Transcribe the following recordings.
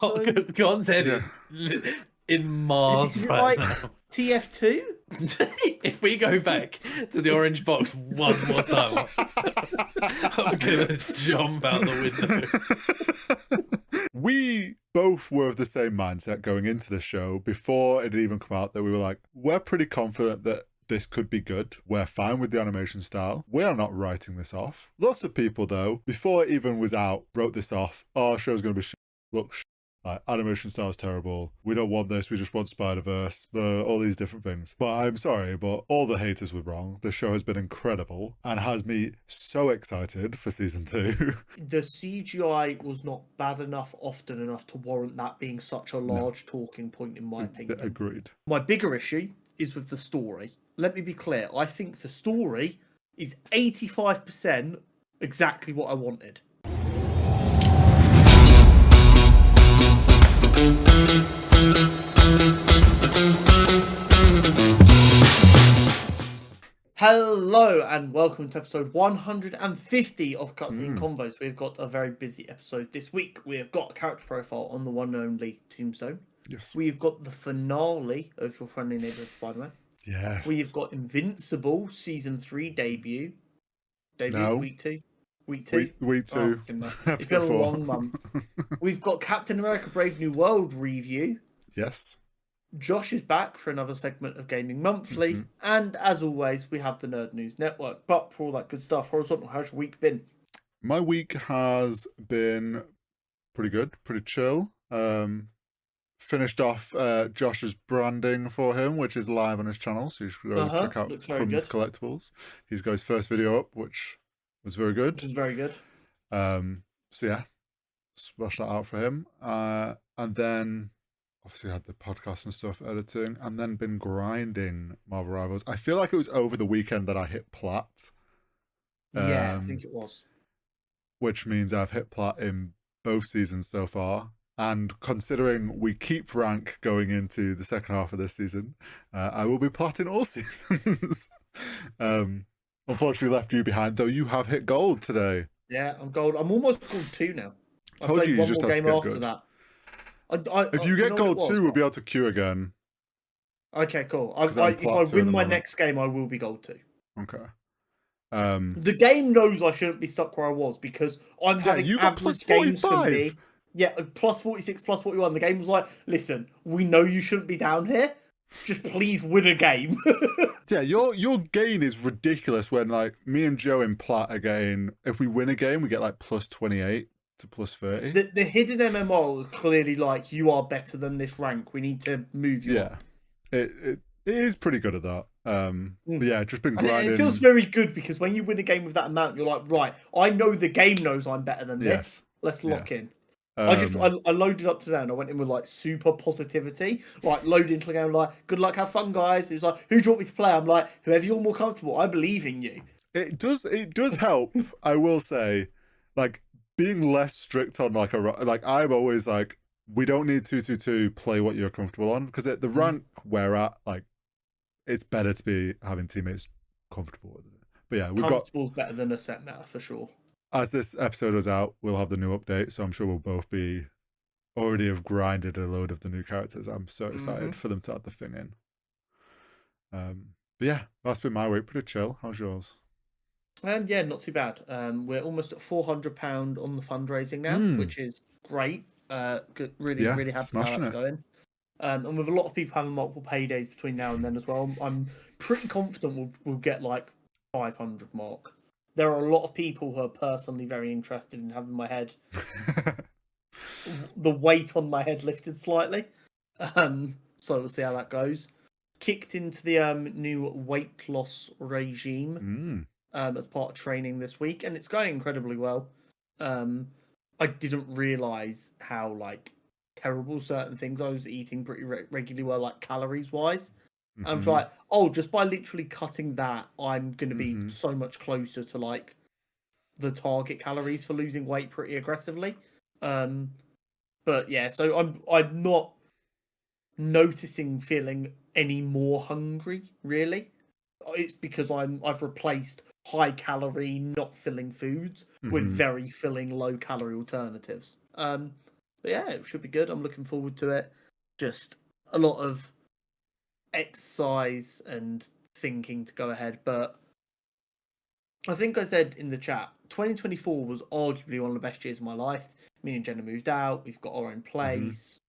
So God's head Yeah. is in Mars is it right like now. TF2? If we go back to the orange box one more time, I'm gonna jump out the window. We both were of the same mindset going into the show before it had even come out, that we were like, we're pretty confident that this could be good. We're fine with the animation style. We are not writing this off. Lots of people, though, before it even was out, wrote this off. Oh, our show's going to be look like, animation style is terrible. We don't want this. We just want Spider-Verse. All these different things. But I'm sorry, but all the haters were wrong. The show has been incredible and has me so excited for season 2. The CGI was not bad enough, often enough to warrant that being such a large talking point, in my opinion. Agreed. My bigger issue is with the story. Let me be clear. I think the story is 85% exactly what I wanted. Hello and welcome to episode 150 of Cutscene Convos. We've got a very busy episode this week. We have got a character profile on the one and only Tombstone. Yes. We've got the finale of Your Friendly Neighborhood Spider-Man. Yes. We've got Invincible season 3 debut. No. Week 2. Week 2. Week 2. Oh, it's been a long month. We've got Captain America Brave New World review. Yes. Josh is back for another segment of Gaming Monthly. And as always, we have the Nerd News Network. But for all that good stuff, Horizontal, how's your week been? My week has been pretty good, pretty chill. Finished off Josh's branding for him, which is live on his channel, so you should go check out Crumbs Collectibles. He's got his first video up, which was very good. Which is very good. So yeah, smash that out for him. And then obviously had the podcast and stuff editing, and then been grinding Marvel Rivals. I feel like it was over the weekend that I hit plat. Yeah, I think it was. Which means I've hit plat in both seasons so far. And considering we keep rank going into the second half of this season, I will be platting all seasons. Unfortunately left you behind, though you have hit gold today. Yeah, I'm gold. I'm almost gold 2 now. I told you just had to get good. That. If you get gold 2, we'll be able to queue again. Okay, cool. If I win my next game, I will be gold 2. Okay. The game knows I shouldn't be stuck where I was because I'm having you got average plus games for 45. me. Yeah, plus 46, plus 41. The game was like, listen, we know you shouldn't be down here. Just please win a game. Yeah, your gain is ridiculous when, like, me and Joe in plat are getting, if we win a game, we get, like, plus 28 to plus 30. The hidden MMO is clearly like, you are better than this rank. We need to move you up. It is pretty good at that. But yeah, just been grinding. It feels very good because when you win a game with that amount, you're like, right, I know the game knows I'm better than this. Let's lock in. I loaded up today and I went in with like super positivity, like loaded into the game like, good luck, have fun, guys. It was like, who do you want me to play? I'm like, whoever you're more comfortable. I believe in you. It does help. I will say, like, being less strict on like I'm always like, we don't need 222. Play what you're comfortable on, because at the rank we're at, like, it's better to be having teammates comfortable with it. But yeah, comfortable's better than a set meta for sure. As this episode is out, we'll have the new update, so I'm sure we'll both be already have grinded a load of the new characters. I'm so excited for them to add the thing in. But yeah, that's been my week. Pretty chill. How's yours? Yeah, not too bad. We're almost at £400 on the fundraising now, which is great. Good, really happy how that's going. And with a lot of people having multiple paydays between now and then as well, I'm pretty confident we'll get like 500 mark. There are a lot of people who are personally very interested in having my head, the weight on my head lifted slightly. So we'll see how that goes. Kicked into the new weight loss regime as part of training this week, and it's going incredibly well. I didn't realise how like terrible certain things I was eating pretty regularly were, like calories wise. I was like, oh, just by literally cutting that, I'm going to be so much closer to like the target calories for losing weight pretty aggressively. But yeah, so I'm not noticing feeling any more hungry, really. It's because I've replaced high calorie, not filling foods with very filling low calorie alternatives. But yeah, it should be good. I'm looking forward to it. Just a lot of exercise and thinking to go ahead. But I think I said in the chat, 2024 was arguably one of the best years of my life. Me and Jenna moved out. We've got our own place.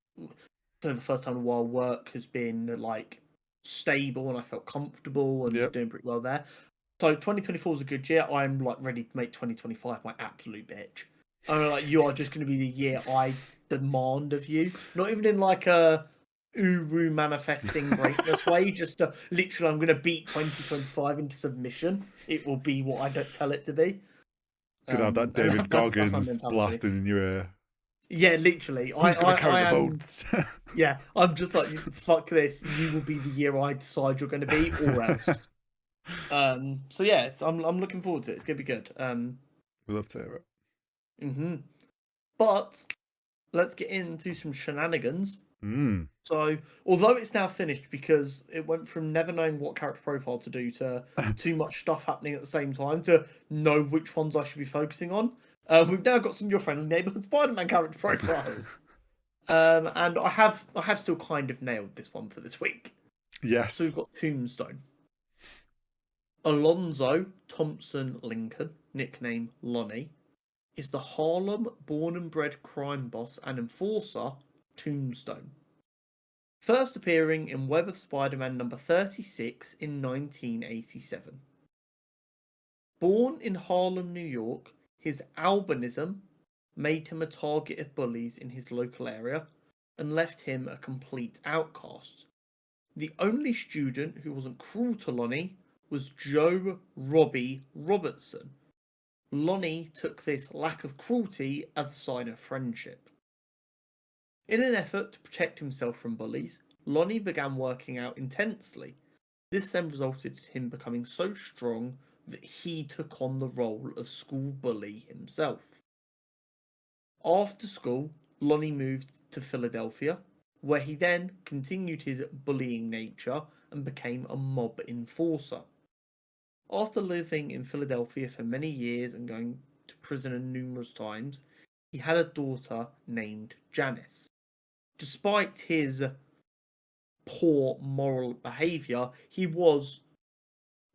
For the first time in a while, work has been like stable and I felt comfortable and doing pretty well there. So 2024 was a good year. I'm like ready to make 2025 my absolute bitch. I'm like, you are just going to be the year I demand of you. Not even in like a uru manifesting greatness way. Just literally, I'm going to beat 2025 into submission. It will be what I don't tell it to be. Gonna have that David Goggins blasting in your ear. Yeah, literally. Who's gonna carry the am, votes? Yeah, I'm just like, fuck this. You will be the year I decide you're going to be, or else. So yeah, I'm looking forward to it. It's gonna be good. We love to hear it. But let's get into some shenanigans. Mm. So, although it's now finished because it went from never knowing what character profile to do to too much stuff happening at the same time to know which ones I should be focusing on, we've now got some of your friendly neighborhood Spider-Man character profiles. And I have still kind of nailed this one for this week. Yes. So we've got Tombstone. Alonzo Thompson Lincoln, nickname Lonnie, is the Harlem born and bred crime boss and enforcer Tombstone. First appearing in Web of Spider-Man number 36 in 1987. Born in Harlem, New York, his albinism made him a target of bullies in his local area and left him a complete outcast. The only student who wasn't cruel to Lonnie was Joe Robbie Robertson. Lonnie took this lack of cruelty as a sign of friendship. In an effort to protect himself from bullies, Lonnie began working out intensely. This then resulted in him becoming so strong that he took on the role of school bully himself. After school, Lonnie moved to Philadelphia, where he then continued his bullying nature and became a mob enforcer. After living in Philadelphia for many years and going to prison numerous times, he had a daughter named Janice. Despite his poor moral behaviour, he was,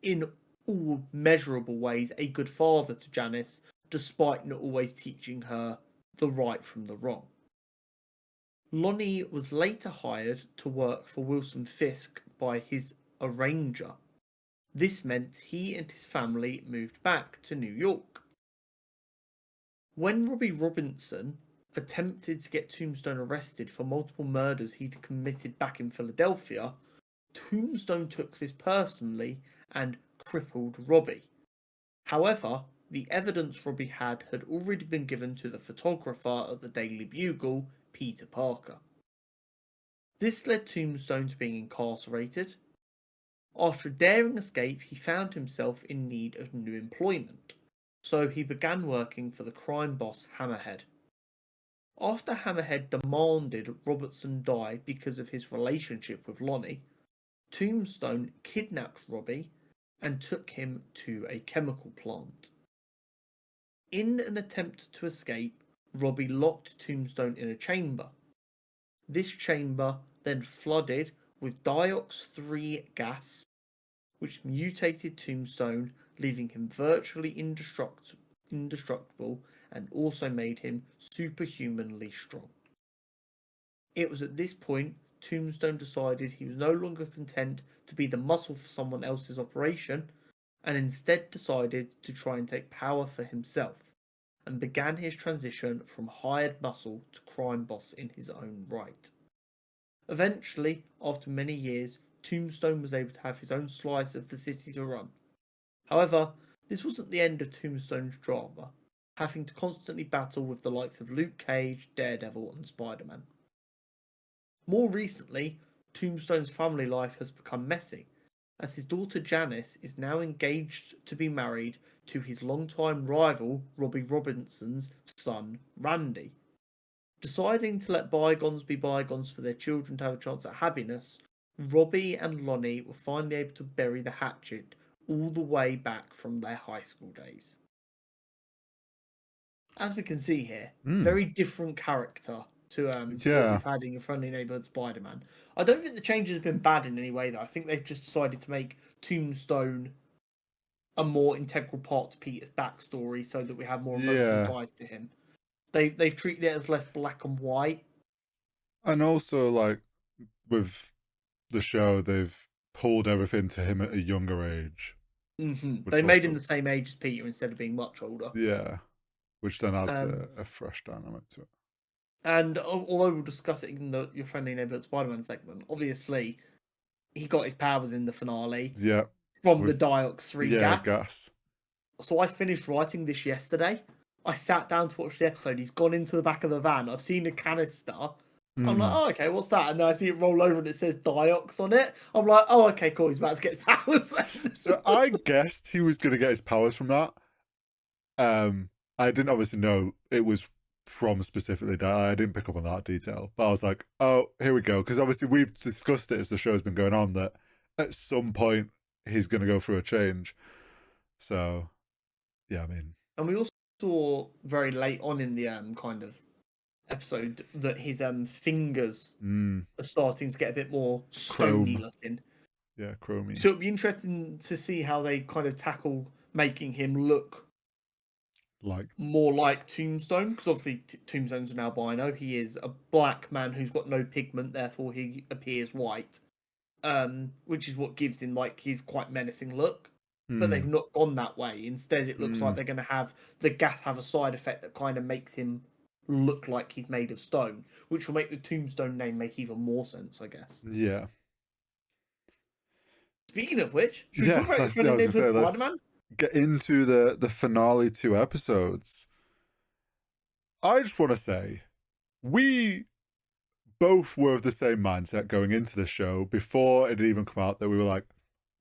in all measurable ways, a good father to Janice, despite not always teaching her the right from the wrong. Lonnie was later hired to work for Wilson Fisk by his arranger. This meant he and his family moved back to New York. When Robbie Robinson attempted to get Tombstone arrested for multiple murders he'd committed back in Philadelphia, Tombstone took this personally and crippled Robbie. However, the evidence Robbie had already been given to the photographer at the Daily Bugle, Peter Parker. This led Tombstone to being incarcerated. After a daring escape, he found himself in need of new employment, so he began working for the crime boss Hammerhead. After Hammerhead demanded Robertson die because of his relationship with Lonnie, Tombstone kidnapped Robbie and took him to a chemical plant. In an attempt to escape, Robbie locked Tombstone in a chamber. This chamber then flooded with Diox 3 gas, which mutated Tombstone, leaving him virtually indestructible and also made him superhumanly strong. It was at this point Tombstone decided he was no longer content to be the muscle for someone else's operation and instead decided to try and take power for himself and began his transition from hired muscle to crime boss in his own right. Eventually, after many years, Tombstone was able to have his own slice of the city to run. However, this wasn't the end of Tombstone's drama, having to constantly battle with the likes of Luke Cage, Daredevil, and Spider-Man. More recently, Tombstone's family life has become messy, as his daughter Janice is now engaged to be married to his longtime rival Robbie Robinson's son, Randy. Deciding to let bygones be bygones for their children to have a chance at happiness, Robbie and Lonnie were finally able to bury the hatchet all the way back from their high school days. As we can see here, very different character to what Yeah. we've had in Your Friendly Neighborhood Spider-Man. I don't think the changes have been bad in any way, though. I think they've just decided to make Tombstone a more integral part to Peter's backstory, so that we have more emotional ties to him. They've treated it as less black and white, And also, like, with the show, they've pulled everything to him at a younger age. They made him the same age as Peter instead of being much older. Yeah, which then adds a fresh dynamic to it. And although we'll discuss it in the Your Friendly Neighborhood Spider-Man segment, obviously he got his powers in the finale. Yeah. From the Diox 3 gas. So I finished writing this yesterday. I sat down to watch the episode. He's gone into the back of the van. I've seen a canister. I'm like, oh, okay, what's that? And then I see it roll over and it says Diox on it. I'm like, oh, okay, cool. He's about to get his powers then. So I guessed he was going to get his powers from that. I didn't obviously know it was from specifically that. I didn't pick up on that detail. But I was like, oh, here we go. Because obviously we've discussed it as the show's been going on that at some point he's going to go through a change. So, yeah, I mean. And we also saw very late on in the kind of episode that his fingers are starting to get a bit more stony looking. Yeah, chromey. So it'll be interesting to see how they kind of tackle making him look like more like Tombstone, because obviously Tombstone's an albino. He is a black man who's got no pigment, therefore he appears white, which is what gives him like his quite menacing look. But they've not gone that way. Instead, it looks like they're going to have the gas have a side effect that kind of makes him look like he's made of stone, which will make the Tombstone name make even more sense, I guess. Yeah. Speaking of which, should we talk about Spider-Man? Get into the finale 2 episodes. I just want to say, we both were of the same mindset going into the show before it had even come out, that we were like,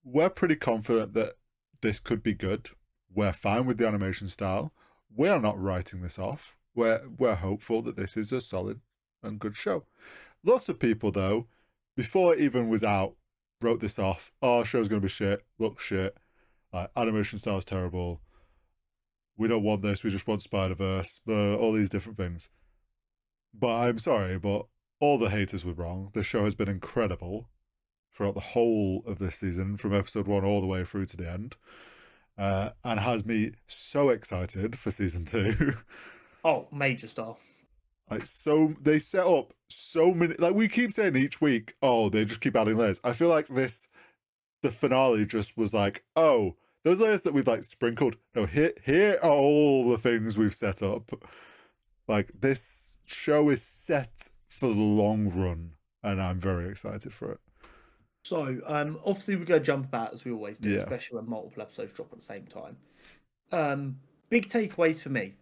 we're pretty confident that this could be good. We're fine with the animation style. We're not writing this off. We're hopeful that this is a solid and good show. Lots of people, though, before it even was out, wrote this off. Oh, show's going to be shit. Looks shit. Animation style is terrible. We don't want this. We just want Spider-Verse. All these different things. But I'm sorry, but all the haters were wrong. The show has been incredible throughout the whole of this season, from episode 1 all the way through to the end, and has me so excited for season 2. Oh, major star. So they set up so many, like we keep saying each week, oh, they just keep adding layers. I feel like the finale just was like, oh, those layers that we've like sprinkled, no, here are all the things we've set up. Like, this show is set for the long run, and I'm very excited for it. So, obviously we're going to jump about as we always do, especially when multiple episodes drop at the same time. Big takeaways for me.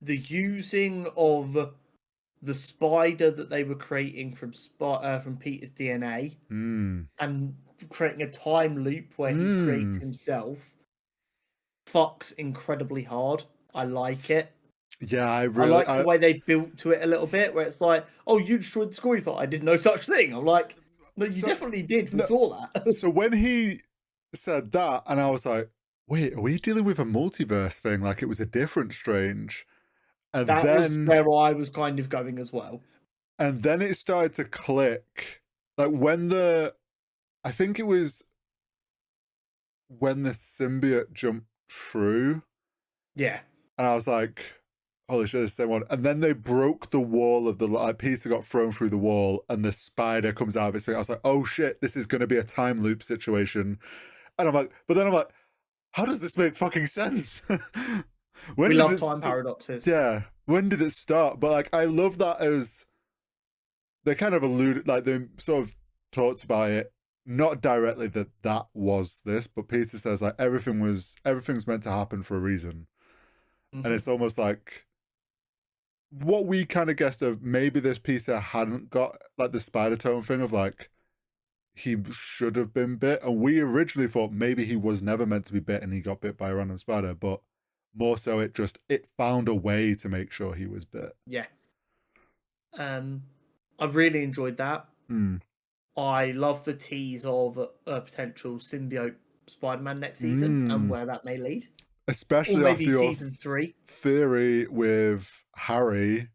The using of the spider that they were creating from Peter's DNA and creating a time loop where he creates himself fucks incredibly hard. I like it. Yeah, I like the way they built to it a little bit, where it's like, oh, you destroyed the school. You thought I did no such thing. I'm like, no, you definitely did. We saw that. So when he said that, and I was like, wait, are we dealing with a multiverse thing? Like, it was a different Strange. And that was where I was kind of going as well. And then it started to click. Like, I think it was when the symbiote jumped through. Yeah. And I was like, holy shit, it's the same one. And then they broke the wall of Peter got thrown through the wall and the spider comes out of his thing. I was like, oh shit, this is going to be a time loop situation. And I'm like, how does this make fucking sense? We love time paradoxes. Yeah. When did it start? But like, I love that as they kind of alluded, like they sort of talked about it, not directly that was this, but Peter says like everything's meant to happen for a reason. And it's almost like what we kind of guessed of, maybe this Peter hadn't got like the spider tone thing of like he should have been bit. And we originally thought maybe he was never meant to be bit and he got bit by a random spider, but more so it found a way to make sure he was bit. Yeah. I really enjoyed that. I love the tease of a potential symbiote Spider-Man next season and where that may lead. Especially after your season 3 theory with Harry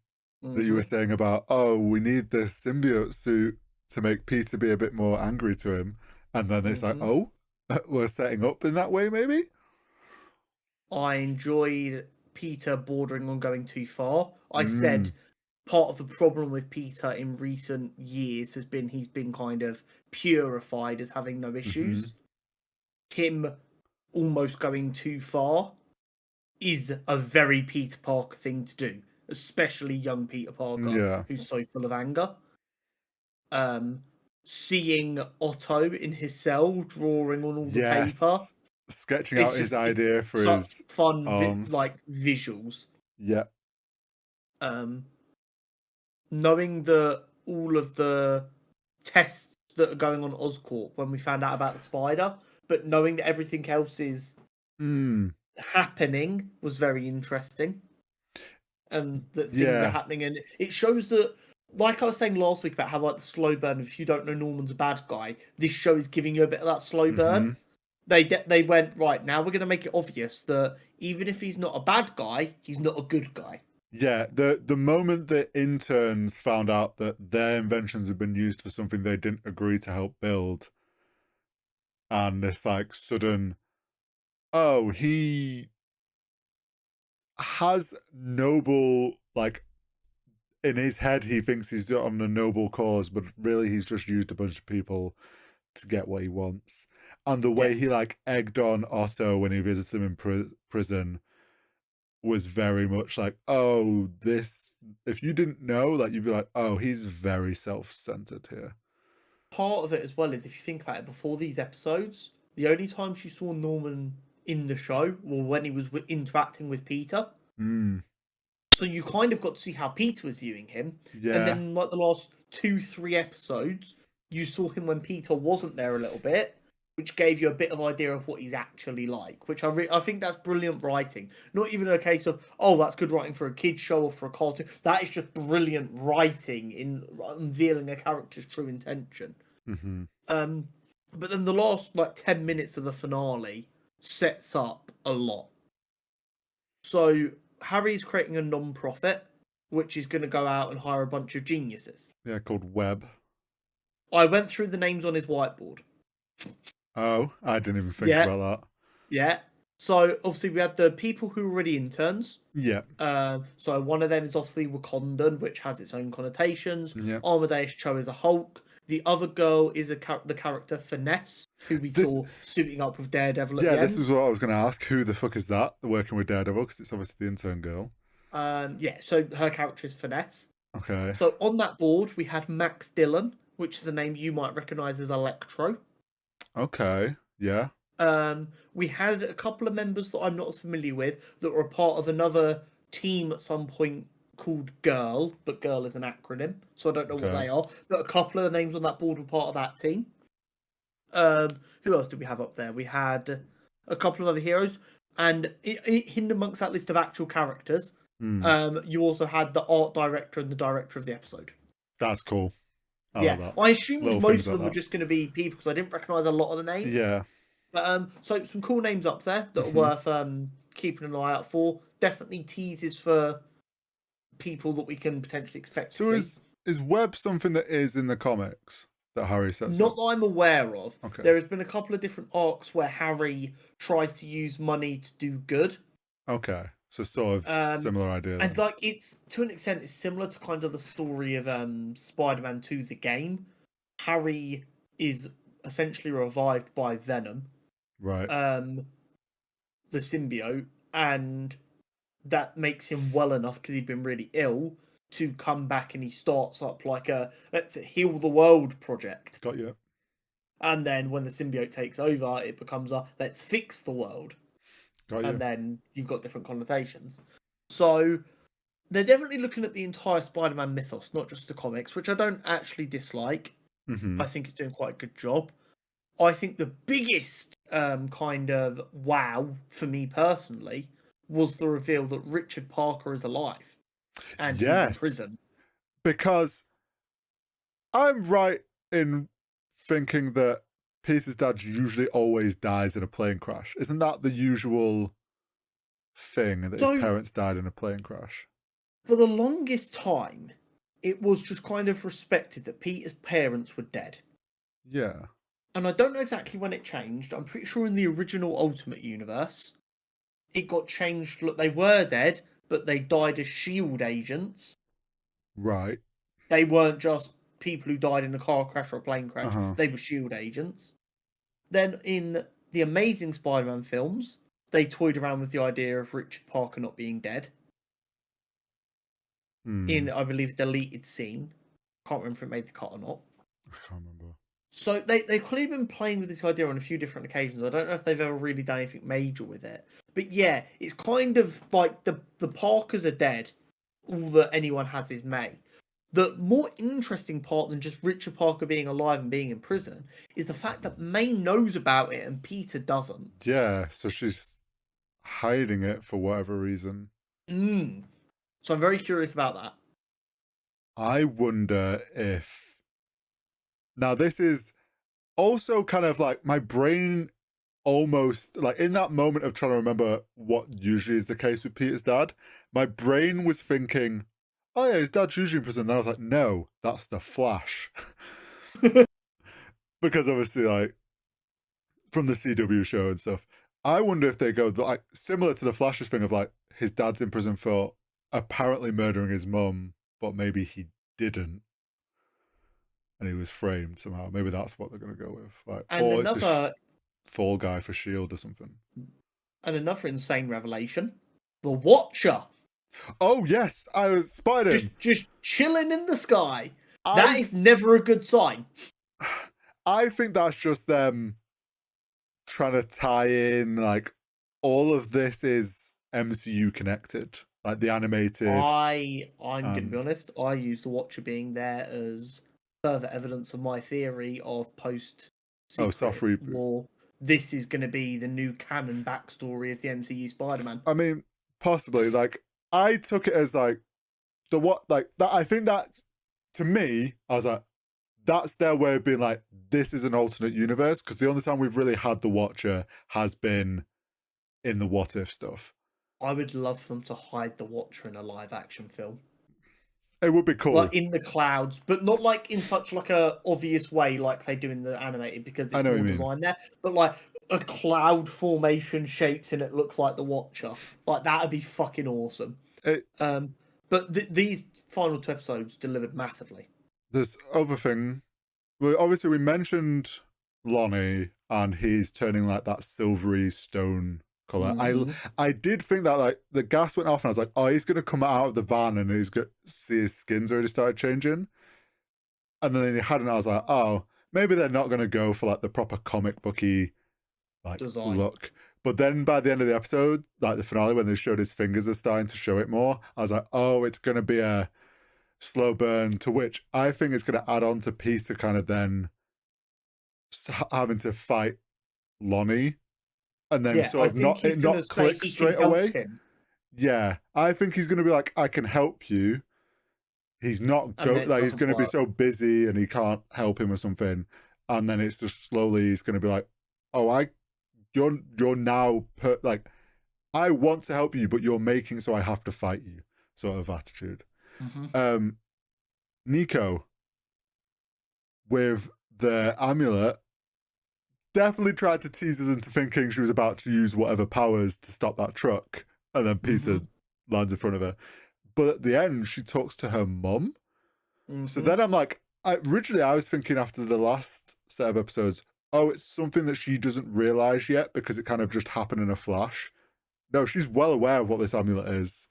that you were saying about, oh, we need this symbiote suit to make Peter be a bit more angry to him. And then it's like, oh, we're setting up in that way, maybe? I enjoyed Peter bordering on going too far. I said part of the problem with Peter in recent years has been he's been kind of purified as having no issues. Him almost going too far is a very Peter Parker thing to do, especially young Peter Parker, who's so full of anger. Seeing Otto in his cell drawing on all the paper, sketching out his idea for his fun arms. like visuals. Yeah. Knowing that all of the tests that are going on Oscorp when we found out about the spider, but knowing that everything else is happening was very interesting. And that things are happening, and it shows that, like I was saying last week about how like the slow burn, if you don't know Norman's a bad guy, this show is giving you a bit of that slow burn. They went, right, now we're going to make it obvious that even if he's not a bad guy, he's not a good guy. Yeah, the moment the interns found out that their inventions had been used for something they didn't agree to help build, and this like sudden, oh, he has noble, like, in his head he thinks he's on a noble cause, but really he's just used a bunch of people to get what he wants. And the way he like egged on Otto when he visits him in prison was very much like, oh, this, if you didn't know, like, you'd be like, oh, he's very self-centered here. Part of it as well is, if you think about it, before these episodes, the only times you saw Norman in the show were when he was interacting with Peter. So you kind of got to see how Peter was viewing him. And then like the last 2-3 episodes, you saw him when Peter wasn't there a little bit, which gave you a bit of idea of what he's actually like, which I think that's brilliant writing. Not even a case of, oh, that's good writing for a kid's show or for a cartoon. That is just brilliant writing in unveiling a character's true intention. But then the last like 10 minutes of the finale sets up a lot. So Harry's creating a non-profit, which is going to go out and hire a bunch of geniuses. Yeah, called Web. I went through the names on his whiteboard. Oh, I didn't even think about that. Yeah. So obviously we had the people who were already interns. Yeah. So one of them is obviously Wakandan, which has its own connotations. Yeah. Amadeus Cho is a Hulk. The other girl is the character Finesse, who we saw suiting up with Daredevil at the end. This is what I was going to ask. Who the fuck is that? Working with Daredevil, because it's obviously the intern girl. So her character is Finesse. Okay. So on that board we had Max Dillon, which is a name you might recognise as Electro. Okay. Yeah. We had a couple of members that I'm not as familiar with that were a part of another team at some point called Girl, but Girl is an acronym, so I don't know what they are. But a couple of the names on that board were part of that team. Who else did we have up there? We had a couple of other heroes, and hidden amongst that list of actual characters, you also had the art director and the director of the episode. That's cool. I assumed most of them were just going to be people because I didn't recognise a lot of the names. Yeah. But so some cool names up there that are worth keeping an eye out for. Definitely teases for people that we can potentially expect to see. Is Web something that is in the comics that Harry sets Not up? that I'm aware of. Okay. There has been a couple of different arcs where Harry tries to use money to do good. Okay. So sort of similar idea. And like it's to an extent it's similar to kind of the story of Spider-Man 2 the game. Harry is essentially revived by Venom. Right. The symbiote, and that makes him well enough because he'd been really ill to come back, and he starts up like a let's heal the world project. Got you. And then when the symbiote takes over, it becomes a let's fix the world. Got you. And then you've got different connotations. So they're definitely looking at the entire Spider-Man mythos, not just the comics, which I don't actually dislike. I think it's doing quite a good job. I think the biggest kind of wow for me personally was the reveal that Richard Parker is alive and he's in prison. Because I'm right in thinking that Peter's dad usually always dies in a plane crash. Isn't that the usual thing, that his parents died in a plane crash? for the longest time, it was just kind of respected that Peter's parents were dead. Yeah. And I don't know exactly when it changed. I'm pretty sure in the original Ultimate Universe, it got changed. Look, they were dead, but they died as S.H.I.E.L.D. agents. Right. They weren't just people who died in a car crash or a plane crash. Uh-huh. They were S.H.I.E.L.D. agents. Then in the Amazing Spider-Man films, they toyed around with the idea of Richard Parker not being dead. In, I believe, a deleted scene. Can't remember if it made the cut or not. I can't remember. So they've clearly been playing with this idea on a few different occasions. I don't know if they've ever really done anything major with it. But yeah, it's kind of like the Parkers are dead. All that anyone has is May. The more interesting part than just Richard Parker being alive and being in prison is the fact that May knows about it and Peter doesn't. Yeah, so she's hiding it for whatever reason. So I'm very curious about that. I wonder if... Now, this is also kind of like my brain almost, like in that moment of trying to remember what usually is the case with Peter's dad, my brain was thinking, oh yeah, his dad's usually in prison. And I was like, no, that's the Flash. Because obviously, like, from the CW show and stuff, I wonder if they go like similar to the Flash's thing of like his dad's in prison for apparently murdering his mum, but maybe he didn't, and he was framed somehow. Maybe that's what they're going to go with, like, And or another it's a fall guy for Shield or something. And another insane revelation: the Watcher. Oh yes, I was spotted him. Just chilling in the sky. That is never a good sign. I think that's just them trying to tie in, like, all of this is MCU connected, like the animated. I'm going to be honest. I use the Watcher being there as further evidence of my theory of post soft reboot war. This is going to be the new canon backstory of the MCU Spider-Man. I mean, possibly. Like, I took it as like that. I think that, to me, I was like, that's their way of being like, this is an alternate universe, because the only time we've really had the Watcher has been in the What If stuff. I would love them to hide the Watcher in a live action film. It would be cool. Like in the clouds, but not like in such like a obvious way like they do in the animated, because there's more design there. But like a cloud formation shaped and it looks like the Watcher. Like that would be fucking awesome. But these final 2 episodes delivered massively. There's other thing. Well, obviously we mentioned Lonnie and he's turning like that silvery stone color. I did think that like the gas went off and I was like, oh, he's gonna come out of the van and he's gonna see his skin's already started changing. And then he hadn't. I was like, oh, maybe they're not gonna go for like the proper comic booky like design look. But then by the end of the episode, like the finale, when they showed his fingers are starting to show it more, I was like, oh, it's gonna be a slow burn, to which I think it's going to add on to Peter kind of then having to fight Lonnie and then sort of not click straight away. Yeah, I think he's going to be like, I can help you. He's not he's going to be so busy and he can't help him or something, and then it's just slowly he's going to be like, oh, you're now like, I want to help you, but you're making so I have to fight you, sort of attitude. Nico with the amulet definitely tried to tease us into thinking she was about to use whatever powers to stop that truck, and then Peter lands in front of her. But at the end, she talks to her mum. So then I'm like, originally I was thinking after the last set of episodes, oh, it's something that she doesn't realize yet because it kind of just happened in a flash. No, she's well aware of what this amulet is,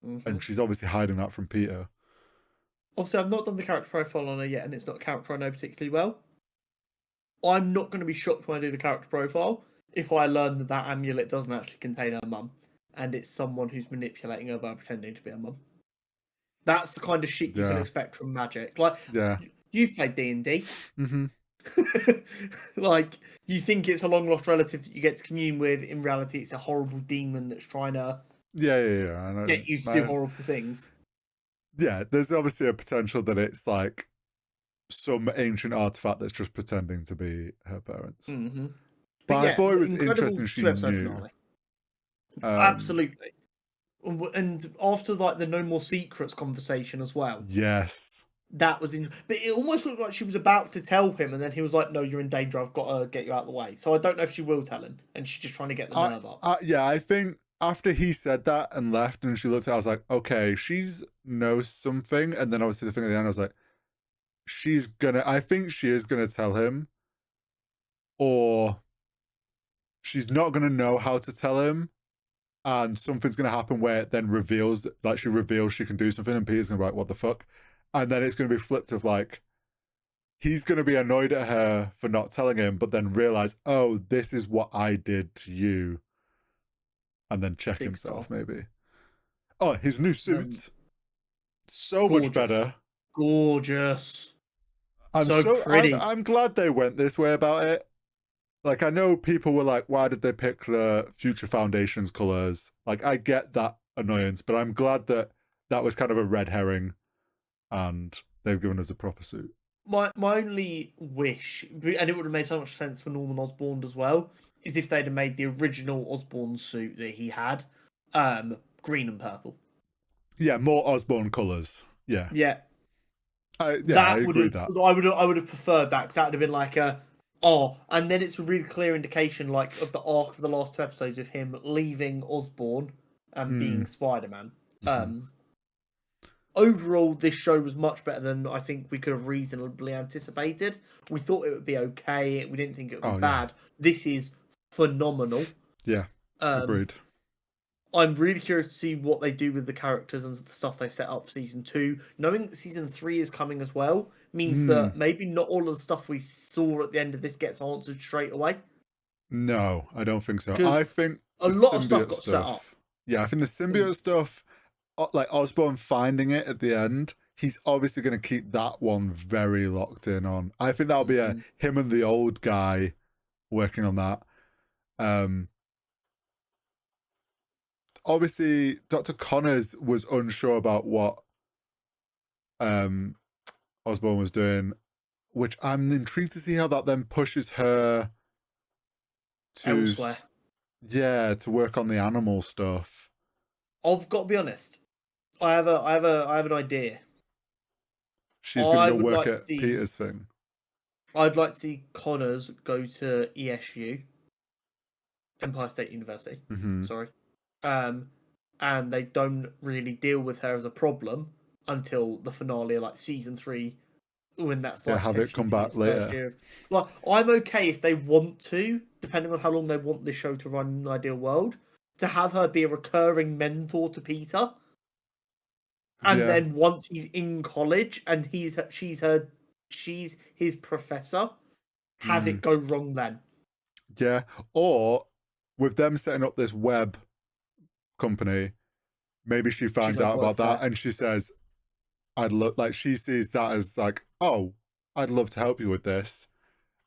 and she's obviously hiding that from Peter. Obviously, I've not done the character profile on her yet, and it's not a character I know particularly well. I'm not going to be shocked when I do the character profile if I learn that that amulet doesn't actually contain her mum, and it's someone who's manipulating her by pretending to be her mum. That's the kind of shit you can expect from magic. Like, you've played D&D. Like, you think it's a long-lost relative that you get to commune with. In reality, it's a horrible demon that's trying to I know. Get you to do horrible things. Yeah, there's obviously a potential that it's like some ancient artifact that's just pretending to be her parents. But I thought it was interesting she knew. Absolutely. And after like the No More Secrets conversation as well, Yes. that was but it almost looked like she was about to tell him, and then he was like, "No, you're in danger. I've got to get you out of the way." So I don't know if she will tell him, and she's just trying to get the nerve up. Yeah, I think after he said that and left, and she looked at, I was like, okay, she's knows something. And then obviously the thing at the end, I was like, I think she is gonna tell him, or she's not gonna know how to tell him, and something's gonna happen where it then reveals, like she reveals she can do something, and Peter's gonna be like, what the fuck? And then it's gonna be flipped of like, he's gonna be annoyed at her for not telling him, but then realize, oh, this is what I did to you. And then check Big himself, star. maybe. Oh, his new suit. So much better. Gorgeous. I'm pretty. I'm glad they went this way about it. Like, I know people were like, why did they pick the Future Foundation's colors? Like, I get that annoyance, but I'm glad that that was kind of a red herring and they've given us a proper suit. My only wish, and it would have made so much sense for Norman Osborn as well, is if they'd have made the original Osborn suit that he had green and purple. Yeah, more Osborn colors. Yeah. Yeah. I agree with that. I would have preferred that, because that would have been like and then it's a really clear indication like of the arc of the last 2 episodes of him leaving Osborn and being Spider-Man. Overall, this show was much better than I think we could have reasonably anticipated. We thought it would be okay. We didn't think it would be bad. This is phenomenal. Yeah, agreed. I'm really curious to see what they do with the characters and the stuff they set up for season 2. Knowing that season 3 is coming as well means that maybe not all of the stuff we saw at the end of this gets answered straight away. No, I don't think so. I think a lot of stuff got set up. Yeah, I think the symbiote stuff, like Osborn finding it at the end, he's obviously going to keep that one very locked in on. I think that'll be him and the old guy working on that. Obviously, Dr. Connors was unsure about what Osborn was doing, which I'm intrigued to see how that then pushes her to elsewhere. Yeah, to work on the animal stuff. I've got to be honest. I have an idea. She's going to go work at Peter's thing. I'd like to see Connors go to ESU, Empire State University. Sorry. And they don't really deal with her as a problem until the finale, like season 3, when that's like have it come back later. Like, I'm okay if they want to, depending on how long they want this show to run in an ideal world, to have her be a recurring mentor to Peter. And then once he's in college and she's his professor, have it go wrong then. Yeah, or with them setting up this web company, maybe she finds out about that and she says, she sees that as like, oh, I'd love to help you with this.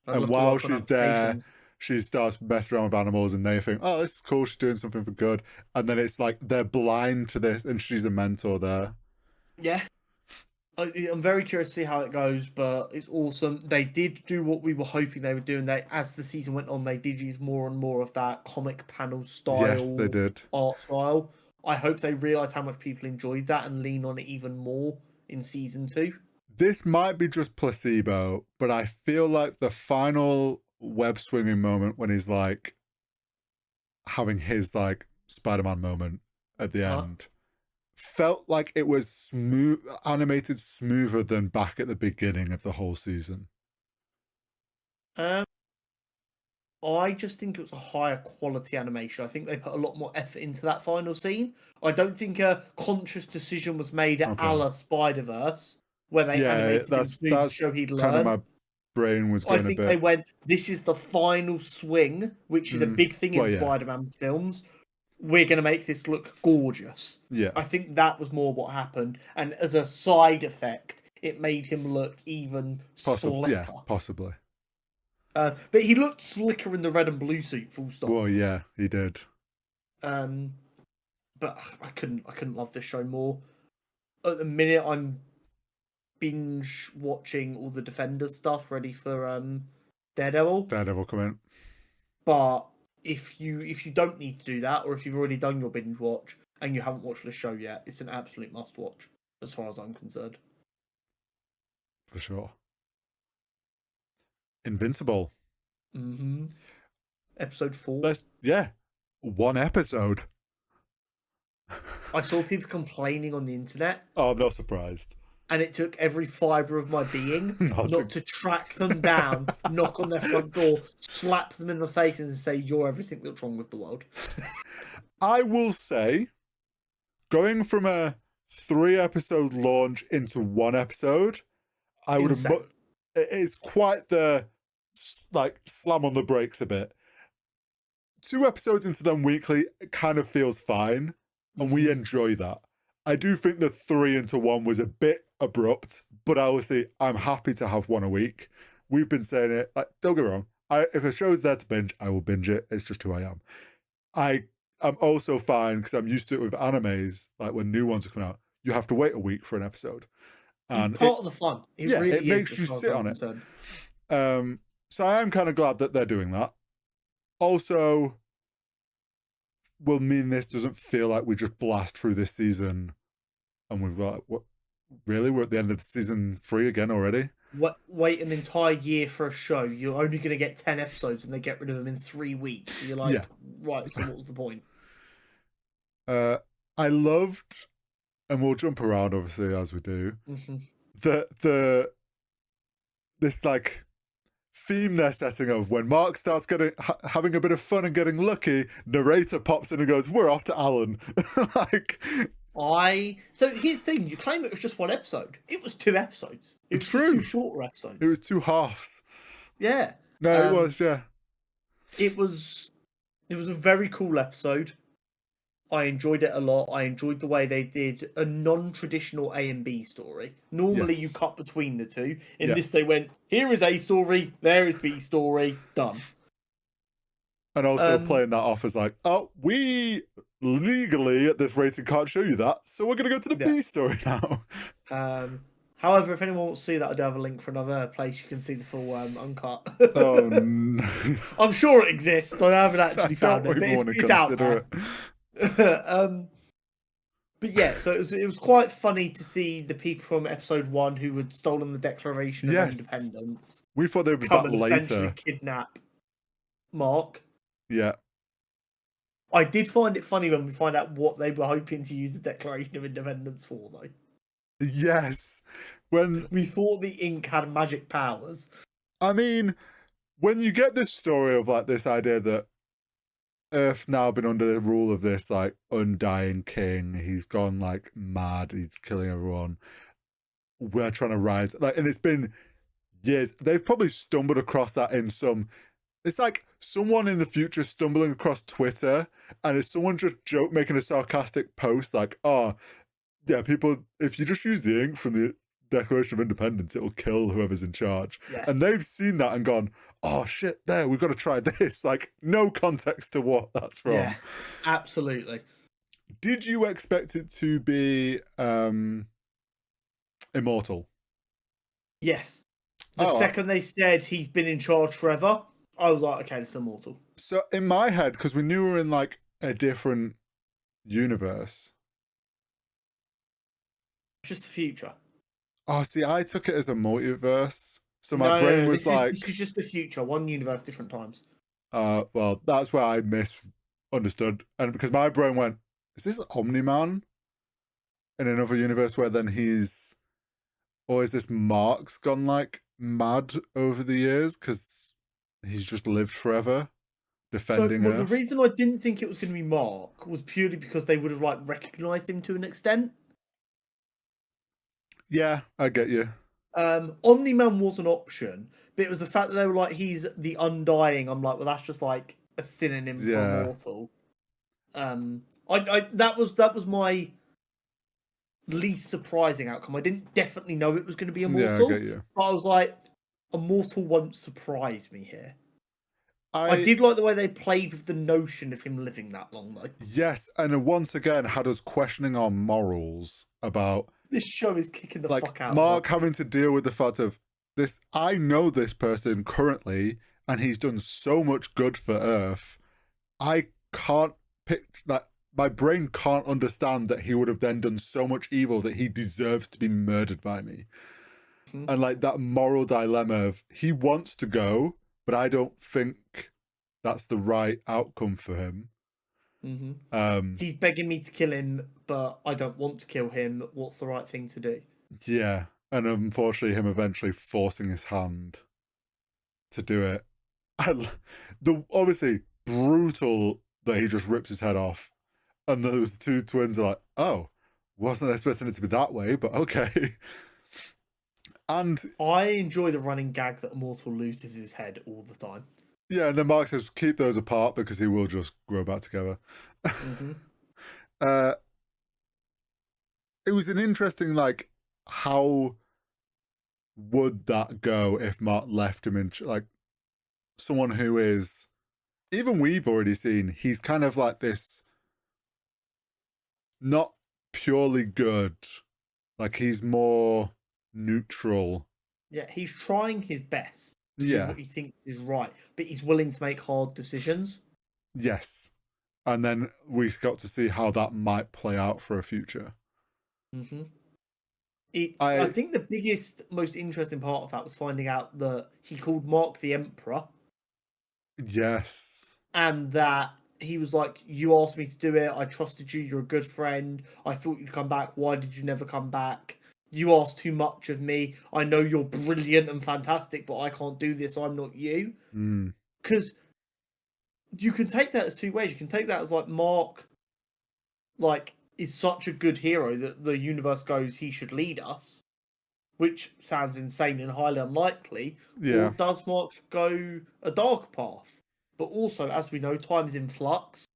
And while she's there, she starts messing around with animals and they think, oh, this is cool, she's doing something for good. And then it's like they're blind to this and she's a mentor there. Yeah. I'm very curious to see how it goes, but it's awesome. They did do what we were hoping they would do, and as the season went on, they did use more and more of that comic panel style. Yes, they did. Art style. I hope they realise how much people enjoyed that and lean on it even more in season 2. This might be just placebo, but I feel like the final web swinging moment when he's like having his like Spider-Man moment at the end felt like it was animated smoother than back at the beginning of the whole season. I just think it was a higher quality animation. I think they put a lot more effort into that final scene. I don't think a conscious decision was made a la Spider-Verse where they animated him smooth to show he'd learn. Kind of my brain was going I think a bit. They went, this is the final swing, which is a big thing in Spider-Man films. We're going to make this look gorgeous. Yeah. I think that was more what happened. And as a side effect, it made him look even slicker. Yeah, possibly. But he looked slicker in the red and blue suit, full stop. Well, yeah, he did. But I couldn't love this show more. At the minute, I'm binge watching all the Defenders stuff, ready for Daredevil. Daredevil coming. But if you don't need to do that, or if you've already done your binge watch and you haven't watched the show yet, it's an absolute must-watch, as far as I'm concerned. For sure. Invincible. Mm-hmm. Episode 4. One episode. I saw people complaining on the internet, Oh, I'm not surprised. and it took every fibre of my being not to track them down, knock on their front door, slap them in the face, and say, "You're everything that's wrong with the world." I will say, going from a 3-episode launch into 1 episode, I would have. It's quite the slam on the brakes a bit. 2 episodes into them weekly, it kind of feels fine, and we enjoy that. I do think the 3 into 1 was a bit abrupt, but obviously I'm happy to have 1 a week. We've been saying it. Don't get me wrong. If a show's there to binge, I will binge it. It's just who I am. I'm also fine because I'm used to it with animes. Like when new ones are coming out, you have to wait a week for an episode. And it's part of the fun. It makes you sit on it. So I am kind of glad that they're doing that. Also, will mean this doesn't feel like we just blast through this season and we've got, what, really? We're at the end of season 3 again already? Wait an entire year for a show. You're only going to get 10 episodes and they get rid of them in 3 weeks. So you're like, right, so what was the point? I loved, and we'll jump around obviously as we do, this like theme they're setting of when Mark starts having a bit of fun and getting lucky, narrator pops in and goes, "We're off to Alan." So here's the thing, you claim it was just 1 episode. It was 2 episodes. It was 2 shorter episodes. It was 2 halves. Yeah. No, it was, yeah. It was a very cool episode. I enjoyed it a lot. I enjoyed the way they did a non-traditional A and B story. Normally you cut between the two. In this they went, here is A story, there is B story, done. And also playing that off as like, oh, we legally at this rating can't show you that, so we're going to go to the B story now. However, if anyone wants to see that, I do have a link for another place you can see the full uncut. Oh, no. I'm sure it exists. I haven't actually found it, but it's out there. But yeah, so it was quite funny to see the people from episode 1 who had stolen the Declaration of Independence. We thought they would be back later. Essentially kidnap Mark. Yeah. I did find it funny when we find out what they were hoping to use the Declaration of Independence for, though. Yes. When we thought the ink had magic powers. I mean, when you get this story of like this idea that Earth's now been under the rule of this like undying king, he's gone like mad, he's killing everyone. We're trying to rise, like, and it's been years. They've probably stumbled across that in some. It's like someone in the future stumbling across Twitter, and it's someone just making a sarcastic post like, "Oh, yeah, people, if you just use the ink from the Declaration of Independence, it'll kill whoever's in charge." Yeah. And they've seen that and gone, "Oh shit, we've got to try this." Like, no context to what that's from. Yeah, absolutely. Did you expect it to be immortal? Yes. The second they said he's been in charge forever, I was like, okay, it's immortal. So in my head, because we knew we were in like a different universe. Just the future. Oh, see, I took it as a multiverse. So my brain was like... This is just the future. One universe, different times. Well, that's where I misunderstood. And because my brain went, is this Omni-Man in another universe where then he's... Or is this Mark's gone like mad over the years because he's just lived forever defending Earth? The reason I didn't think it was going to be Mark was purely because they would have like recognized him to an extent. Yeah, I get you. Omni-Man was an option, but it was the fact that they were like, he's the Undying. I'm like, well, that's just like a synonym for immortal. That was my least surprising outcome. I didn't definitely know it was going to be immortal. Yeah, I get you. But I was like, immortal won't surprise me here. I did like the way they played with the notion of him living that long, though. Yes, and once again had us questioning our morals about... This show is kicking the fuck out. Mark having to deal with the fact of this. I know this person currently, and he's done so much good for Earth. I can't pick that. my brain can't understand that he would have then done so much evil that he deserves to be murdered by me. Mhm. And like that moral dilemma of he wants to go, but I don't think that's the right outcome for him. He's begging me to kill him, but I don't want to kill him. What's the right thing to do? Yeah, and unfortunately, him eventually forcing his hand to do it. The obviously brutal that he just rips his head off, and those two twins are like, "Oh, wasn't expecting it to be that way, but okay." And I enjoy the running gag that Immortal loses his head all the time. yeah, and then Mark says, "Keep those apart because he will just grow back together." It was an interesting, like, how would that go if Mark left him in, like, someone who is, even we've already seen, he's kind of like this, not purely good, like, he's more neutral. Yeah, he's trying his best to do Yeah. what he thinks is right, but he's willing to make hard decisions. Yes. And then we got to see how that might play out for a future. I think the biggest, most interesting part of that was finding out that he called Mark the Emperor. Yes. And that he was like, you asked me to do it. I trusted you. You're a good friend. I thought you'd come back. Why did you never come back? You asked too much of me. I know you're brilliant and fantastic, but I can't do this. I'm not you. Because you can take that as two ways. You can take that as like Mark, like, is such a good hero that the universe goes, he should lead us, which sounds insane and highly unlikely. Yeah. Or does Mark go a dark path? But also, as we know, time is in flux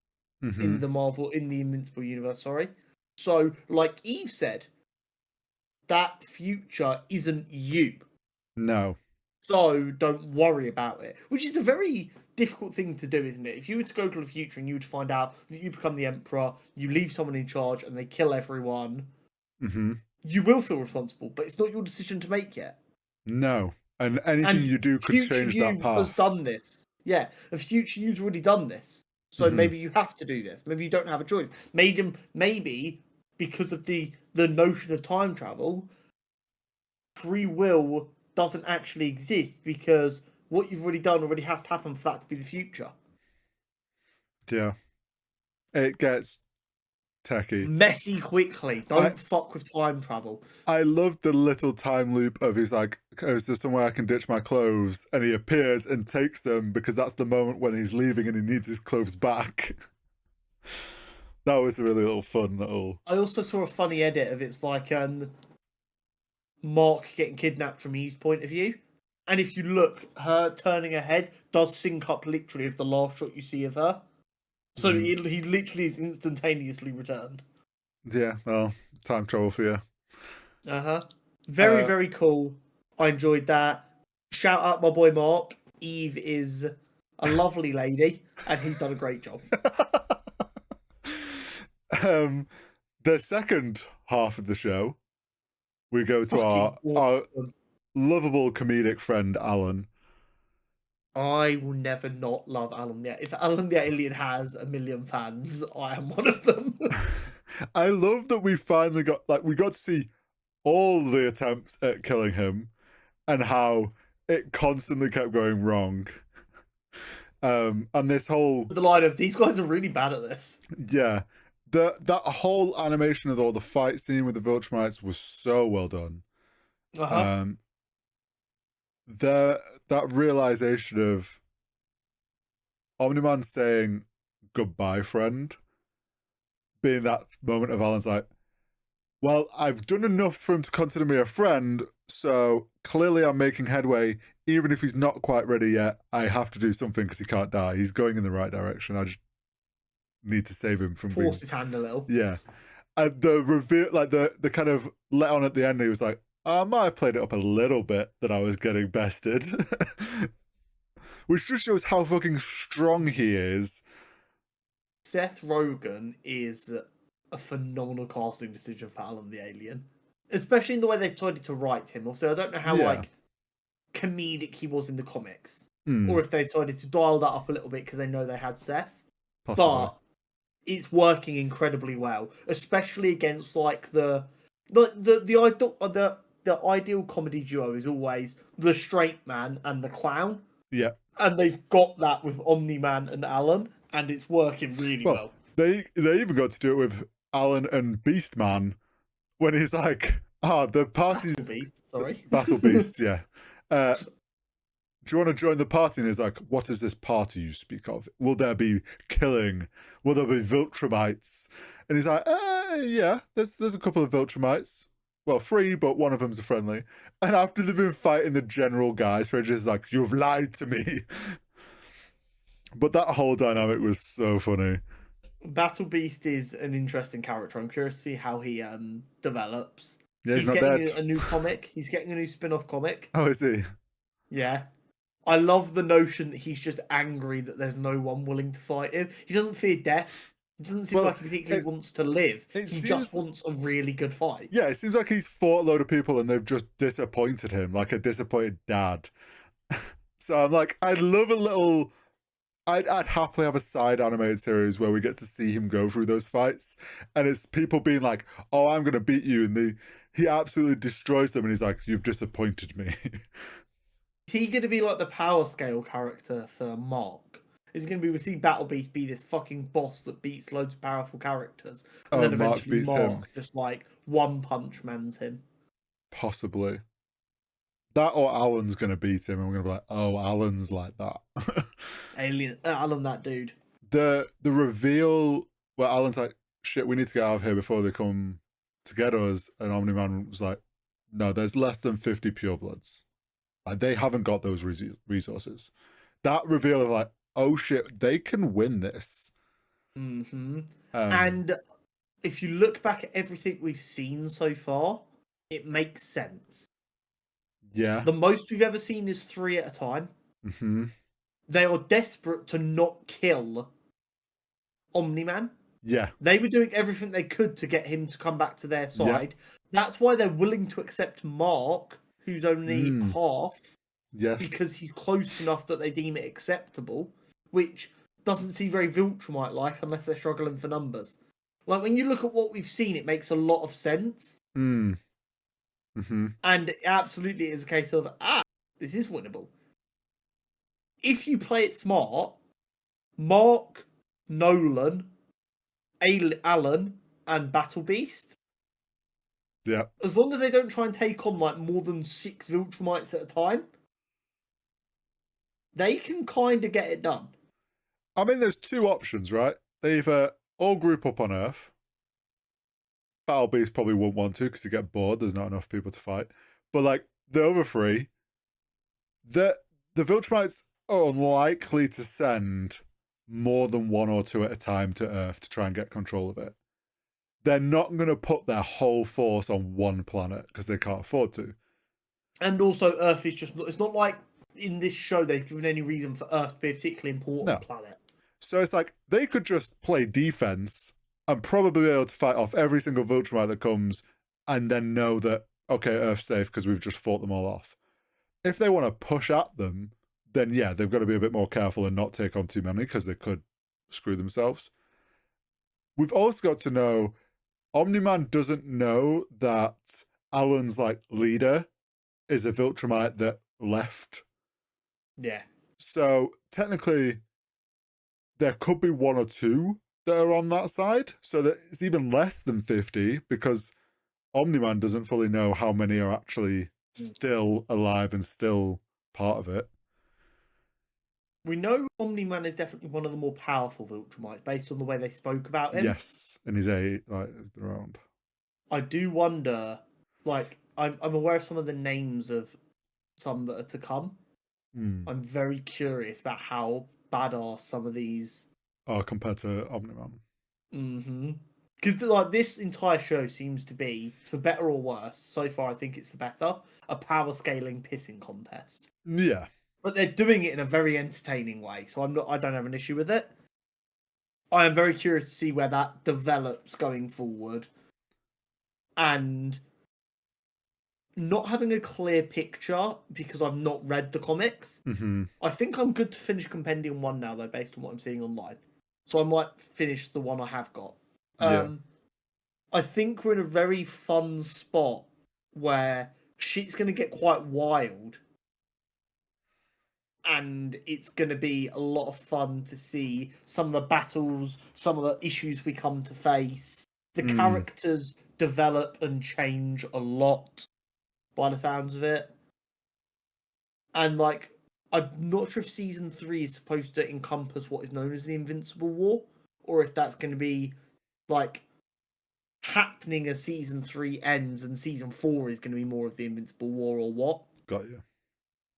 in the Invincible universe, sorry. So, like Eve said, that future isn't you. No. So don't worry about it. Which is a very difficult thing to do, isn't it? If you were to go to the future and you would find out that you become the Emperor, you leave someone in charge and they kill everyone, you will feel responsible, but it's not your decision to make yet. No. And anything you do could change that path. Has done this. Yeah, a future you's already done this. So maybe you have to do this. Maybe you don't have a choice. Maybe because of the notion of time travel, free will doesn't actually exist because what you've already done already has to happen for that to be the future. Yeah. It gets techie. Messy quickly. Don't fuck with time travel. I love the little time loop of he's like, oh, is there somewhere I can ditch my clothes? And he appears and takes them because that's the moment when he's leaving and he needs his clothes back. That was a really little fun little. I also saw a funny edit of it's like Mark getting kidnapped from Eve's point of view. And if you look, her turning her head does sync up literally with the last shot you see of her. So he literally is instantaneously returned. Yeah, well, time travel for you. Very, very cool. I enjoyed that. Shout out my boy Mark. Eve is a lovely lady, and he's done a great job. The second half of the show, we go to our lovable comedic friend Alan. I will never not love Alan the If Alan the Alien has a million fans, I am one of them. I love that we finally got to see all the attempts at killing him and how it constantly kept going wrong. And this whole the line of these guys are really bad at this. Yeah. That whole animation of all the fight scene with the Viltrumites was so well done. That realization of Omni-Man saying goodbye, friend, being that moment of Alan's like, well, I've done enough for him to consider me a friend, so clearly I'm making headway. Even if he's not quite ready yet, I have to do something because he can't die. He's going in the right direction. I just need to save him from force his hand a little. Yeah. And the reveal, like the kind of let on at the end, he was like, I might have played it up a little bit that I was getting bested. Which just shows how fucking strong he is. Seth Rogen is a phenomenal casting decision for Alan the Alien. Especially in the way they've decided to write him. Also, I don't know how like comedic he was in the comics. Or if they decided to dial that up a little bit because they know they had Seth. Possibly. But it's working incredibly well, especially against like the ideal comedy duo is always the straight man and the clown. Yeah. And they've got that with Omni-Man and Alan, and it's working really well. They even got to do it with Alan and Beastman when he's like, the party's... Battle Beast, sorry. Battle Beast, yeah. Do you want to join the party? And he's like, what is this party you speak of? Will there be killing? Will there be Viltrumites? And he's like, yeah, there's a couple of Viltrumites. Well, 3, but one of them's a friendly. And after they've been fighting the general guys, Fridge is like, you've lied to me. But that whole dynamic was so funny. Battle Beast is an interesting character. I'm curious to see how he develops. Yeah, he's not getting dead. a new comic. He's getting a new spin-off comic. Oh, is he? Yeah. I love the notion that he's just angry that there's no one willing to fight him. He doesn't fear death. It doesn't seem like he particularly wants to live. He just wants a really good fight. Yeah, it seems like he's fought a load of people and they've just disappointed him, like a disappointed dad. So I'm like, I'd love a little... I'd happily have a side animated series where we get to see him go through those fights. And it's people being like, oh, I'm going to beat you. And he absolutely destroys them. And he's like, you've disappointed me. Is he going to be like the power scale character for Mark? Is it going to be, we see Battle Beast be this fucking boss that beats loads of powerful characters? And then eventually Mark just like one punch mans him? Possibly. That or Alan's going to beat him and we're going to be like, oh, Alan's like that. Alan, that dude. The reveal where Alan's like, shit, we need to get out of here before they come to get us. And Omni-Man was like, no, there's less than 50 purebloods. Like, they haven't got those resources. That reveal of like, oh shit, they can win this. Mm-hmm. And if you look back at everything we've seen so far, it makes sense. Yeah. The most we've ever seen is 3 at a time. Mm-hmm. They are desperate to not kill Omni-Man. Yeah. They were doing everything they could to get him to come back to their side. Yeah. That's why they're willing to accept Mark, who's only half. Yes. Because he's close enough that they deem it acceptable, which doesn't seem very Viltrumite-like unless they're struggling for numbers. Like, when you look at what we've seen, it makes a lot of sense. Mm-hmm. And it absolutely is a case of, this is winnable. If you play it smart, Mark, Nolan, Alan, and Battle Beast. Yeah. As long as they don't try and take on like more than 6 Viltrumites at a time, they can kind of get it done. I mean, there's 2 options, right? They either all group up on Earth. Battle Beast probably won't want to because they get bored. There's not enough people to fight. But like the other 3, the Viltrumites are unlikely to send more than 1 or 2 at a time to Earth to try and get control of it. They're not going to put their whole force on one planet because they can't afford to. And also, Earth is just... It's not like in this show they've given any reason for Earth to be a particularly important planet. So it's like they could just play defense and probably be able to fight off every single Viltrumite that comes and then know that, okay, Earth's safe because we've just fought them all off. If they want to push at them, then yeah, they've got to be a bit more careful and not take on too many because they could screw themselves. We've also got to know Omni-Man doesn't know that Alan's like leader is a Viltrumite that left. Yeah. So technically there could be 1 or 2 that are on that side. So that it's even less than 50 because Omni-Man doesn't fully know how many are actually still alive and still part of it. We know Omni-Man is definitely one of the more powerful Viltrumites based on the way they spoke about him. Yes, and he's has been around. I do wonder, like, I'm aware of some of the names of some that are to come. I'm very curious about how badass some of these are compared to Omni-Man. Because like this entire show seems to be, for better or worse, so far I think it's for better, a power scaling pissing contest. Yeah. But they're doing it in a very entertaining way, so I don't have an issue with it. I am very curious to see where that develops going forward. And not having a clear picture, because I've not read the comics, I think I'm good to finish Compendium 1 now, though, based on what I'm seeing online. so I might finish the one I have got. Yeah. I think we're in a very fun spot where shit's going to get quite wild. And it's going to be a lot of fun to see some of the battles, some of the issues we come to face. The characters develop and change a lot by the sounds of it. And, like, I'm not sure if Season 3 is supposed to encompass what is known as the Invincible War, or if that's going to be, like, happening as Season 3 ends and Season 4 is going to be more of the Invincible War or what. Got you.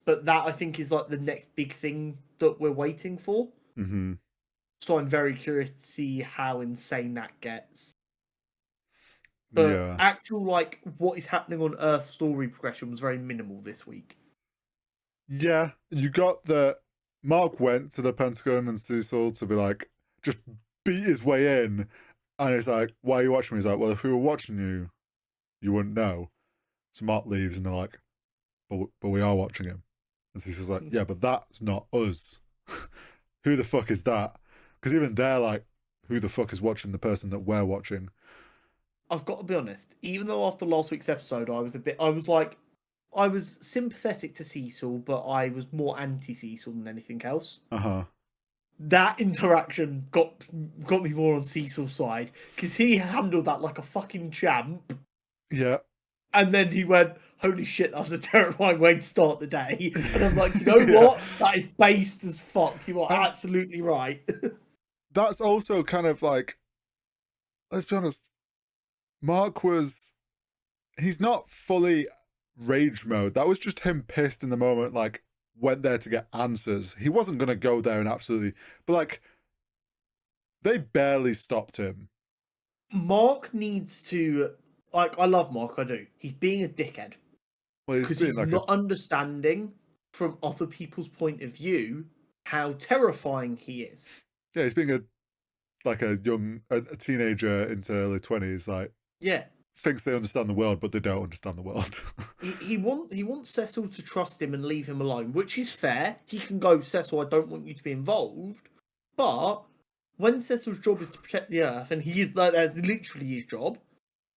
But that, I think, is like the next big thing that we're waiting for. Mm-hmm. So I'm very curious to see how insane that gets. But actual, like, what is happening on Earth story progression was very minimal this week. Yeah, you got the... Mark went to the Pentagon and Cecil to be like, just beat his way in. And it's like, why are you watching me? He's like, well, if we were watching you, you wouldn't know. So Mark leaves and they're like, but we are watching him. And Cecil's like, yeah, but that's not us. Who the fuck is that? Because even they're like, who the fuck is watching the person that we're watching? I've got to be honest, even though after last week's episode I was sympathetic to Cecil, but I was more anti-Cecil than anything else. That interaction got me more on Cecil's side, because he handled that like a fucking champ. Yeah. And then he went, holy shit, that was a terrifying way to start the day. And I'm like, you know what? That is based as fuck. You are absolutely right. That's also kind of like, let's be honest, Mark he's not fully rage mode. That was just him pissed in the moment, like, went there to get answers. He wasn't going to go there and absolutely, but like, they barely stopped him. Mark needs to, like, I love Mark, I do. He's being a dickhead. Well, because he's like not understanding from other people's point of view how terrifying he is. Yeah, he's being a teenager into early 20s, like, yeah, thinks they understand the world, but they don't understand the world. he wants Cecil to trust him and leave him alone, which is fair. He can go, Cecil, I don't want you to be involved. But when Cecil's job is to protect the Earth, and that's literally his job,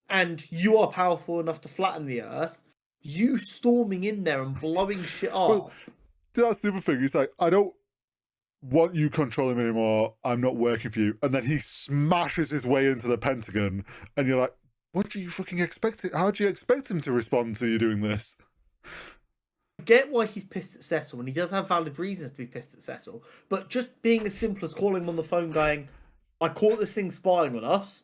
and you are powerful enough to flatten the Earth, you storming in there and blowing shit up. Well, that's the other thing. He's like, I don't want you controlling me anymore. I'm not working for you. And then he smashes his way into the Pentagon, and you're like, what do you fucking expect? How do you expect him to respond to you doing this? I get why he's pissed at Cecil, and he does have valid reasons to be pissed at Cecil. But just being as simple as calling him on the phone going, I caught this thing spying on us.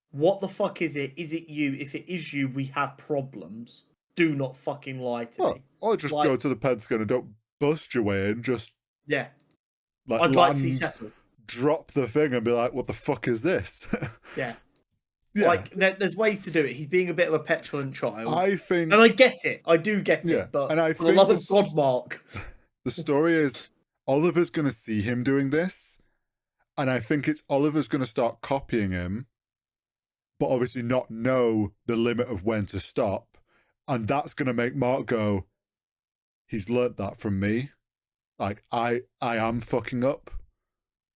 What the fuck is it? Is it you? If it is you, we have problems. Do not fucking lie to me. Or just go to the Pentagon and don't bust your way in. Just I'd like to see Cecil drop the thing and be like, "What the fuck is this?" Yeah. Like there's ways to do it. He's being a bit of a petulant child. I think, and I get it. I do get it. But and I for the love of God, Mark. The story is Oliver's going to see him doing this, and I think it's Oliver's going to start copying him, but obviously not know the limit of when to stop. And that's going to make Mark go, he's learnt that from me. Like, I am fucking up.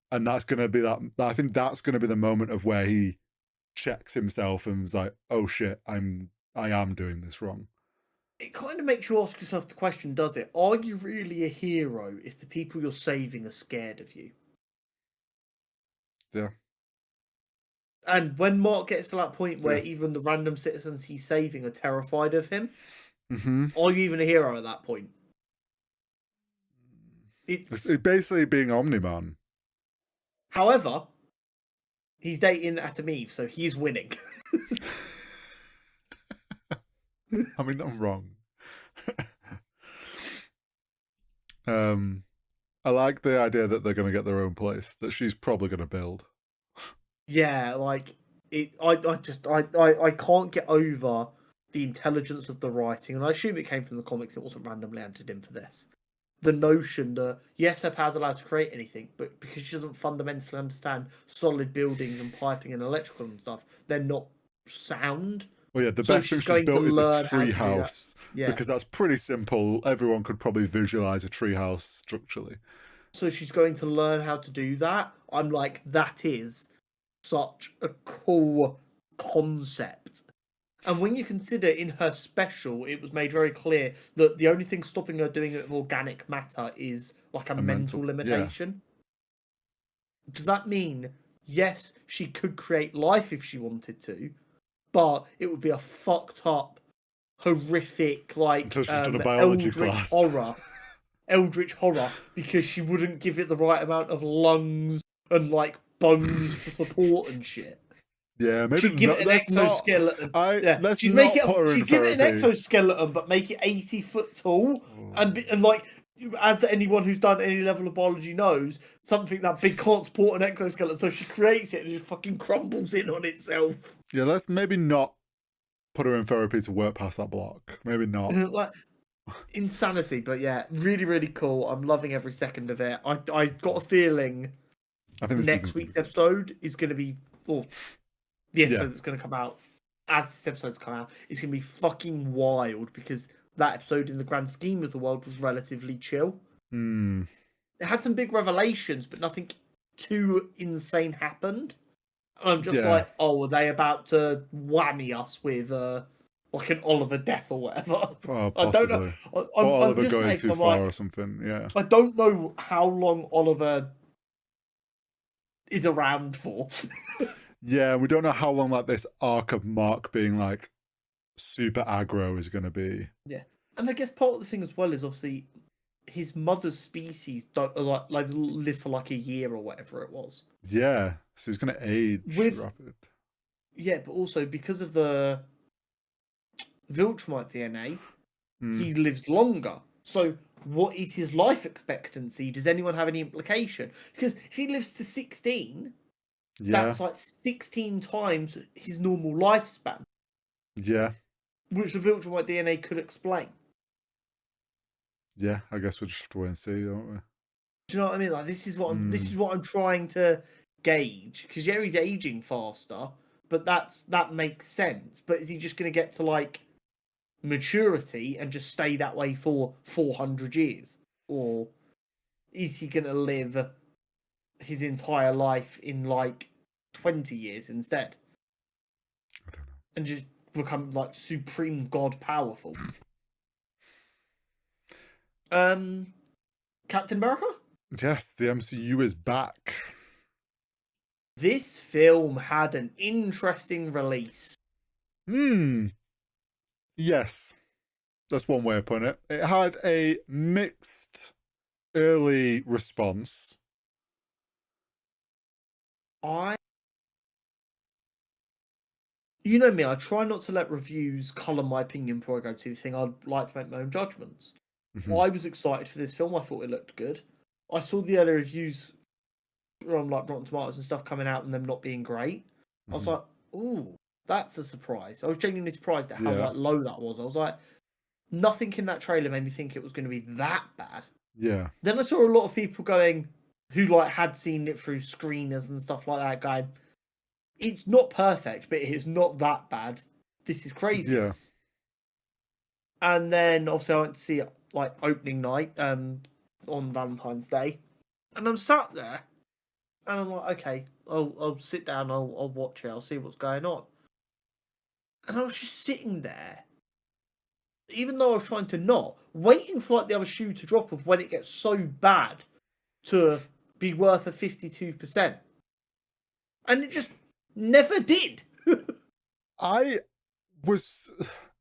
And that's going to be that. I think that's going to be the moment of where he checks himself and is like, oh shit, I am doing this wrong. It kind of makes you ask yourself the question, does it? Are you really a hero if the people you're saving are scared of you? Yeah. And when Mark gets to that point where even the random citizens he's saving are terrified of him, are you even a hero at that point? It's basically being Omni-Man. However, he's dating Atom Eve, so he's winning. I mean, I'm wrong. I like the idea that they're going to get their own place, that she's probably going to build. Yeah, like I can't get over the intelligence of the writing, and I assume it came from the comics. It wasn't randomly entered in for this. The notion that yes, her power's allowed to create anything, but because she doesn't fundamentally understand solid buildings and piping and electrical and stuff, they're not sound. Well, yeah, the best thing she's built is a tree house, because that's pretty simple. Everyone could probably visualize a tree house structurally. So she's going to learn how to do that. I'm like, that is such a cool concept. And when you consider in her special, it was made very clear that the only thing stopping her doing it with organic matter is like a mental limitation. Yeah. Does that mean, yes, she could create life if she wanted to, but it would be a fucked up, horrific, like eldritch horror, because she wouldn't give it the right amount of lungs and like bones for support and shit. Yeah, maybe she'd give it an exoskeleton. She'd make it an exoskeleton, but make it 80 foot tall, and like, as anyone who's done any level of biology knows, something that big can't support an exoskeleton. So she creates it and it just fucking crumbles in on itself. Yeah, let's maybe not put her in therapy to work past that block. Maybe not. Like, insanity, but yeah, really, really cool. I'm loving every second of it. I got a feeling next week's episode is going to be, the episode that's going to come out as this episode's come out, is going to be fucking wild, because that episode, in the grand scheme of the world, was relatively chill. It had some big revelations, but nothing too insane happened. I'm just like, are they about to whammy us with like an Oliver death or whatever? Oh, I don't know. Oliver going too far or something. Yeah. I don't know how long Oliver is around for. Yeah, we don't know how long like this arc of Mark being like super aggro is going to be. Yeah, and I guess part of the thing as well is obviously his mother's species don't like live for like a year or whatever it was. Yeah, so he's going to age rapid. Yeah, but also because of the Viltrumite DNA, he lives longer. So what is his life expectancy? Does anyone have any implication? Because if he lives to 16, that's like 16 times his normal lifespan. Yeah. Which the Viltrumite DNA could explain. Yeah, I guess we'll just have to wait and see, don't we? Do you know what I mean? Like, this is what I'm trying to gauge. Because he's aging faster, but that makes sense. But is he just going to get to like maturity and just stay that way for 400 years, or is he going to live his entire life in like 20 years instead? I don't know. And just become like supreme god powerful. Captain America? Yes, the MCU is back. This film had an interesting release. Yes. That's one way of putting it. It had a mixed early response. You know me, I try not to let reviews colour my opinion before I go to the thing. I'd like to make my own judgments. I was excited for this film. I thought it looked good. I saw the early reviews from like Rotten Tomatoes and stuff coming out and them not being great. I was like, ooh, that's a surprise. I was genuinely surprised at how like low that was. I was like, nothing in that trailer made me think it was going to be that bad. Yeah. Then I saw a lot of people going, who like had seen it through screeners and stuff like that, going, it's not perfect, but it's not that bad. This is crazy. Yeah. And then obviously I went to see it like opening night on Valentine's Day, and I'm sat there, and I'm like, okay, I'll sit down, I'll watch it, I'll see what's going on. And I was just sitting there, even though I was trying to not, waiting for like the other shoe to drop of when it gets so bad to be worth a 52%. And it just never did. I was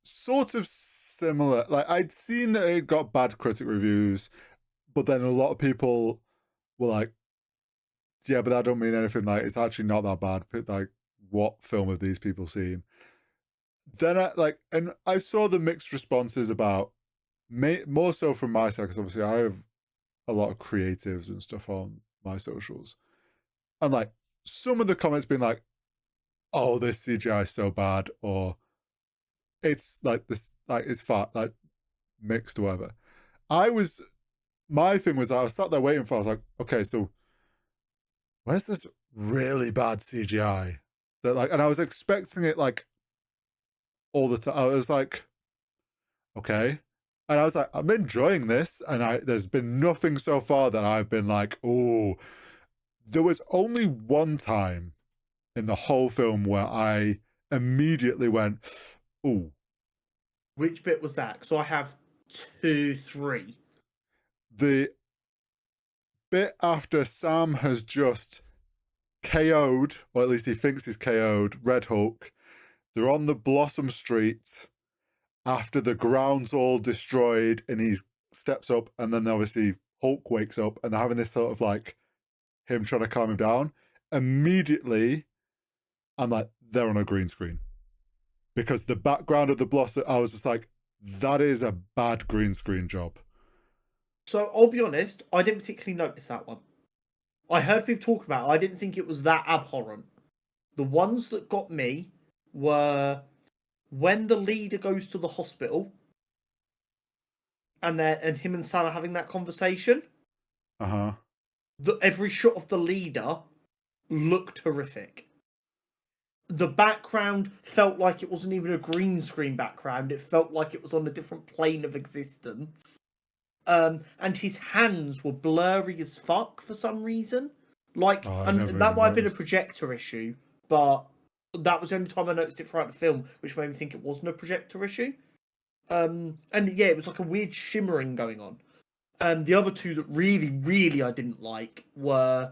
sort of similar. Like, I'd seen that it got bad critic reviews, but then a lot of people were like, yeah, but that don't mean anything. Like, it's actually not that bad. Like, what film have these people seen? Then I saw the mixed responses about, more so from my side, because obviously I have a lot of creatives and stuff on my socials. And like, some of the comments being like, oh, this CGI is so bad, or it's like this, like it's fat, like mixed or whatever. My thing was, I was sat there waiting for, I was like, okay, so where's this really bad CGI? That like, and I was expecting it like all the time. I was like, okay. And I was like, I'm enjoying this, and there's been nothing so far that I've been like, oh. There was only one time in the whole film where I immediately went, oh. Which bit was that? So I have 2, 3. The bit after Sam has just KO'd, or at least he thinks he's KO'd, Red Hulk. They're on the Blossom Street after the ground's all destroyed, and he steps up, and then obviously Hulk wakes up, and they're having this sort of like him trying to calm him down. Immediately, I'm like, they're on a green screen. Because the background of the Blossom, I was just like, that is a bad green screen job. So I'll be honest, I didn't particularly notice that one. I heard people talk about it. I didn't think it was that abhorrent. The ones that got me were when the leader goes to the hospital and him and Sam are having that conversation. Uh-huh. Every shot of the leader looked horrific. The background felt like it wasn't even a green screen background. It felt like it was on a different plane of existence. And his hands were blurry as fuck for some reason. And that might have been a projector issue, but that was the only time I noticed it throughout the film, which made me think it wasn't a projector issue. And yeah, it was like a weird shimmering going on. The other two that really, really I didn't like were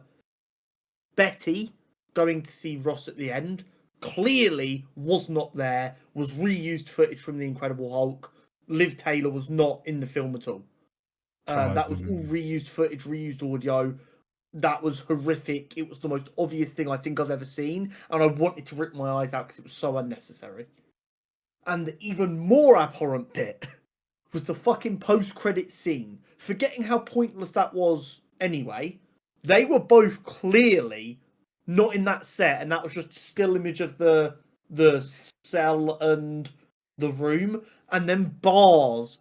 Betty going to see Ross at the end. Clearly was not there, was reused footage from The Incredible Hulk. Liv Taylor was not in the film at all. That was all reused footage, reused audio. That was horrific. It was the most obvious thing I think I've ever seen, and I wanted to rip my eyes out because it was so unnecessary. And the even more abhorrent bit was the fucking post-credit scene. Forgetting how pointless that was anyway, they were both clearly not in that set, and that was just a still image of the cell and the room, and then bars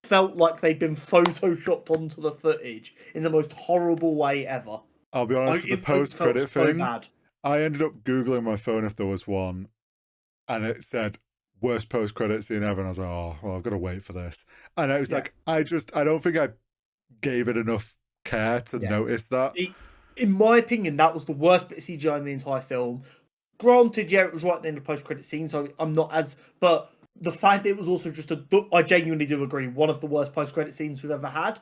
felt like they'd been photoshopped onto the footage in the most horrible way ever. I'll be honest, the post-credit thing, bad. I ended up Googling my phone if there was one, and it said, worst post-credit scene ever, and I was like, oh, well, I've got to wait for this. And I was like, I don't think I gave it enough care to notice that. In my opinion, that was the worst bit of CGI in the entire film. Granted, yeah, it was right at the end of the post-credit scene, so I'm not as... But the fact that it was also just I genuinely do agree, one of the worst post-credit scenes we've ever had.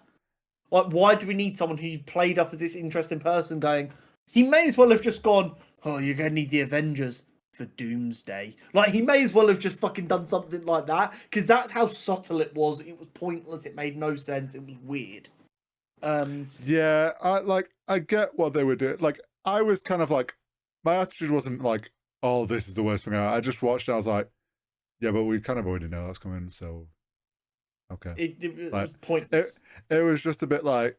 Like, why do we need someone who played up as this interesting person going, he may as well have just gone, oh, you're going to need the Avengers for Doomsday. Like, he may as well have just fucking done something like that, because that's how subtle it was. It was pointless. It made no sense. It was weird. Yeah, I get what they were doing. Like, I was kind of like, my attitude wasn't like, oh, this is the worst thing ever. I just watched it, I was like, yeah, but we kind of already know that's coming, so okay. It was pointless. It was just a bit like,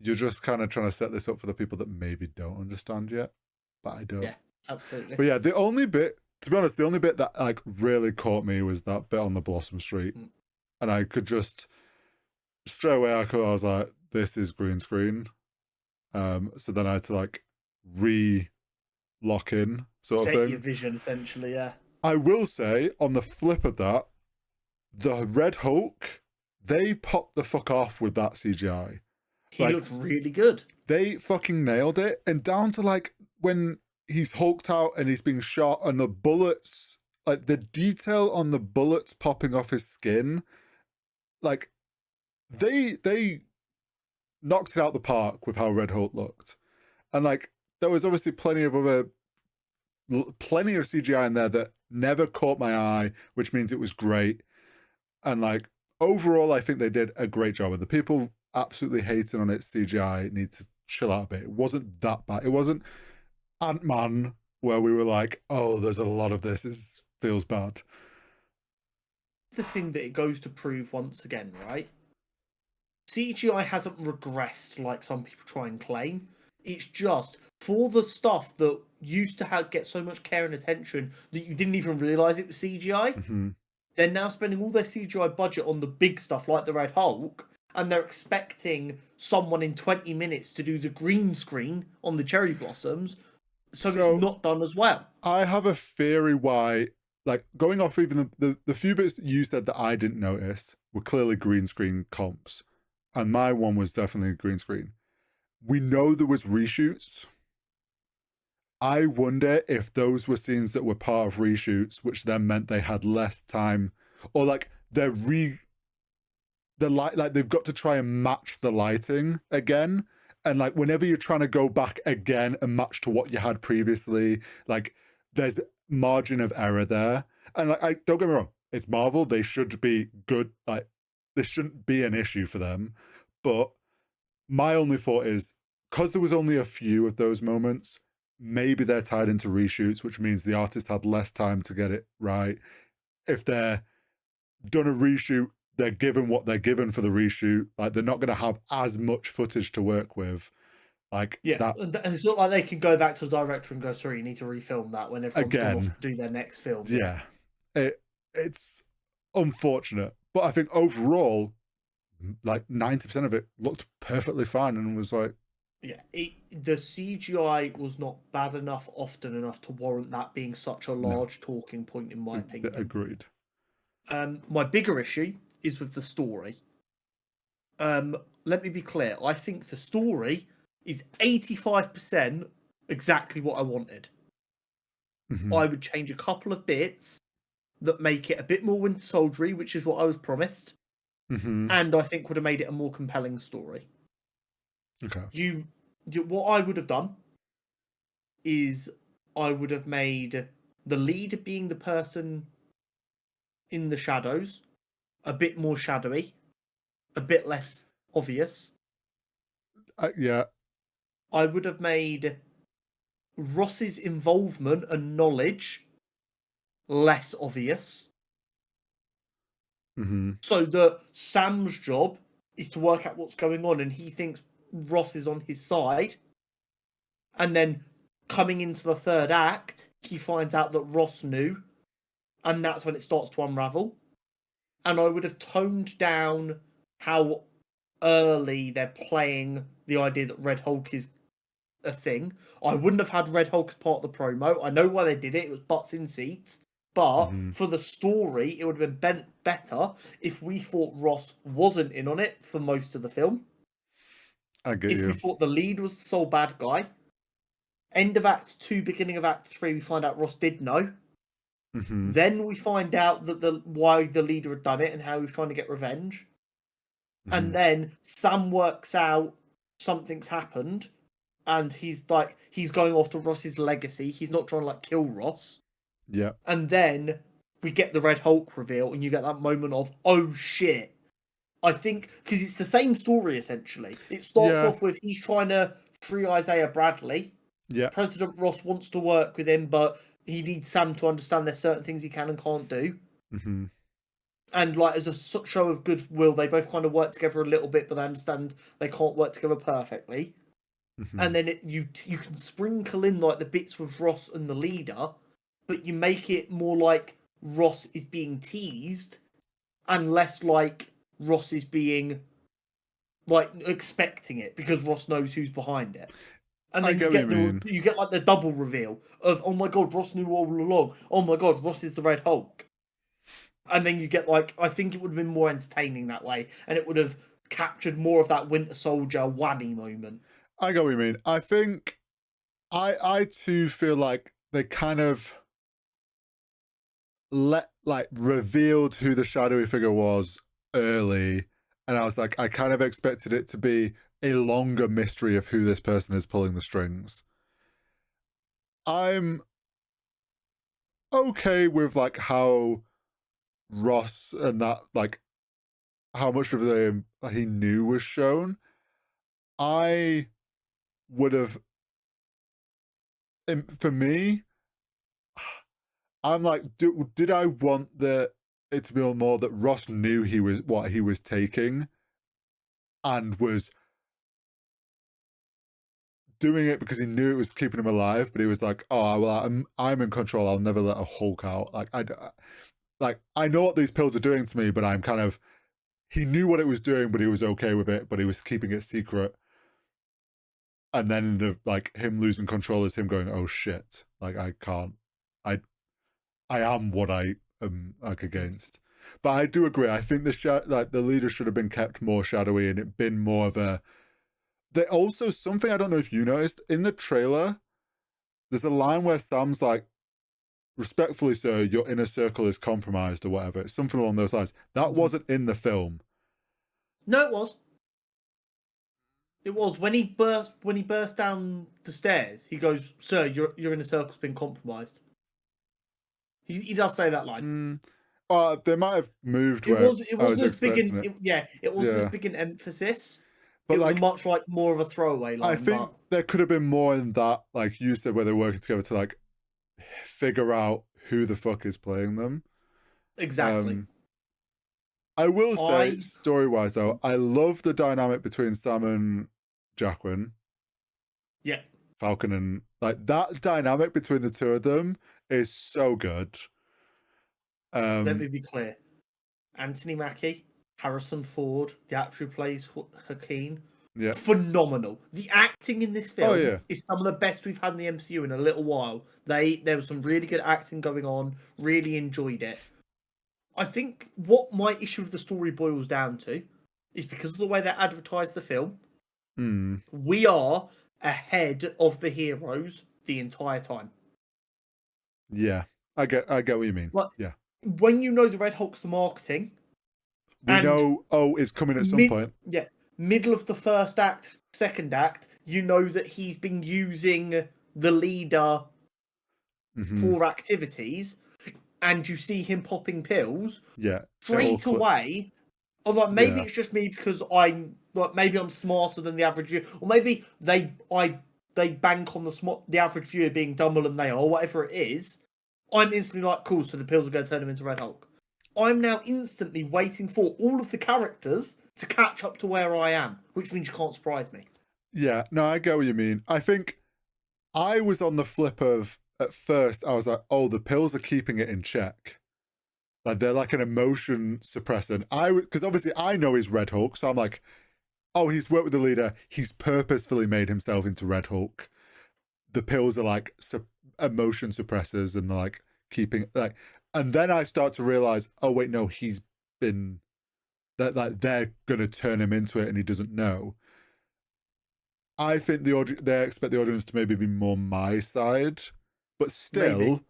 you're just kind of trying to set this up for the people that maybe don't understand yet, but I don't. Yeah, absolutely. But yeah, the only bit that like really caught me was that bit on the Blossom Street. And I could just straight away I was like, this is green screen. So then I had to like lock in sort of thing. Your vision essentially, yeah. I will say, on the flip of that, the Red Hulk, they popped the fuck off with that CGI. He looked really good. They fucking nailed it. And down to like when he's hulked out and he's being shot and the bullets, like the detail on the bullets popping off his skin, like they knocked it out the park with how Red Hulk looked. And like there was obviously plenty of CGI in there that never caught my eye, which means it was great. And like overall, I think they did a great job. And the people absolutely hating on its CGI need to chill out a bit. It wasn't that bad. It wasn't Ant-Man where we were like, oh, there's a lot of this. Feels bad. The thing that it goes to prove once again, right? CGI hasn't regressed like some people try and claim. It's just for the stuff that used to get so much care and attention that you didn't even realize it was CGI. Mm-hmm. They're now spending all their CGI budget on the big stuff like the Red Hulk, and they're expecting someone in 20 minutes to do the green screen on the cherry blossoms, so it's not done as well. I have a theory why, like going off even the few bits that you said that I didn't notice, were clearly green screen comps, and my one was definitely green screen. We know there was reshoots. I wonder if those were scenes that were part of reshoots, which then meant they had less time, or like the light, like they've got to try and match the lighting again. And like whenever you're trying to go back again and match to what you had previously, like there's margin of error there. And like, I don't get me wrong, it's Marvel. They should be good. Like this shouldn't be an issue for them. But my only thought is because there was only a few of those moments, maybe they're tied into reshoots, which means the artist had less time to get it right. If they're done a reshoot, they're given what they're given for the reshoot. Like they're not going to have as much footage to work with. Like that. It's not like they can go back to the director and go, "Sorry, you need to refilm that" when everyone's gone off to do their next film. Yeah, it's unfortunate, but I think overall, like 90% of it looked perfectly fine and was like, yeah, the CGI was not bad enough, often enough to warrant that being such a large talking point, in my opinion. Agreed. My bigger issue is with the story. Let me be clear. I think the story is 85% exactly what I wanted. Mm-hmm. I would change a couple of bits that make it a bit more Winter Soldiery, which is what I was promised, Mm-hmm. and I think would have made it a more compelling story. Okay. What I would have done is I would have made the lead being the person in the shadows a bit more shadowy, a bit less obvious. Yeah. I would have made Ross's involvement and knowledge less obvious. Mm-hmm. So that Sam's job is to work out what's going on, and he thinks Ross is on his side. And then coming into the third act, he finds out that Ross knew, and that's when it starts to unravel. And I would have toned down how early they're playing the idea that Red Hulk is a thing. I wouldn't have had Red Hulk as part of the promo. I know why they did it. It was butts in seats. But for the story, it would have been better if we thought Ross wasn't in on it for most of the film. I get you. If we thought the lead was the sole bad guy. End of Act 2, beginning of Act 3, we find out Ross did know. Mm-hmm. Then we find out that why the leader had done it and how he was trying to get revenge. Mm-hmm. And then Sam works out something's happened, and he's going after Ross's legacy. He's not trying to kill Ross. Yeah. And then we get the Red Hulk reveal, and you get that moment of, oh shit. I think because it's the same story essentially. It starts off with he's trying to free Isaiah Bradley. Yeah. President Ross wants to work with him, but he needs Sam to understand there's certain things he can and can't do. Mm-hmm. And as a show of goodwill, they both kind of work together a little bit, but they understand they can't work together perfectly. Mm-hmm. And then you can sprinkle in the bits with Ross and the leader, but you make it more like Ross is being teased and less like Ross is being expecting it because Ross knows who's behind it. And then you get the double reveal of, oh my god, Ross knew all along. Oh my god, Ross is the Red Hulk. And then you get I think it would have been more entertaining that way, and it would have captured more of that Winter Soldier whammy moment. I get what you mean. I think I too feel like they kind of revealed who the shadowy figure was early, and I was I kind of expected it to be a longer mystery of who this person is pulling the strings. I'm okay with how Ross and that how much of the he knew was shown. I would have, for me, I'm did I want it to be more that Ross knew what he was taking and was doing it because he knew it was keeping him alive, but he was like, oh well, I'm in control, I'll never let a Hulk out. I know what these pills are doing to me, but I'm kind of, he knew what it was doing, but he was okay with it, but he was keeping it secret. And then him losing control is him going, oh shit, I can't, I am what I am against. But I do agree. I think the leader should have been kept more shadowy and it been more of a. They also something I don't know if you noticed in the trailer. There's a line where Sam's like, "Respectfully, sir, your inner circle is compromised," or whatever. It's something along those lines. That wasn't in the film. No, it was. It was when he burst down the stairs. He goes, "Sir, your inner circle's been compromised." He does say that line. They might have moved It where wasn't I was as big expecting in it. it wasn't as big an emphasis. But it was like, much like more of a throwaway line. I think there could have been more in that, like you said, where they're working together to like figure out who the fuck is playing them. Exactly. I will say, story-wise though, I love the dynamic between Sam and Jacqueline. Yeah. Falcon and like that dynamic between the two of them is so good. Let me be clear. Anthony Mackie, Harrison Ford, the actor who plays Hakeem, phenomenal. The acting in this film is some of the best we've had in the MCU in a little while. There was some really good acting going on. Really enjoyed it. I think what my issue with the story boils down to is because of the way they advertise the film. We are ahead of the heroes the entire time. Yeah, I get what you mean. Like, when you know the Red Hulk's the marketing, we know it's coming at some point. Yeah, middle of the first act, second act, you know that he's been using the leader for activities, and you see him popping pills. Yeah, straight away. Although maybe it's just me because maybe I'm smarter than the average viewer, or maybe they bank on the average viewer being dumber than they are, or whatever it is. I'm instantly like, cool, so the pills are going to turn him into Red Hulk. I'm now instantly waiting for all of the characters to catch up to where I am, which means you can't surprise me. Yeah, no, I get what you mean. I think I was on the flip of, at first, I was like, oh, the pills are keeping it in check. Like, they're like an emotion suppressant. Because obviously I know he's Red Hulk, so I'm like, oh, he's worked with the leader. He's purposefully made himself into Red Hulk. The pills are like emotion suppressors and like keeping like, and then I start to realize, oh wait, no, he's been that like they're gonna turn him into it and he doesn't know. I think they expect the audience to maybe be more my side, but still,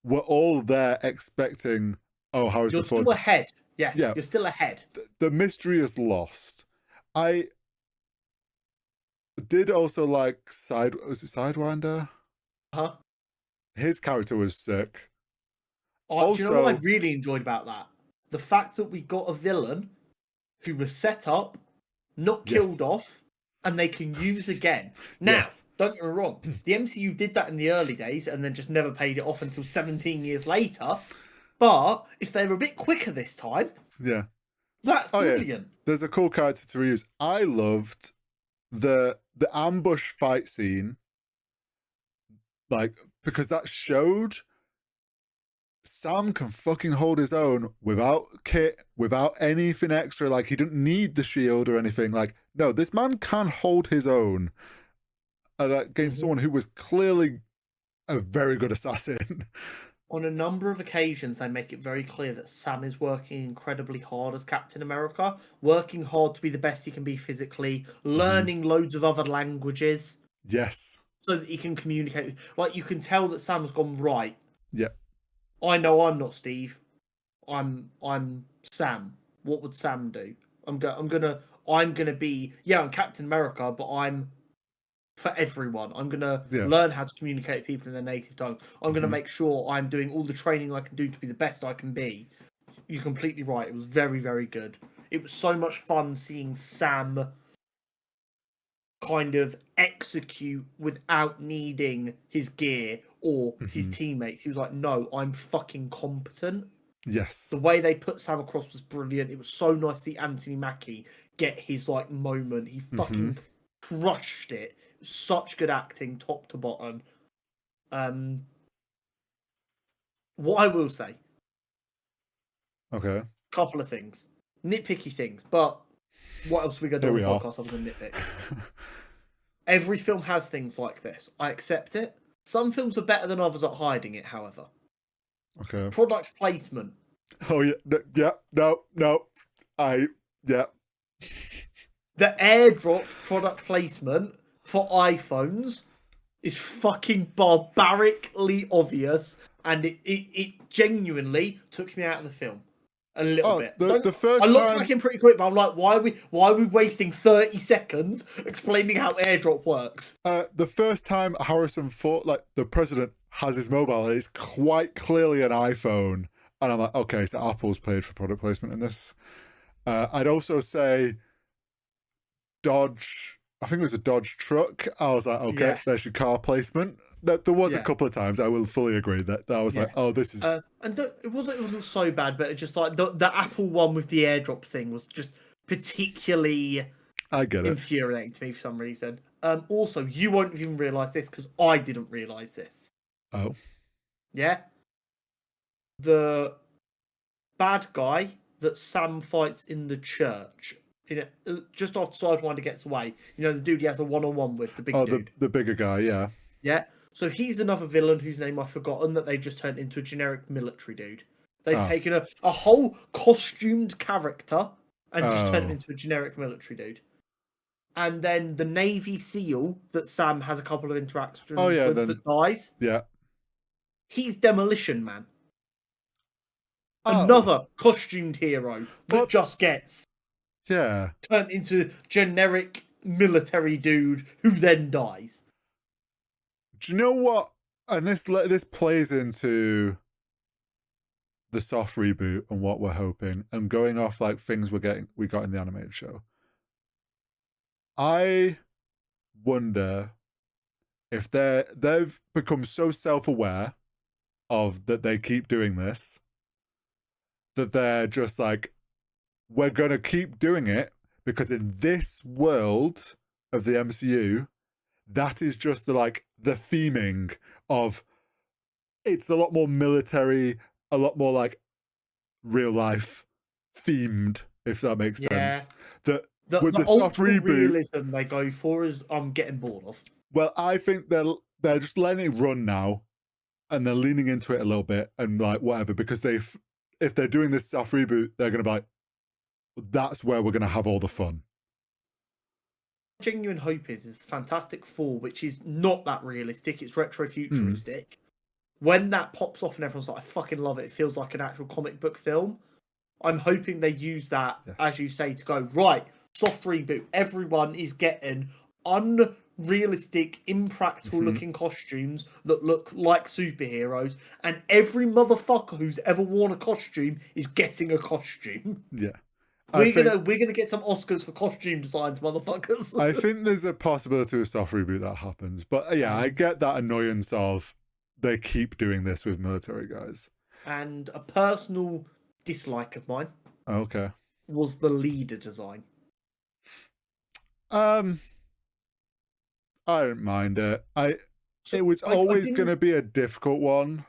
we're all there expecting. Oh, Harrison You're Ford's still ahead. Yeah, you're still ahead. The mystery is lost. I did also like was it Sidewinder? Huh? His character was sick. Do you know what I really enjoyed about that? The fact that we got a villain who was set up, not killed off, and they can use again. Now, don't get me wrong, the MCU did that in the early days and then just never paid it off until 17 years later. But if they were a bit quicker this time, that's brilliant. Yeah. There's a cool character to reuse. I loved the ambush fight scene, like, because that showed Sam can fucking hold his own without kit, without anything extra. Like, he didn't need the shield or anything. Like, no, this man can hold his own against someone who was clearly a very good assassin. On a number of occasions, they make it very clear that Sam is working incredibly hard as Captain America, working hard to be the best he can be physically, learning loads of other languages. Yes. So that he can communicate. Like, you can tell that Sam's gone, right. Yeah. I know I'm not Steve. I'm Sam. What would Sam do? I'm gonna be, I'm Captain America, but I'm for everyone. I'm gonna learn how to communicate with people in their native tongue. I'm gonna make sure I'm doing all the training I can do to be the best I can be. You're completely right. It was very, very good. It was so much fun seeing Sam kind of execute without needing his gear or his teammates. He was like, no, I'm fucking competent. Yes. The way they put Sam across was brilliant. It was so nice to see Anthony Mackie get his like moment. He fucking crushed it. Such good acting, top to bottom. What I will say. Okay. Couple of things. Nitpicky things, but what else we got to do on the podcast other than nitpick? Every film has things like this. I accept it. Some films are better than others at hiding it, however. Okay. Product placement. Oh yeah, no. Yeah. The airdrop product placement for iPhones is fucking barbarically obvious, and it genuinely took me out of the film a little bit. The I first looked time back in pretty quick, but I'm like, why are we wasting 30 seconds explaining how airdrop works? the first time Harrison Ford, like the president, has his mobile, it's quite clearly an iPhone, and I'm like, okay, so Apple's paid for product placement in this. I'd also say Dodge. I think it was a Dodge truck. I was like, okay, Yeah. there's your car placement. There was a Yeah. couple of times I will fully agree that I was Yeah. like, oh, this is. It wasn't so bad, but it just like the Apple one with the airdrop thing was just particularly I get it. infuriating to me for some reason. Also, you won't even realise this because I didn't realise this. Oh. Yeah? The bad guy that Sam fights in the church, just outside when he gets away. You know, the dude he has a one-on-one with, the big dude. The bigger guy, yeah. Yeah? So he's another villain whose name I've forgotten that they just turned into a generic military dude. They've taken a whole costumed character and just turned him into a generic military dude. And then the Navy SEAL that Sam has a couple of interactions with that dies. Yeah. He's Demolition Man. Oh. Another costumed hero that just gets turned into generic military dude who then dies. Do you know what? And this plays into the soft reboot and what we're hoping, and going off like things we got in the animated show. I wonder if they've become so self-aware of that they keep doing this, that they're just like, we're gonna keep doing it because in this world of the MCU, that is just the theming of, it's a lot more military, a lot more like real life themed, if that makes sense. That with the soft reboot realism they go for is I'm getting bored of. Well, I think they're just letting it run now, and they're leaning into it a little bit and like whatever, because if they're doing this soft reboot, they're gonna be like, that's where we're gonna have all the fun. Genuine hope is the Fantastic Four, which is not that realistic, it's retro futuristic. When that pops off and everyone's like, I fucking love it, it feels like an actual comic book film. I'm hoping they use that, as you say, to go, right, soft reboot. Everyone is getting unrealistic, impractical looking costumes that look like superheroes, and every motherfucker who's ever worn a costume is getting a costume. Yeah. We're gonna get some Oscars for costume designs, motherfuckers. I think there's a possibility of a soft reboot that happens. But yeah, I get that annoyance of they keep doing this with military guys. And a personal dislike of mine was the leader design. I don't mind it. It was always going to be a difficult one.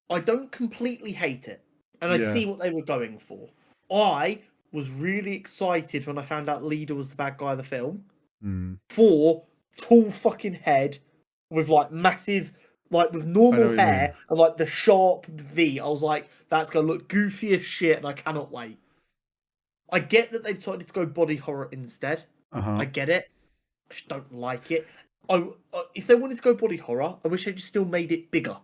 I don't completely hate it, and I see what they were going for. I was really excited when I found out Leader was the bad guy of the film. For tall fucking head with like massive, like with normal hair and like the sharp V. I was like, that's gonna look goofy as shit, and I cannot wait. I get that they decided to go body horror instead. I get it. I just don't like it. If they wanted to go body horror, I wish they just still made it bigger.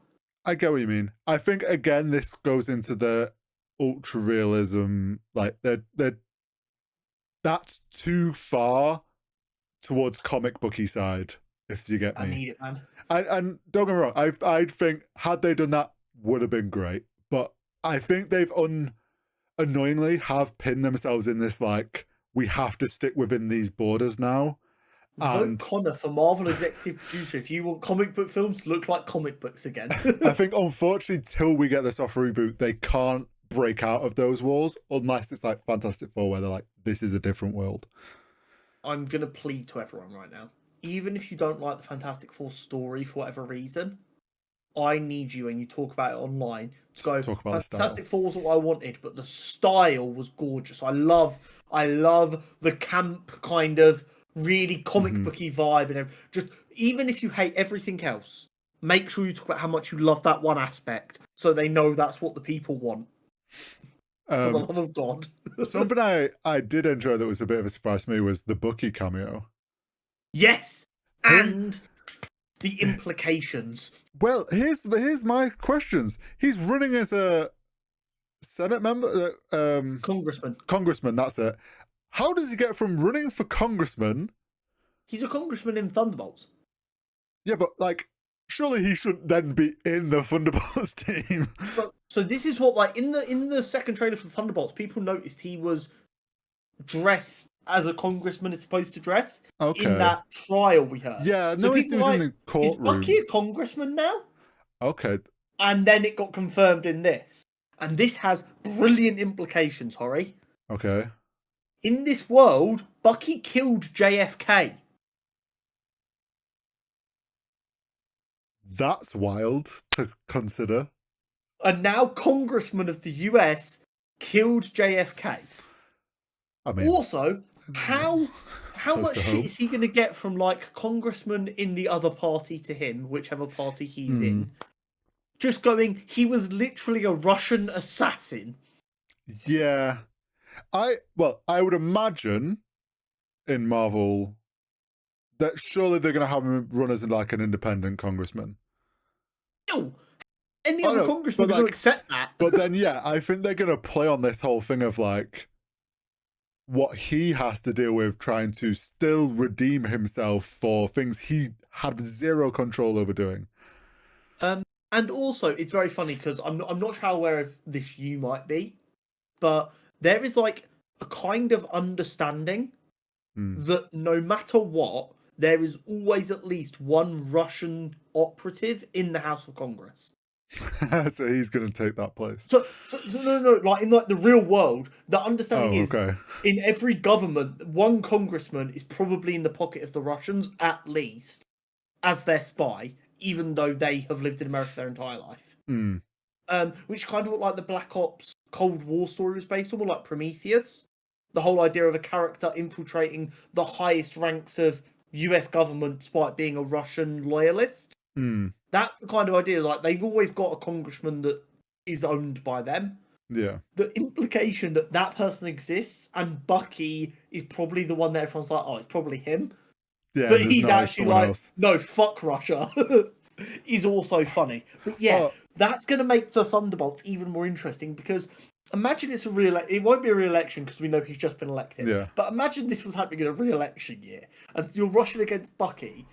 I get what you mean. I think again, this goes into the ultra realism. Like that's too far towards comic booky side. If you get me, I need it, man. And don't get me wrong, I think had they done that, would have been great. But I think they've annoyingly have pinned themselves in this like, we have to stick within these borders now. Vote Connor for Marvel executive producer if you want comic book films to look like comic books again. I think unfortunately, till we get this off reboot, they can't break out of those walls unless it's like Fantastic Four, where they're like, this is a different world. I'm gonna plead to everyone right now. Even if you don't like the Fantastic Four story for whatever reason, I need you, when you talk about it online, to go, talk about Fantastic Four was what I wanted, but the style was gorgeous. I love the camp kind of really comic booky vibe and everything. Just even if you hate everything else, make sure you talk about how much you love that one aspect, so they know that's what the people want. For the love of God. Something I did enjoy that was a bit of a surprise to me was the Bucky cameo. Yes, and the implications. Well, here's my questions. He's running as a Senate member, Congressman. That's it. How does he get from running for congressman? He's a congressman in Thunderbolts. Yeah, but like, surely he shouldn't then be in the Thunderbolts team. So this is what, like, in the second trailer for Thunderbolts, people noticed he was dressed as a congressman is supposed to dress in that trial we heard. Yeah, so no, he was in the courtroom. Is Bucky a congressman now? Okay. And then it got confirmed in this. And this has brilliant implications, Horry. Okay. In this world, Bucky killed JFK. That's wild to consider. And now Congressman of the US killed JFK. I mean, also, how much shit is he going to get from, like, congressman in the other party to him, whichever party he's in, just going, he was literally a Russian assassin? Yeah. I would imagine in Marvel that surely they're going to have him run as like an independent congressman. No. Any other congressman would accept that. But then, yeah, I think they're going to play on this whole thing of like what he has to deal with trying to still redeem himself for things he had zero control over doing. And also, it's very funny because I'm not sure how aware of this you might be, but there is like a kind of understanding that no matter what, there is always at least one Russian operative in the House of Congress. So he's going to take that place. So no, like in like the real world, the understanding is in every government, one congressman is probably in the pocket of the Russians at least as their spy, even though they have lived in America their entire life. Which kind of like the Black Ops Cold War story was based on, like Prometheus. The whole idea of a character infiltrating the highest ranks of US government despite being a Russian loyalist. That's the kind of idea. Like, they've always got a congressman that is owned by them. Yeah. The implication that that person exists and Bucky is probably the one that everyone's like, oh, it's probably him. Yeah, but he's actually like, else. No, fuck Russia. Is also funny. But yeah, that's going to make the Thunderbolts even more interesting because imagine it's it won't be a re-election because we know he's just been elected. Yeah. But imagine this was happening in a re-election year and you're rushing against Bucky.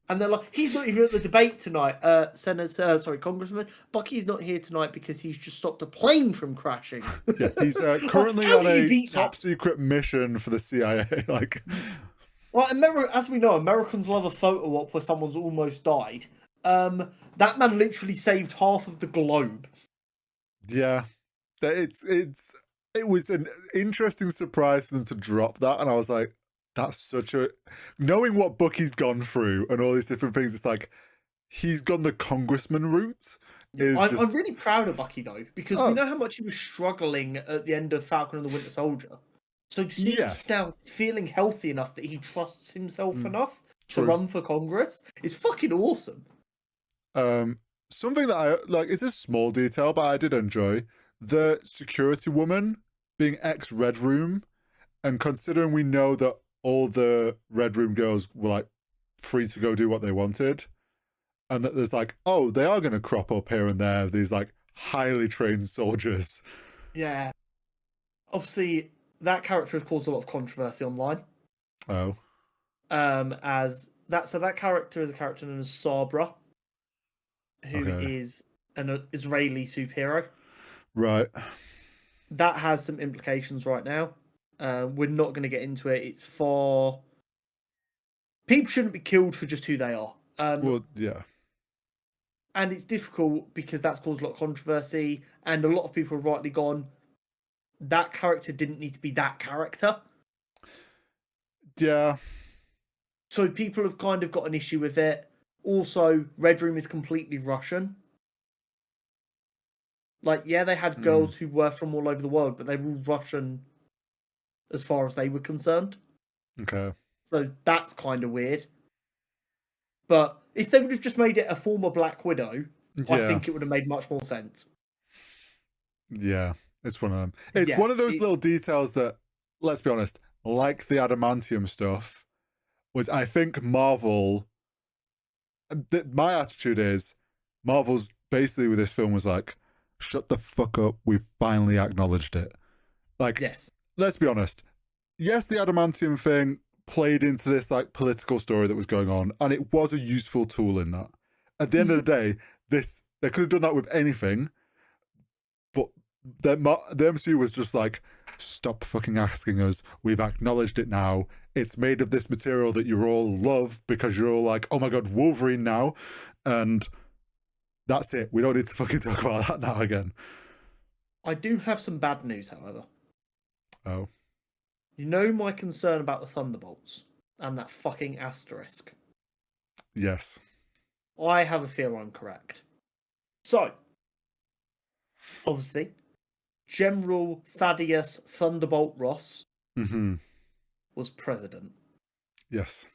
And they're like, he's not even at the debate tonight, Congressman. Bucky's not here tonight because he's just stopped a plane from crashing. Yeah, he's currently on a top secret mission for the CIA. Like, well, as we know, Americans love a photo op where someone's almost died. That man literally saved half of the globe. Yeah, it was an interesting surprise for them to drop that, and I was like, that's such a... Knowing what Bucky's gone through and all these different things, it's like, he's gone the congressman route. I'm really proud of Bucky, though, because we know how much he was struggling at the end of Falcon and the Winter Soldier. So to see he's now feeling healthy enough that he trusts himself enough to run for Congress is fucking awesome. Something that I... Like, it's a small detail, but I did enjoy. The security woman being ex-Red Room, and considering we know that all the Red Room girls were like free to go do what they wanted, and that there's like, oh, they are going to crop up here and there, these like highly trained soldiers. Yeah. Obviously, that character has caused a lot of controversy online. Oh. That character is a character known as Sabra, who is an Israeli superhero. Right. That has some implications right now. We're not going to get into it. It's for... People shouldn't be killed for just who they are. Well, yeah. And it's difficult because that's caused a lot of controversy, and a lot of people have rightly gone, that character didn't need to be that character. Yeah. So people have kind of got an issue with it. Also, Red Room is completely Russian. Like, yeah, they had girls who were from all over the world, but they were all Russian as far as they were concerned. Okay. So that's kind of weird. But If they would have just made it a former Black Widow, I Yeah. think it would have made much more sense. Yeah, it's one of them. It's Yeah, one of those little details that, let's be honest, like the adamantium stuff, was I think Marvel. My attitude is, Marvel's basically with this film was like, shut the fuck up. We've finally acknowledged it. Like, Yes. let's be honest. Yes, the adamantium thing played into this like political story that was going on, and it was a useful tool in that. At the end of the day, they could have done that with anything, but the MCU was just like, stop fucking asking us. We've acknowledged it now. It's made of this material that you all love because you're all like, oh my god, Wolverine now, and that's it. We don't need to fucking talk about that now again. I do have some bad news, however. Oh. You know my concern about the Thunderbolts and that fucking asterisk. Yes. I have a fear I'm correct. So, obviously, General Thaddeus Thunderbolt Ross was president. Yes.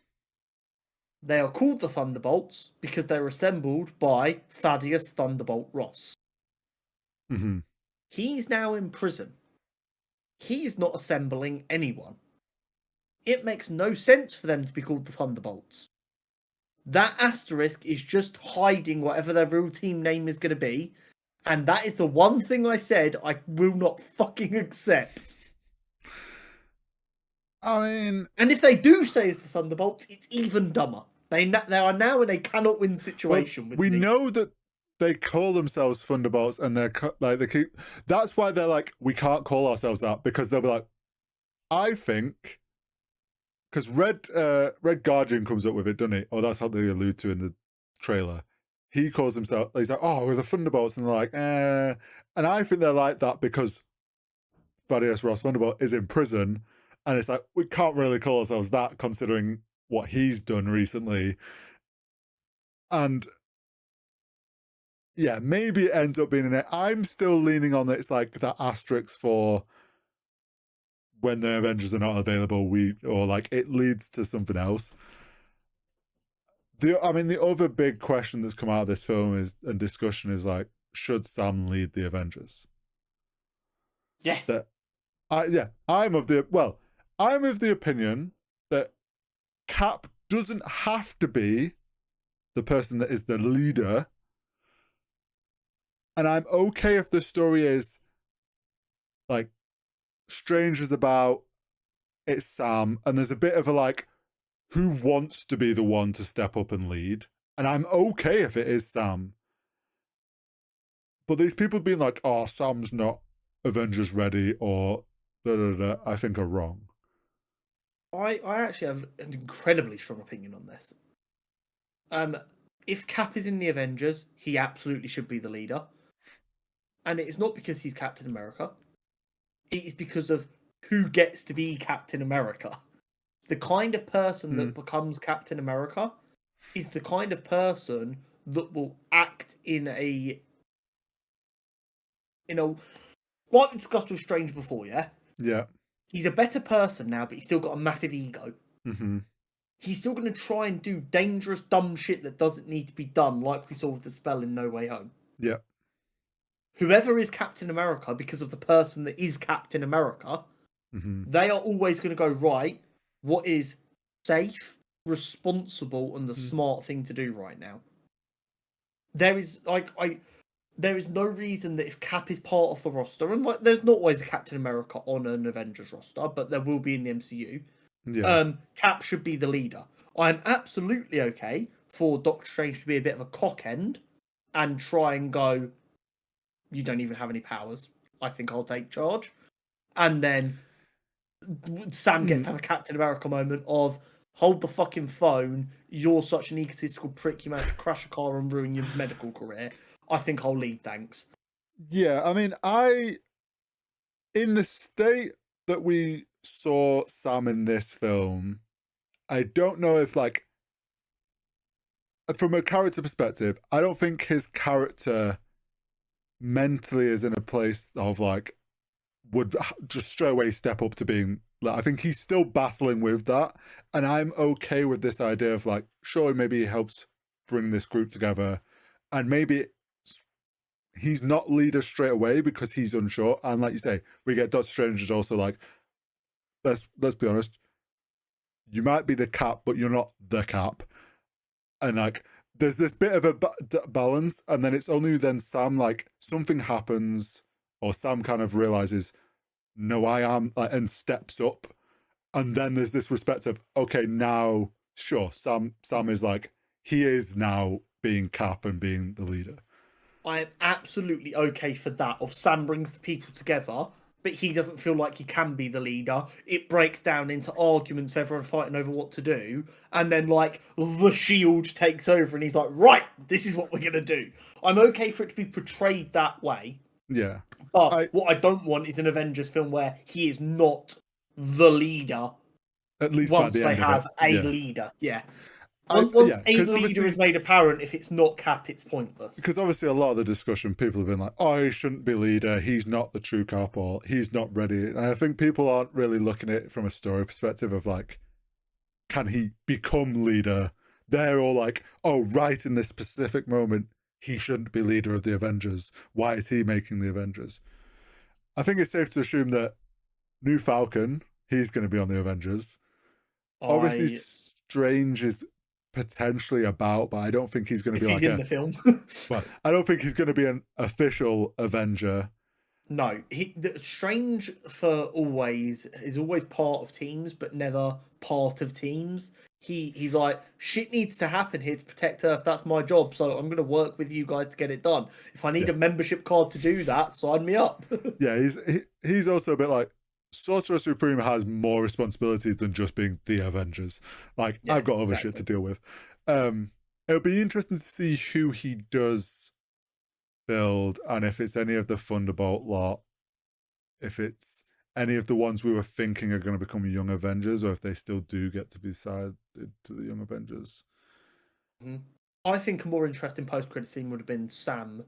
They are called the Thunderbolts because they were assembled by Thaddeus Thunderbolt Ross. He's now in prison. He's not assembling anyone. It makes no sense for them to be called the Thunderbolts. That asterisk is just hiding whatever their real team name is going to be. And that is the one thing I said I will not fucking accept. I mean... And if they do say it's the Thunderbolts, it's even dumber. They are now in a cannot win situation with we me. know that they call themselves Thunderbolts, and they're like, they keep... That's why they're like, we can't call ourselves that, because they'll be like, I think... Because Red Guardian comes up with it, doesn't he? Or that's how they allude to in the trailer. He calls himself, he's like, oh, we're the Thunderbolts, and they're like, eh. And I think they're like that because Thaddeus Ross Thunderbolt is in prison, and it's like, we can't really call ourselves that considering what he's done recently. And yeah, maybe it ends up being in it. I'm still leaning on that it's like that asterisk for when the Avengers are not available, or like it leads to something else. The other big question that's come out of this film and discussion is like, should Sam lead the Avengers? Yes. I'm of the opinion that Cap doesn't have to be the person that is the leader. And I'm okay if the story is like Strange is about it's Sam, and there's a bit of a like, who wants to be the one to step up and lead? And I'm okay if it is Sam. But these people being like, oh, Sam's not Avengers ready, or I think are wrong. I actually have an incredibly strong opinion on this. If Cap is in the Avengers, he absolutely should be the leader. And it is not because he's Captain America. It is because of who gets to be Captain America. The kind of person that becomes Captain America is the kind of person that will act in a like we discussed with Strange before, yeah? Yeah. He's a better person now, but he's still got a massive ego. He's still going to try and do dangerous, dumb shit that doesn't need to be done, like we saw with the spell in No Way Home. Yeah. Whoever is Captain America, because of the person that is Captain America, they are always going to go, right, what is safe, responsible, and the smart thing to do right now? There is there is no reason that if Cap is part of the roster, and like there's not always a Captain America on an Avengers roster, but there will be in the MCU. Yeah. Cap should be the leader. I'm absolutely okay for Doctor Strange to be a bit of a cock end and try and go, you don't even have any powers. I think I'll take charge. And then Sam gets to have a Captain America moment of, hold the fucking phone, you're such an egotistical prick, you managed to crash a car and ruin your medical career. I think I'll leave, thanks. Yeah, I mean, in the state that we saw Sam in this film, I don't know if, like, from a character perspective, I don't think his character mentally is in a place of, like, would just straight away step up to being, like, I think he's still battling with that, and I'm okay with this idea of, like, sure, maybe he helps bring this group together, and maybe he's not leader straight away because he's unsure. And like you say, we get Doctor Strange is also like, let's be honest, you might be the Cap, but you're not the Cap. And like, there's this bit of a balance, and then it's only then Sam, like, something happens, or Sam kind of realizes, no, I am, like, and steps up. And then there's this respect of, okay, now, sure, Sam is like, he is now being Cap and being the leader. I am absolutely okay for that. Of Sam brings the people together, but he doesn't feel like he can be the leader. It breaks down into arguments of everyone fighting over what to do, and then like the Shield takes over, and he's like, "Right, this is what we're gonna do." I'm okay for it to be portrayed that way. Yeah, but what I don't want is an Avengers film where he is not the leader. At least once by the they end have of it. a leader, yeah. Once a leader is made apparent, if it's not Cap, it's pointless. Because obviously a lot of the discussion, people have been like, oh, he shouldn't be leader, he's not the true Cap, or he's not ready. And I think people aren't really looking at it from a story perspective of like, can he become leader? They're all like, oh, right in this specific moment, he shouldn't be leader of the Avengers. Why is he making the Avengers? I think it's safe to assume that new Falcon, he's going to be on the Avengers. Obviously, Strange is potentially about, but I don't think he's going to be like in the film. Well, I don't think he's going to be an official Avenger. No, Strange is always part of teams, but never part of teams. He's like, shit needs to happen here to protect Earth. That's my job, so I'm going to work with you guys to get it done. If I need a membership card to do that, sign me up. Yeah, he's also a bit like, Sorcerer Supreme has more responsibilities than just being the Avengers. Like, I've got other shit to deal with. It'll be interesting to see who he does build, and if it's any of the Thunderbolt lot, if it's any of the ones we were thinking are going to become Young Avengers, or if they still do get to be sided to the Young Avengers. I think a more interesting post-credit scene would have been Sam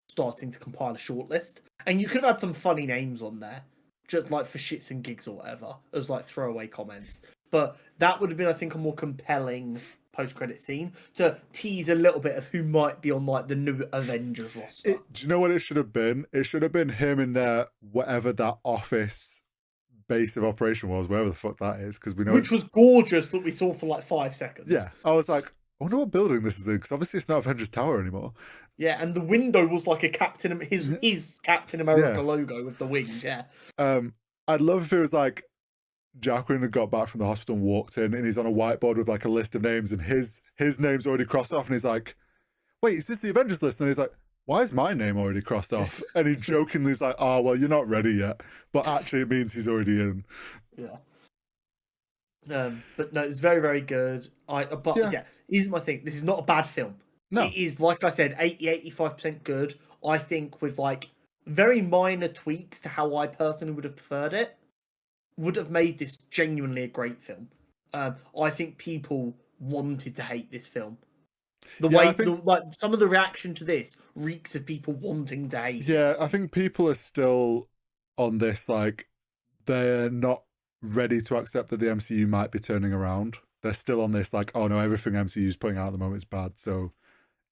starting to compile a shortlist, and you could have had some funny names on there, just like for shits and gigs or whatever, as like throwaway comments. But that would have been, I think, a more compelling post-credit scene to tease a little bit of who might be on like the new Avengers roster. Do you know what it should have been? It should have been him in there, whatever that office base of operation was, wherever the fuck that is, because we know which was gorgeous that we saw for like 5 seconds. Yeah, I was like, I wonder what building this is in, because obviously it's not Avengers Tower anymore. Yeah, and the window was like a his Captain America logo with the wings. Yeah. I'd love if it was like Jacqueline had got back from the hospital and walked in, and he's on a whiteboard with like a list of names, and his name's already crossed off, and he's like, "Wait, is this the Avengers list?" And he's like, "Why is my name already crossed off?" And he jokingly is like, "Oh, well, you're not ready yet," but actually it means he's already in. Yeah. But no, it's very, very good. Here's my thing. This is not a bad film. No. It is, like I said, 80-85% good. I think with like very minor tweaks to how I personally would have preferred it, would have made this genuinely a great film. I think people wanted to hate this film. Some of the reaction to this reeks of people wanting to hate. Yeah, I think people are still on this, like, they're not ready to accept that the MCU might be turning around. They're still on this, like, oh no, everything MCU's putting out at the moment is bad. So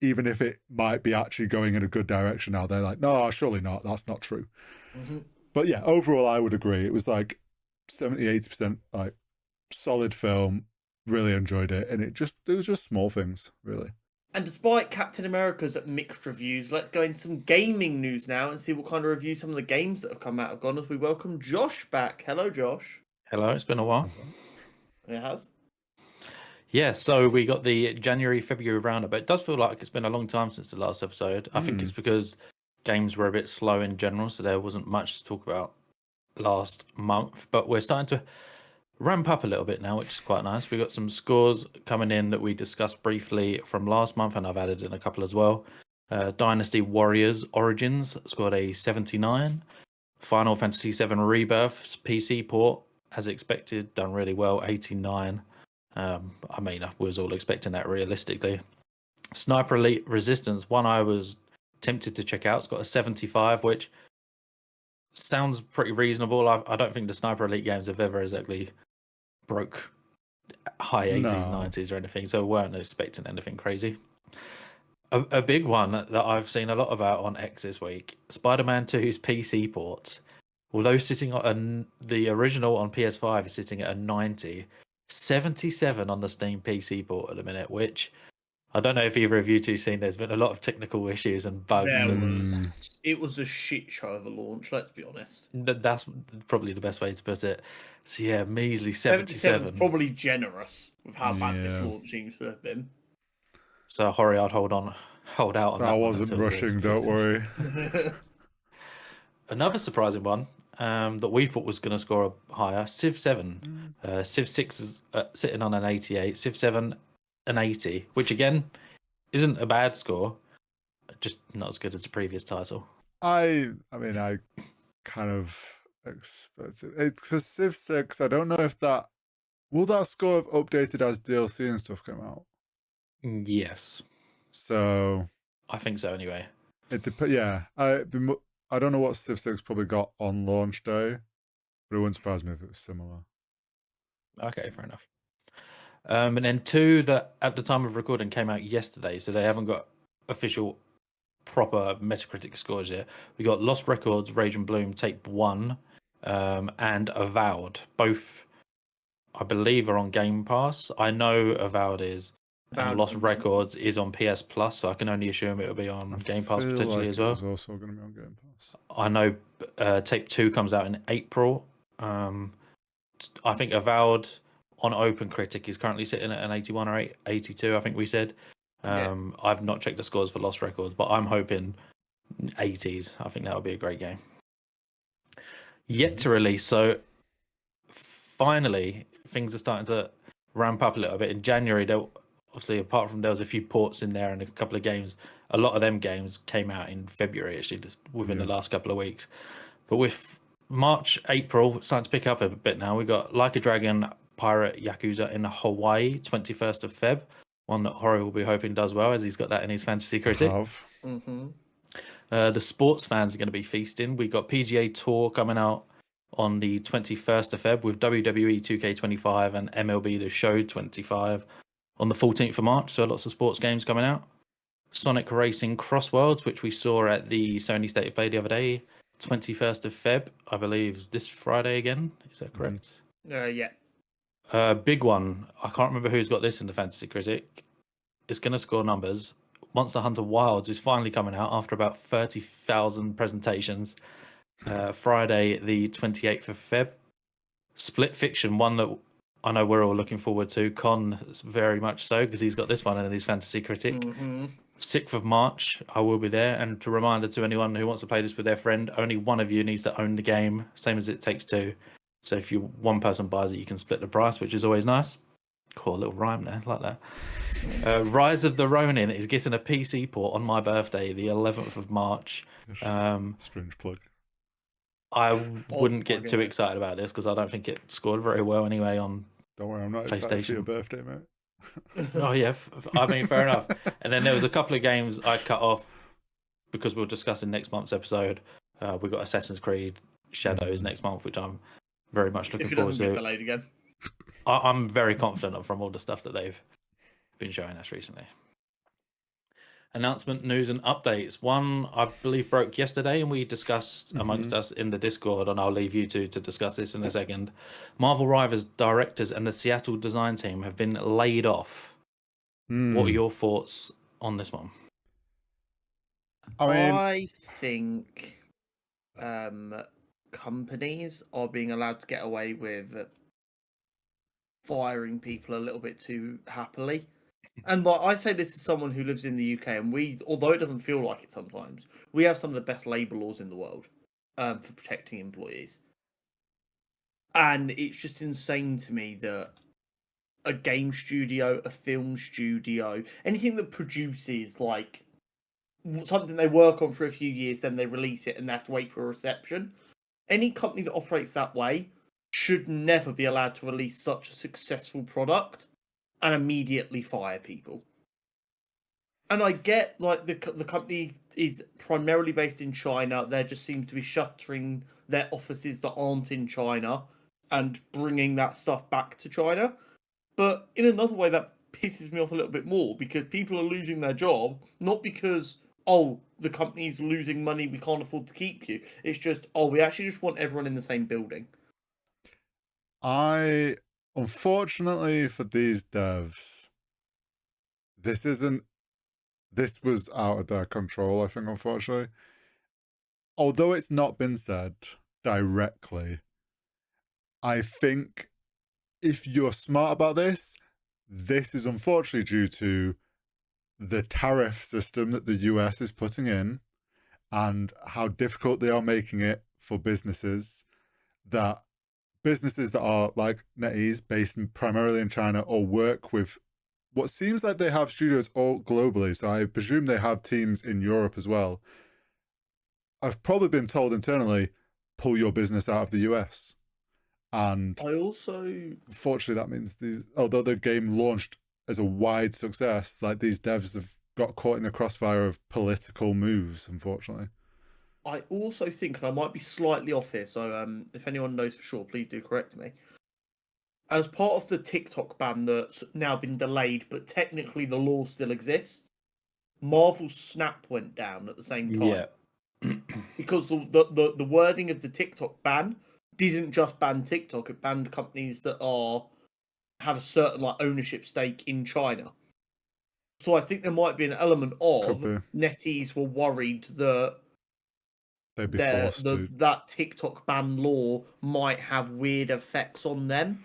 even if it might be actually going in a good direction now, they're like, no, surely not. That's not true. Mm-hmm. But yeah, overall, I would agree. It was like 70-80% like solid film. Really enjoyed it. And it was just small things, really. And despite Captain America's mixed reviews, let's go into some gaming news now and see what kind of reviews some of the games that have come out have gone as we welcome Josh back. Hello, Josh. Hello, it's been a while. It has. Yeah, so we got the January-February roundup, but it does feel like it's been a long time since the last episode. I think it's because games were a bit slow in general, so there wasn't much to talk about last month. But we're starting to ramp up a little bit now, which is quite nice. We got some scores coming in that we discussed briefly from last month, and I've added in a couple as well. Dynasty Warriors Origins scored a 79. Final Fantasy VII Rebirth's PC port, as expected, done really well, 89. I mean, I was all expecting that realistically. Sniper Elite Resistance, one I was tempted to check out, it's got a 75, which sounds pretty reasonable. I don't think the Sniper Elite games have ever exactly broke high 80s, 90s or anything, so we weren't expecting anything crazy. A big one that I've seen a lot about on X this week: Spider-Man 2's PC port. Although sitting on the original on PS5 is sitting at a 90, 77 on the Steam PC port at the minute, which I don't know if either of you two seen. There's been a lot of technical issues and bugs, It was a shit show of a launch. Let's be honest. that's probably the best way to put it. So yeah, measly 77. is probably generous with how bad this launch seems to have been. So Horry, I'd hold out on that. I wasn't rushing, don't worry. Another surprising one that we thought was going to score a higher, Civ 7. Civ 6 is sitting on an 88, Civ 7 an 80, which again isn't a bad score, just not as good as the previous title. I mean, I kind of expect it. It's because Civ 6, I don't know if that... Will that score have updated as DLC and stuff come out? Yes. So... I think so anyway. Yeah. I don't know what Civ 6 probably got on launch day, but it wouldn't surprise me if it was similar. Okay, fair enough. And then 2 that at the time of recording came out yesterday, so they haven't got official proper Metacritic scores yet. We got Lost Records, Rage and Bloom, Tape 1, and Avowed. Both, I believe, are on Game Pass. I know Avowed is, and Lost Records is on PS Plus, so I can only assume it'll be on Game Pass potentially as well. It's also going to be on Game Pass. I know Tape 2 comes out in April. I think Avowed on OpenCritic is currently sitting at an 81 or 82, I think we said. I've not checked the scores for Lost Records, but I'm hoping 80s. I think that would be a great game. Yet to release, so finally things are starting to ramp up a little bit. In January, obviously, apart from there was a few ports in there and a couple of games, a lot of them games came out in February, actually, just within the last couple of weeks. But with March, April, it's starting to pick up a bit now. We got Like a Dragon, Pirate Yakuza in Hawaii, 21st of Feb. One that Horry will be hoping does well, as he's got that in his fantasy critic. The sports fans are going to be feasting. We got PGA Tour coming out on the 21st of Feb with WWE 2K25 and MLB The Show 25 on the 14th of March. So lots of sports games coming out. Sonic Racing Cross Worlds, which we saw at the Sony State of Play the other day, 21st of Feb, I believe, this Friday again. Is that correct? Yeah. Big one. I can't remember who's got this in the Fantasy Critic. It's going to score numbers. Monster Hunter Wilds is finally coming out after about 30,000 presentations. Friday, the 28th of Feb. Split Fiction, one that I know we're all looking forward to. Con very much so, because he's got this one in his Fantasy Critic. 6th of March, I will be there. And to reminder to anyone who wants to play this with their friend, only one of you needs to own the game, same as It Takes Two. So if one person buys it, you can split the price, which is always nice. Cool, a little rhyme there, like that. Rise of the Ronin is getting a PC port on my birthday, the 11th of March. Strange plug. I wouldn't get too excited about this because I don't think it scored very well anyway on Don't worry, I'm not excited for your birthday, mate. Oh yeah, I mean, fair enough. And then there was a couple of games I cut off because we'll discuss in next month's episode. We got Assassin's Creed Shadows next month, which I'm very much looking forward to. Get delayed again. I'm very confident from all the stuff that they've been showing us recently. Announcement, news, and updates. One, I believe, broke yesterday, and we discussed amongst us in the Discord, and I'll leave you two to discuss this in a second. Marvel Rivals directors and the Seattle design team have been laid off. What are your thoughts on this one? I think companies are being allowed to get away with firing people a little bit too happily. And like I say, this is someone who lives in the UK, and although it doesn't feel like it sometimes, we have some of the best labour laws in the world for protecting employees. And it's just insane to me that a game studio, a film studio, anything that produces like something they work on for a few years, then they release it and they have to wait for a reception. Any company that operates that way should never be allowed to release such a successful product and immediately fire people. And I get like the company is primarily based in China. There just seems to be shuttering their offices that aren't in China and bringing that stuff back to China. But in another way, that pisses me off a little bit more, because people are losing their job, not because, oh, the company's losing money, we can't afford to keep you. It's just, oh, we actually just want everyone in the same building. Unfortunately for these devs, this was out of their control, I think, unfortunately. Although it's not been said directly, I think if you're smart about this is unfortunately due to the tariff system that the US is putting in and how difficult they are making it for businesses that are like NetEase, based primarily in China, or work with what seems like they have studios all globally. So I presume they have teams in Europe as well. I've probably been told internally, pull your business out of the US. And I also, unfortunately, that means although the game launched as a wide success, like these devs have got caught in the crossfire of political moves, unfortunately. I also think, and I might be slightly off here, so if anyone knows for sure, please do correct me. As part of the TikTok ban that's now been delayed, but technically the law still exists, Marvel's Snap went down at the same time. Yeah. Because the wording of the TikTok ban didn't just ban TikTok, it banned companies that have a certain like ownership stake in China. So I think there might be an element of NetEase were worried that they'd be forced to. That TikTok ban law might have weird effects on them.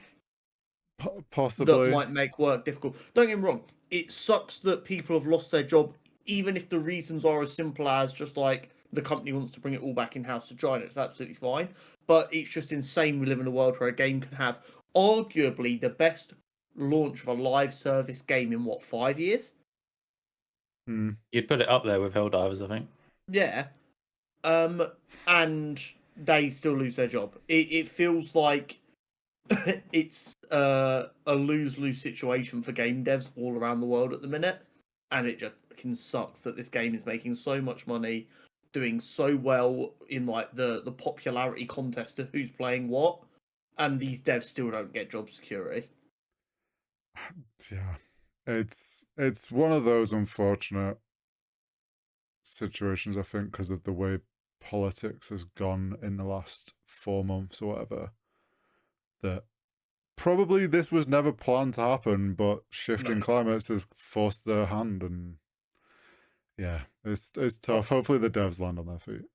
Possibly. That might make work difficult. Don't get me wrong, it sucks that people have lost their job, even if the reasons are as simple as just like the company wants to bring it all back in-house to China. It's absolutely fine. But it's just insane we live in a world where a game can have arguably the best launch of a live service game in, 5 years? You'd put it up there with Helldivers, I think. Yeah. And they still lose their job. It feels like it's a lose-lose situation for game devs all around the world at the minute, and it just fucking sucks that this game is making so much money, doing so well in like the popularity contest of who's playing what, and these devs still don't get job security. Yeah, it's one of those unfortunate situations, I think, because of the way politics has gone in the last 4 months or whatever, that probably this was never planned to happen, but shifting climates has forced their hand, and yeah, it's tough. Hopefully the devs land on their feet.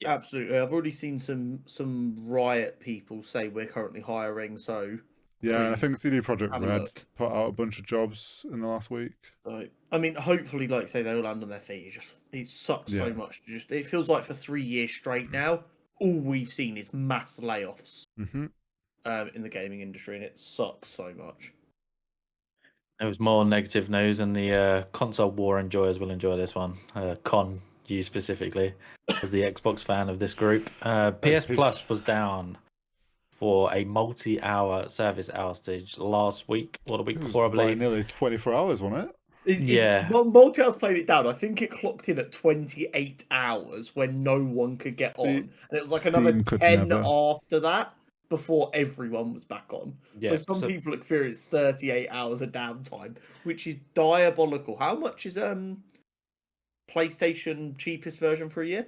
Yeah. Absolutely. I've already seen some Riot people say we're currently hiring, so yeah, and I think CD Projekt Red's put out a bunch of jobs in the last week. I mean, hopefully, like say, they'll land on their feet. It sucks so much. It feels like for 3 years straight now, all we've seen is mass layoffs in the gaming industry, and it sucks so much. There was more negative news, and the console war enjoyers will enjoy this one. Con, you specifically, as the Xbox fan of this group. PS Plus was down for a multi-hour service outage last week or the week before, I believe. Like nearly 24 hours, wasn't it? Yeah. Multi-hours played it down. I think it clocked in at 28 hours when no one could get on. And it was like another 10 after that before everyone was back on. Yeah, so some people experienced 38 hours of downtime, which is diabolical. How much is PlayStation cheapest version for a year?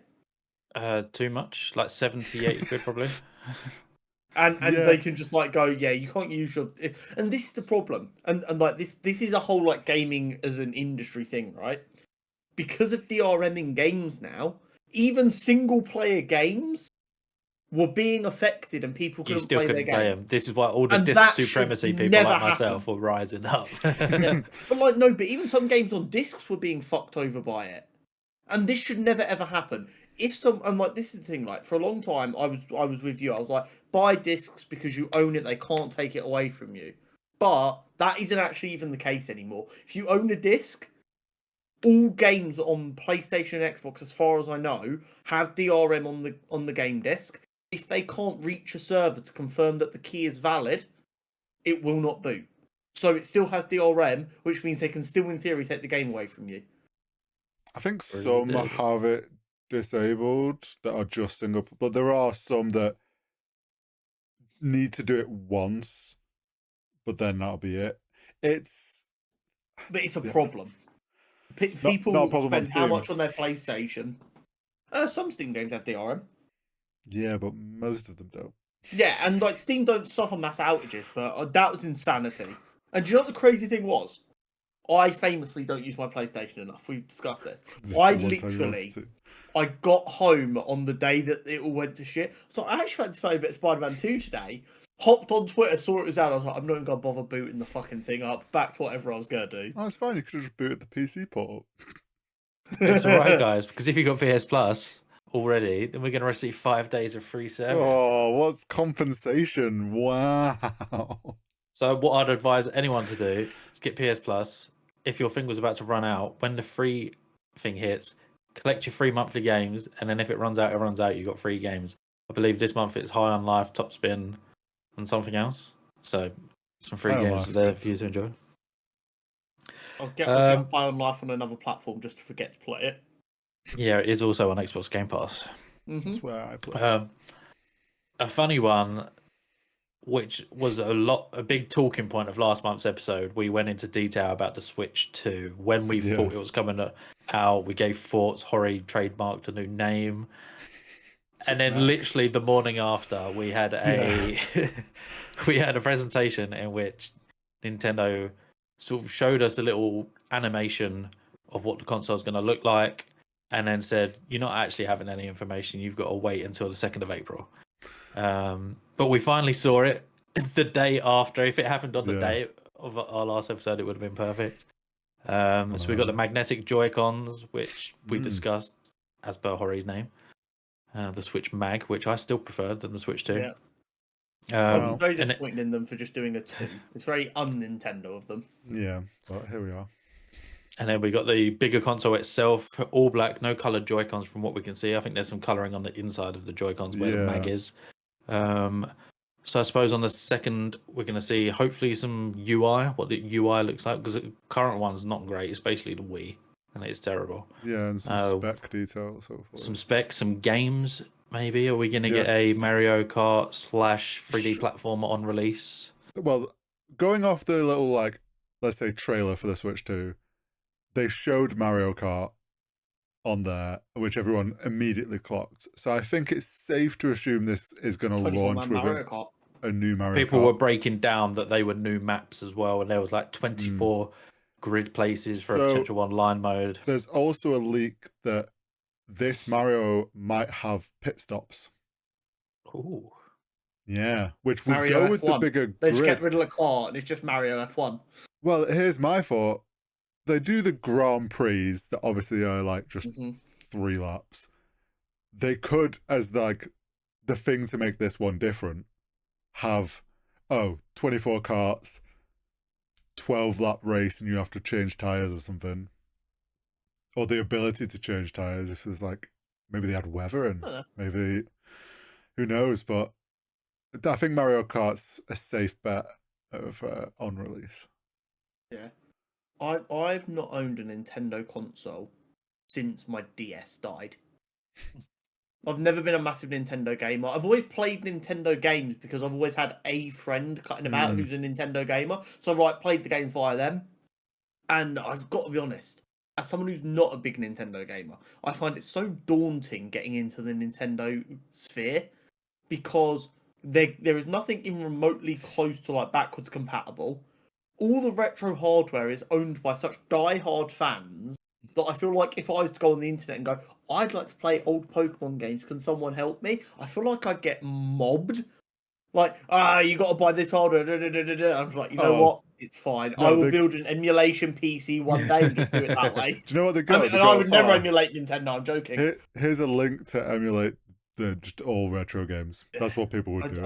Too much, like 78 quid probably. And they can just like go, yeah, you can't use your, and this is the problem, and like this is a whole like gaming as an industry thing, right? Because of DRM in games now, even single player games were being affected, and people couldn't play their game. This is why all the disc supremacy people like myself were rising up. Yeah. But like no, but even some games on discs were being fucked over by it, and this should never ever happen. And like this is the thing, like for a long time I was with you. I was like, buy discs because you own it, they can't take it away from you. But that isn't actually even the case anymore. If you own a disc, all games on PlayStation and Xbox, as far as I know, have DRM on the game disc. If they can't reach a server to confirm that the key is valid, it will not boot. So it still has DRM, which means they can still, in theory, take the game away from you. I think some have it disabled that are just single, but there are some that need to do it once, but then that'll be it. It's but it's a Yeah. problem. People not a problem on spend how Steam. much on their PlayStation? Some Steam games have DRM. Yeah, but most of them don't. Yeah, and like Steam don't suffer mass outages, but that was insanity. And do you know what the crazy thing was? I famously don't use my PlayStation enough. We've discussed this. This I is the one time you wanted literally, to. I got home on the day that it all went to shit. So I actually fancy playing a bit of Spider-Man 2 today. Hopped on Twitter, saw it was out. I was like, I'm not even gonna bother booting the fucking thing up. Back to whatever I was gonna do. Oh, it's fine. You could have just booted the PC port. It's all right, guys, because if you got PS Plus already, then we're going to receive 5 days of free service. Oh, what's compensation? Wow. So what I'd advise anyone to do is get PS Plus. If your thing was about to run out, when the free thing hits, collect your free monthly games, and then if it runs out, it runs out. You got free games. I believe this month it's High on Life, Top Spin, and something else. So some free High on games Life's there good. for you to enjoy. I'll get High on Life on another platform just to forget to play it. Yeah, it is also on Xbox Game Pass. That's where I play. A funny one, which was a big talking point of last month's episode. We went into detail about the Switch 2 when we thought it was coming out. We gave thoughts. Hori trademarked a new name, and then literally the morning after, we had a we had a presentation in which Nintendo sort of showed us a little animation of what the console is going to look like, and then said, "You're not actually having any information. You've got to wait until the 2nd of April." But we finally saw it the day after. If it happened on the day of our last episode, it would have been perfect. So we got the magnetic Joy-Cons, which we discussed as per Hori's name. The Switch Mag, which I still preferred than the Switch 2. Yeah. I was very disappointed in them for just doing a 2. It's very un-Nintendo of them. Yeah, but here we are. And then we got the bigger console itself, all black, no coloured Joy-Cons from what we can see. I think there's some colouring on the inside of the Joy-Cons where the mag is. So I suppose on the 2nd, we're going to see hopefully some UI, what the UI looks like, because the current one's not great. It's basically the Wii, and it's terrible. Yeah, and some spec details. So forth. Some specs, some games, maybe. Are we going to get a Mario Kart / 3D platformer on release? Well, going off the little, like, let's say trailer for the Switch 2, they showed Mario Kart on there, which everyone immediately clocked. So I think it's safe to assume this is going to launch with a new Mario Kart. People were breaking down that they were new maps as well, and there was like 24 grid places for a potential online mode. There's also a leak that this Mario might have pit stops. Ooh. Yeah, which would Mario go F1. with the bigger They just grid. get rid of the car and it's just Mario F1. Well, here's my thought. They do the Grand Prix that obviously are like just 3 laps. They could, as like the thing to make this one different, have 24 karts, 12 lap race, and you have to change tires or something. Or the ability to change tires if there's like, maybe they had weather and maybe, who knows, but I think Mario Kart's a safe bet of on release. Yeah. I've not owned a Nintendo console since my DS died. I've never been a massive Nintendo gamer. I've always played Nintendo games because I've always had a friend cutting about who's a Nintendo gamer. So I've played the games via them. And I've got to be honest, as someone who's not a big Nintendo gamer, I find it so daunting getting into the Nintendo sphere because there is nothing even remotely close to like backwards compatible. All the retro hardware is owned by such die-hard fans that I feel like if I was to go on the internet and go, I'd like to play old Pokemon games, can someone help me? I feel like I'd get mobbed. Like, you got to buy this hardware. I'm just like, you know what? It's fine. I will build an emulation PC one day and just do it that way. Do you know what they got? I would never emulate Nintendo. I'm joking. Here's a link to emulate just all retro games. That's what people would do.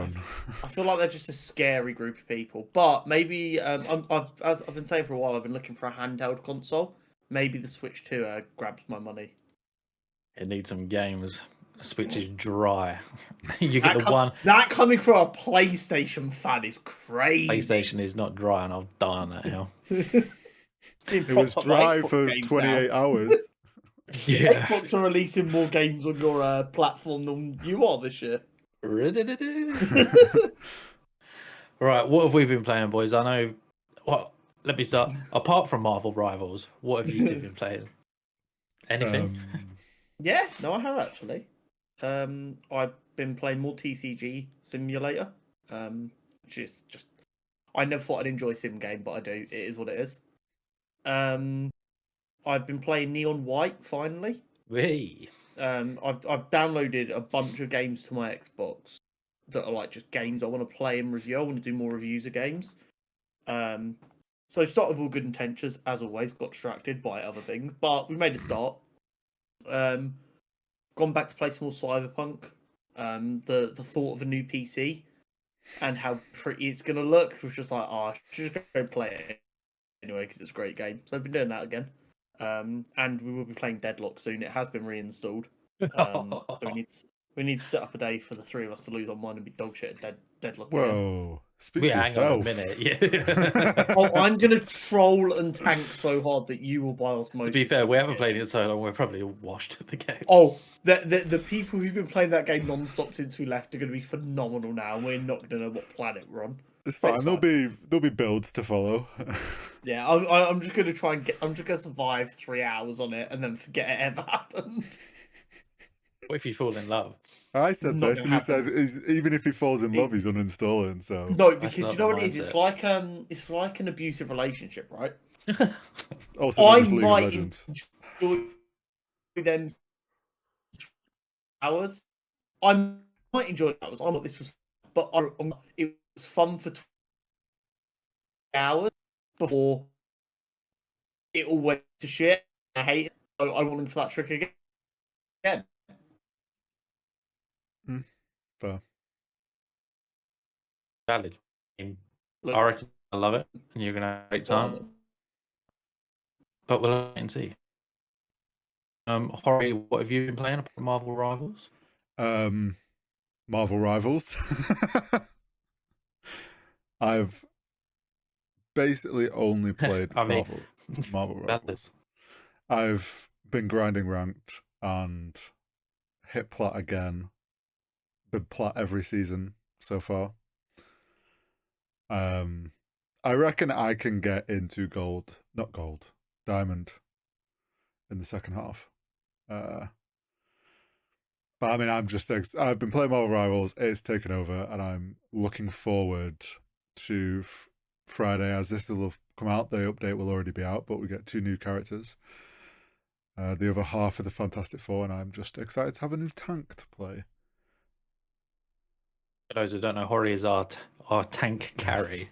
I feel like they're just a scary group of people. But maybe, as I've been saying for a while, I've been looking for a handheld console. Maybe the Switch 2 grabs my money. It needs some games. The Switch is dry. You get the one. That coming from a PlayStation fan is crazy. PlayStation is not dry, and I'll die on that hill. It was dry for 28 hours. Yeah. Xbox are releasing more games on your platform than you are this year. Right, what have we been playing, boys? I know let me start. Apart from Marvel Rivals, what have you two been playing? Anything? Yeah, no, I have actually. I've been playing more TCG Simulator, which is just. I never thought I'd enjoy sim game, but I do. It is what it is. I've been playing Neon White finally. Wee. I've downloaded a bunch of games to my Xbox that are like just games I want to play and review. I want to do more reviews of games. So start with all good intentions, as always. Got distracted by other things, but we made a start. Gone back to play some more Cyberpunk. The thought of a new PC and how pretty it's gonna look was just like, I should just go play it anyway because it's a great game. So I've been doing that again. And we will be playing Deadlock soon. It has been reinstalled. So we need to set up a day for the three of us to lose on one and be dog shit at Deadlock again. Whoa. Speak for hang on a yourself. minute. Yeah. Oh, I'm gonna troll and tank so hard that you will buy osmosis. To be fair, we haven't played it so long. We're probably all washed at the game. Oh, the people who've been playing that game non-stop since we left are going to be phenomenal now. And we're not going to know what planet we're on. It's fine. There'll be builds to follow. Yeah, I'm just going to try and get. I'm just going to survive 3 hours on it and then forget it ever happened. What if you fall in love? I said Not this, and gonna he said, even if he falls in love, he's uninstalling. So No, That's because not you know the what it is. mindset. It's like an abusive relationship, right? also I known as League of might Legends. enjoy them hours. I might enjoy hours. I thought this was, but it was fun for 20 hours before it all went to shit. I hate it. So I want him for that trick again. Fair. Valid. Look, I reckon I love it, and you're gonna have a great time. But we'll wait and see. Hori, what have you been playing apart from Marvel Rivals? Marvel Rivals. I've basically only played Marvel Rivals. I've been grinding ranked and hit plat again. Been plat every season so far. I reckon I can get into diamond in the second half. But I mean, I've been playing Marvel Rivals. It's taken over, and I'm looking forward to Friday, as this will come out. The update will already be out, but we get 2 new characters. The other half of the Fantastic Four, and I'm just excited to have a new tank to play. For those who don't know, Hori is our tank carry.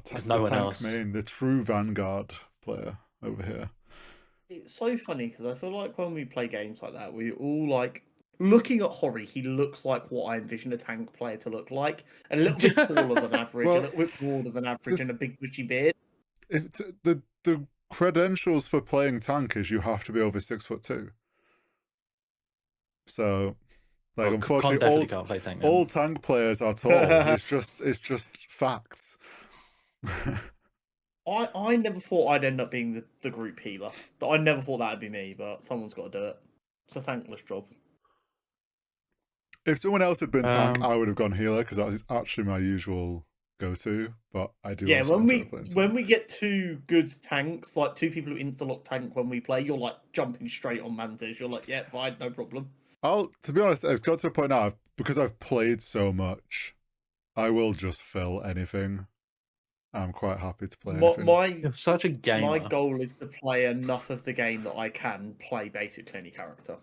There's no one else. Main, the true Vanguard player over here. It's so funny because I feel like when we play games like that, we all like looking at Hori. He looks like what I envision a tank player to look like, a little bit taller than average, a little bit broader than average, and a big bushy beard. The credentials for playing tank is you have to be over 6'2". So, like, unfortunately, all tank players are tall. It's just facts. I never thought I'd end up being the group healer. I never thought that'd be me, but someone's got to do it. It's a thankless job. If someone else had been tank, I would have gone healer because that was actually my usual go-to. But I do. Yeah, when we get 2 good tanks, like 2 people who insta-lock tank when we play, you're like jumping straight on Mantis. You're like, yeah, fine, no problem. To be honest, it's got to a point now because I've played so much. I will just fill anything. I'm quite happy to play anything. You're such a gamer. My goal is to play enough of the game that I can play basically any character.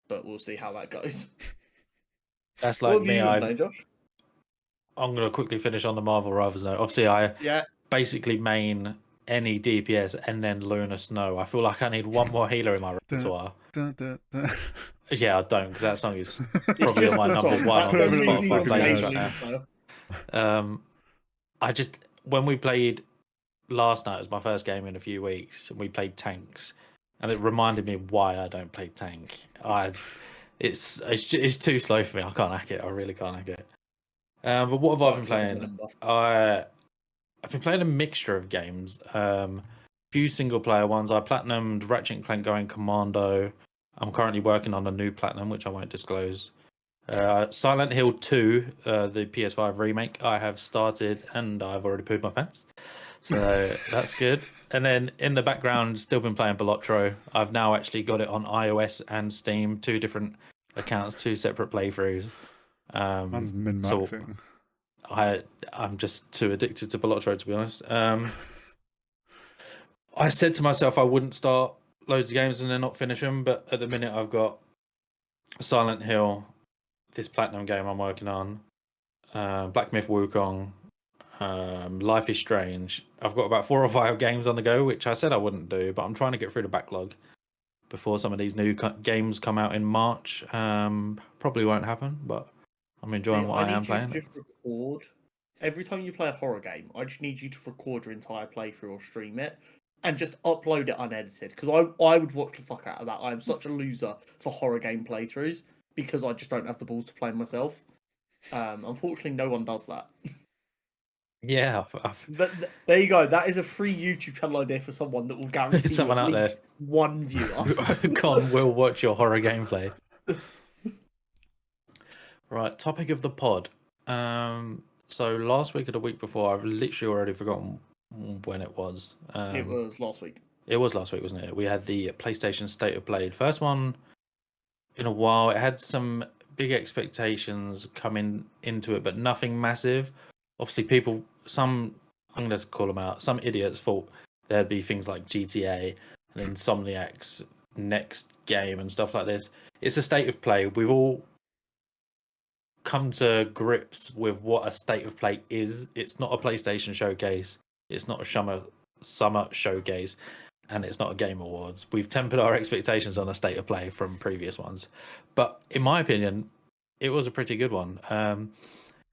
But we'll see how that goes. That's like me. Josh? I'm going to quickly finish on the Marvel Rivals note. Obviously, I basically main any DPS and then Luna Snow. I feel like I need one more healer in my repertoire. Yeah, I don't, because that song is probably on my number 1 on the Spotify playlist right now. When we played last night, it was my first game in a few weeks, and we played tanks, and it reminded me why I don't play tank. It's too slow for me. I can't hack it. I really can't hack it. But what have I been playing? I've been playing a mixture of games. Few single player ones. I platinumed Ratchet and Clank Going Commando. I'm currently working on a new platinum, which I won't disclose. Silent Hill 2, the PS5 remake, I have started and I've already pooed my pants. So that's good. And then in the background, still been playing Belotro. I've now actually got it on iOS and Steam, 2 different accounts, 2 separate playthroughs. Man's So min-maxing. I'm just too addicted to Belotro, to be honest. I said to myself I wouldn't start loads of games and then not finish them, but at the minute I've got Silent Hill, this Platinum game I'm working on, Black Myth Wukong, Life is Strange. I've got about 4 or 5 games on the go, which I said I wouldn't do, but I'm trying to get through the backlog before some of these new games come out in March. Probably won't happen, but I'm enjoying what I am playing. To just record every time you play a horror game. I just need you to record your entire playthrough or stream it, and just upload it unedited. Because I would watch the fuck out of that. I am such a loser for horror game playthroughs because I just don't have the balls to play myself. Unfortunately, no one does that. Yeah, But there you go. That is a free YouTube channel idea for someone that will guarantee someone you at out least there. one viewer. Con will watch your horror gameplay. Right, topic of the pod. So last week or the week before, I've literally already forgotten when it was. It was last week. It was last week, wasn't it? We had the PlayStation State of Play. First one in a while. It had some big expectations coming into it, but nothing massive. Obviously, I'm going to call them out, some idiots thought there'd be things like GTA and Insomniac's next game and stuff like this. It's a State of Play. We've all come to grips with what a State of Play is. It's not a PlayStation showcase. It's not a summer showcase. And it's not a Game Awards. We've tempered our expectations on a State of Play from previous ones. But in my opinion, it was a pretty good one.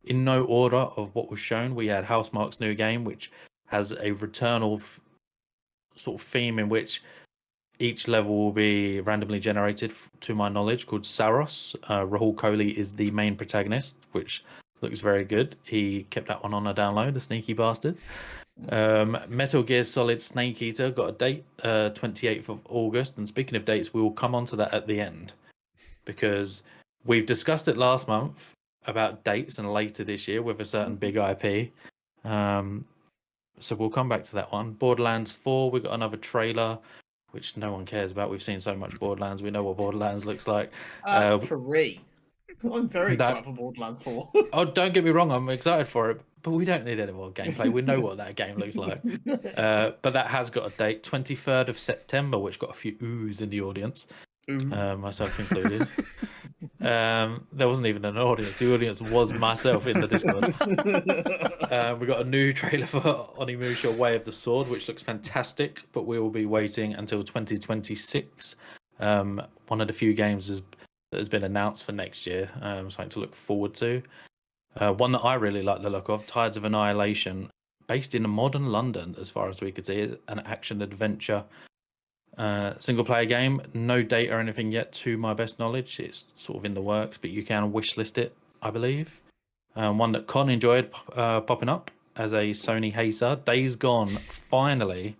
In no order of what was shown, we had Housemarque's new game, which has a returnal sort of theme in which each level will be randomly generated, to my knowledge, called Saros. Rahul Kohli is the main protagonist, which looks very good. He kept that one on a download, the sneaky bastard. Metal Gear Solid Snake Eater got a date, 28th of August. And speaking of dates, we will come on to that at the end, because we've discussed it last month about dates and later this year with a certain big IP. So we'll come back to that one. Borderlands 4, we got another trailer, which no one cares about. We've seen so much Borderlands. We know what Borderlands looks like. 3. I'm very excited for Borderlands 4. Oh, don't get me wrong. I'm excited for it, but we don't need any more gameplay. We know what that game looks like. But that has got a date, 23rd of September, which got a few oohs in the audience, myself included. There wasn't even an audience. The audience was myself in the Discord. We got a new trailer for Onimusha Way of the Sword, which looks fantastic, but we will be waiting until 2026. One of the few games that has been announced for next year, something to look forward to. One that I really like the look of, Tides of Annihilation, based in modern London, as far as we could see, an action-adventure single-player game. No date or anything yet, to my best knowledge. It's sort of in the works, but you can wishlist it, I believe. One that Con enjoyed popping up as a Sony hater, Days Gone, finally,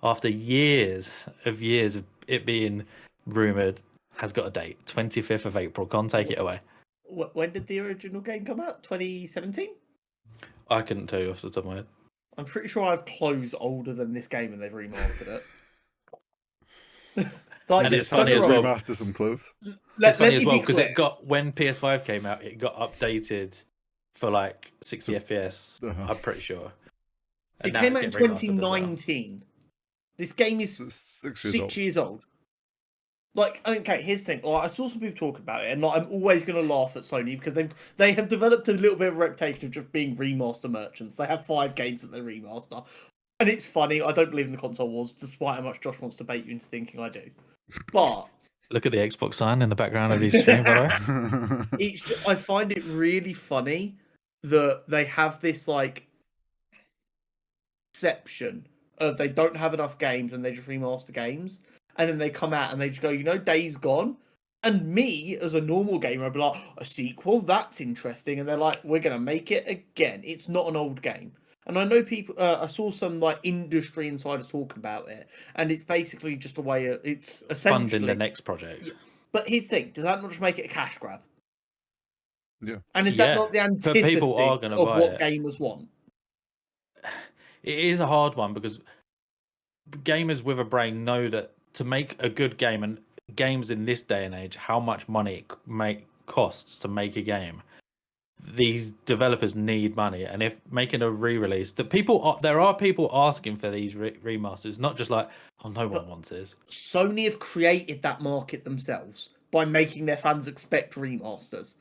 after years of it being rumoured, has got a date, 25th of April. Con, take it away. When did the original game come out? 2017? I couldn't tell you off the top of my head. I'm pretty sure I have clothes older than this game and they've remastered it. And it's funny as well. Remaster some clothes. It's funny as well because it got, when PS5 came out, it got updated for like 60 FPS. I'm pretty sure. And it came out in 2019. Well. This game is 6 years old. Like, okay, here's the thing. Like, I saw some people talk about it, and like, I'm always going to laugh at Sony because they have developed a little bit of a reputation of just being remaster merchants. They have 5 games that they remaster, and it's funny. I don't believe in the console wars, despite how much Josh wants to bait you into thinking I do. But look at the Xbox sign in the background of each stream, by the way. I find it really funny that they have this like exception of they don't have enough games and they just remaster games. And then they come out and they just go, Days Gone. And me, as a normal gamer, I'd be like, a sequel? That's interesting. And they're like, we're going to make it again. It's not an old game. And I know people, I saw some like industry insiders talking about it. And it's basically just a way of, it's essentially funding the next project. But here's the thing, does that not just make it a cash grab? Yeah. And is that not the antithesis of what gamers want? it is a hard one because gamers with a brain know that to make a good game, and games in this day and age, how much money it costs to make a game. These developers need money, and if making a re-release, there are people asking for these remasters, not just like, oh, no one wants this. Sony have created that market themselves by making their fans expect remasters.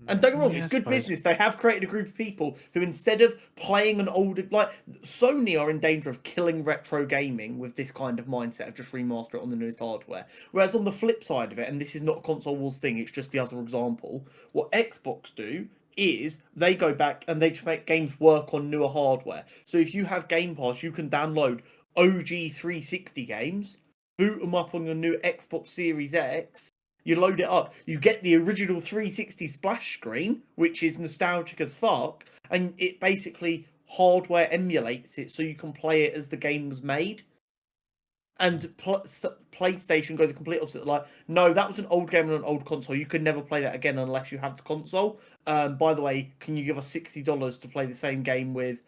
And don't get me wrong, it's good business. They have created a group of people who, instead of playing an older, like Sony are in danger of killing retro gaming with this kind of mindset of just remaster it on the newest hardware. Whereas on the flip side of it, and this is not a console wars thing, it's just the other example, what Xbox do is they go back and they just make games work on newer hardware. So if you have Game Pass, you can download OG 360 games, boot them up on your new Xbox Series X. You load it up, you get the original 360 splash screen, which is nostalgic as fuck, and it basically hardware emulates it so you can play it as the game was made. And PlayStation goes the complete opposite. Like, no, that was an old game on an old console. You could never play that again unless you have the console. By the way, can you give us $60 to play the same game with?